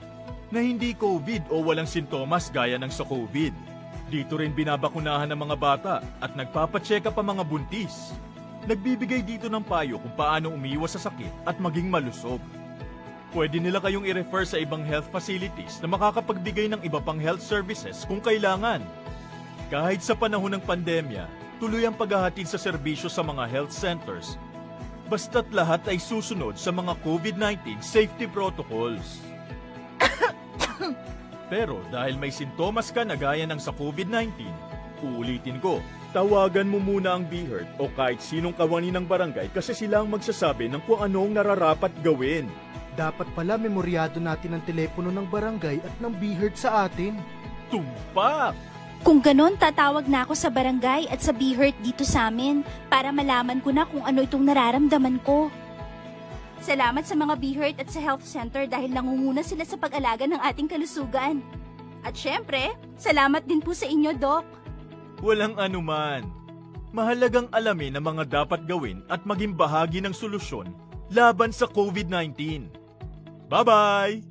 na hindi COVID o walang sintomas gaya ng sa COVID. Dito rin binabakunahan ng mga bata at nagpapacheck up ang mga buntis. Nagbibigay dito ng payo kung paano umiwas sa sakit at maging malusog. Pwede nila kayong i-refer sa ibang health facilities na makakapagbigay ng iba pang health services kung kailangan. Kahit sa panahon ng pandemya, tuloy ang paghahatid sa serbisyo sa mga health centers. Basta't lahat ay susunod sa mga COVID-19 safety protocols. Pero dahil may sintomas ka na gaya ng sa COVID-19, uulitin ko, tawagan mo muna ang BHERT o kahit sinong kawani ng barangay kasi sila ang magsasabi ng kung anong nararapat gawin. Dapat pala memoryado natin ang telepono ng barangay at ng BHERT sa atin. Tumpak! Kung ganon, tatawag na ako sa barangay at sa BHERT dito sa amin para malaman ko na kung ano itong nararamdaman ko. Salamat sa mga BHERT at sa health center dahil nangunguna sila sa pag-alaga ng ating kalusugan. At syempre, salamat din po sa inyo, Doc. Walang anuman. Mahalagang alamin ang mga dapat gawin at maging bahagi ng solusyon laban sa COVID-19. Bye-bye!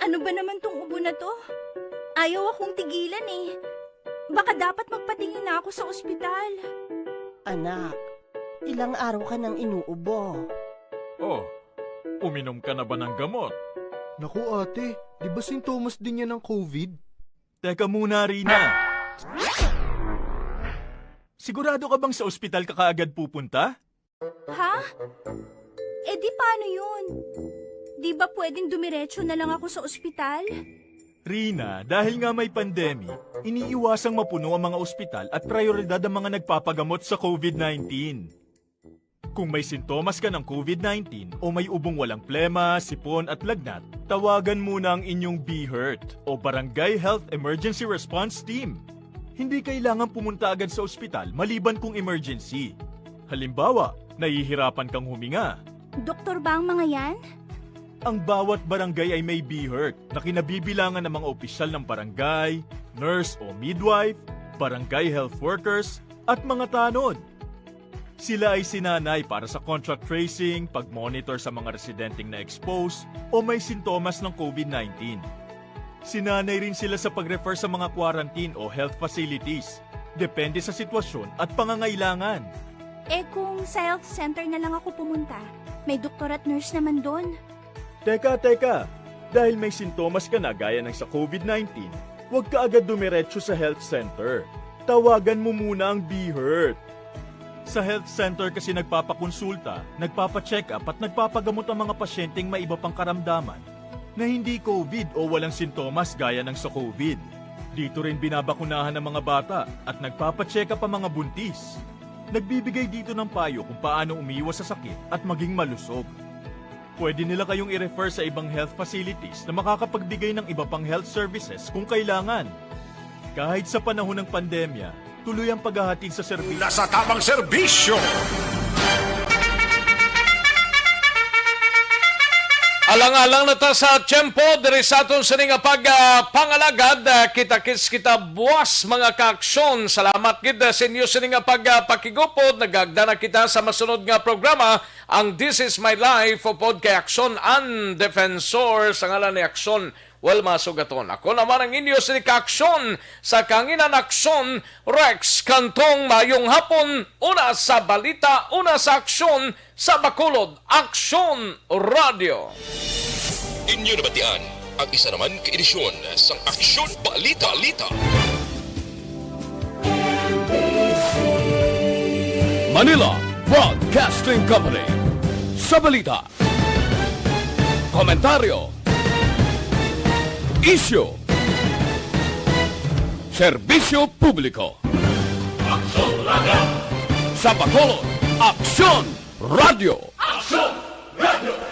Ano ba naman tong ubo na to? Ayaw akong tigilan eh. Baka dapat magpatingin na ako sa ospital. Anak, ilang araw ka nang inuubo. Oh, uminom ka na ba ng gamot? Naku ate, di ba sintomas din yan ng COVID? Teka muna, Rina. Sigurado ka bang sa ospital ka kaagad pupunta? Ha? Eh di paano yun? Di ba pwedeng dumiretso na lang ako sa ospital? Rina, dahil nga may pandemic, iniiwasang mapuno ang mga ospital at prioridad ang mga nagpapagamot sa COVID-19. Kung may sintomas ka ng COVID-19 o may ubong walang plema, sipon at lagnat, tawagan muna ang inyong BHERT o Barangay Health Emergency Response Team. Hindi kailangan pumunta agad sa ospital maliban kung emergency. Halimbawa, nahihirapan kang huminga. Doktor ba ang mga yan? Ang bawat barangay ay may BHERT na kinabibilangan ng mga opisyal ng barangay, nurse o midwife, barangay health workers, at mga tanod. Sila ay sinanay para sa contact tracing, pag-monitor sa mga residenteng na-expose o may sintomas ng COVID-19. Sinanay rin sila sa pag-refer sa mga quarantine o health facilities, depende sa sitwasyon at pangangailangan. Eh kung sa health center na lang ako pumunta, may doktor at nurse naman doon. Teka, dahil may sintomas ka na gaya ng sa COVID-19, huwag ka agad dumiretso sa health center. Tawagan mo muna ang BHERT. Sa health center kasi nagpapakonsulta, nagpapacheck up at nagpapagamot ang mga pasyenteng may iba pang karamdaman na hindi COVID o walang sintomas gaya ng sa COVID. Dito rin binabakunahan ng mga bata at nagpapacheck up ang mga buntis. Nagbibigay dito ng payo kung paano umiwas sa sakit at maging malusog. Pwede nila kayong i-refer sa ibang health facilities na makakapagbigay ng iba pang health services kung kailangan. Kahit sa panahon ng pandemya, tuloy ang paghahatid sa serbisyo. Nasa tamang serbisyo! Alang-alang na ta sa tiyempo, diri sa aton sa nga pagpangalagad, kita-kits kita buwas mga kaaksyon. Salamat gid sa inyo sa nga pagpakigupod. Nagagda na kita sa masunod nga programa, ang This Is My Life o pod kay Aksyon and Defensor sa ngalan ni Aksyon Welma Sugaton. Ako naman ang inyo sa kaaksyon sa Kanginan Aksyon, Rex Kantong. Mayong hapon, una sa balita, una sa aksyon sa Bacolod, Aksyon Radio. Inyo nabatian ang isa naman ka-edisyon sang Aksyon Balita. Manila Broadcasting Company. Sa balita, komentaryo, issue, serbisyo publiko. Aksyon Radio. Sa Bacolod, Aksyon Radio. Aksyon Radio.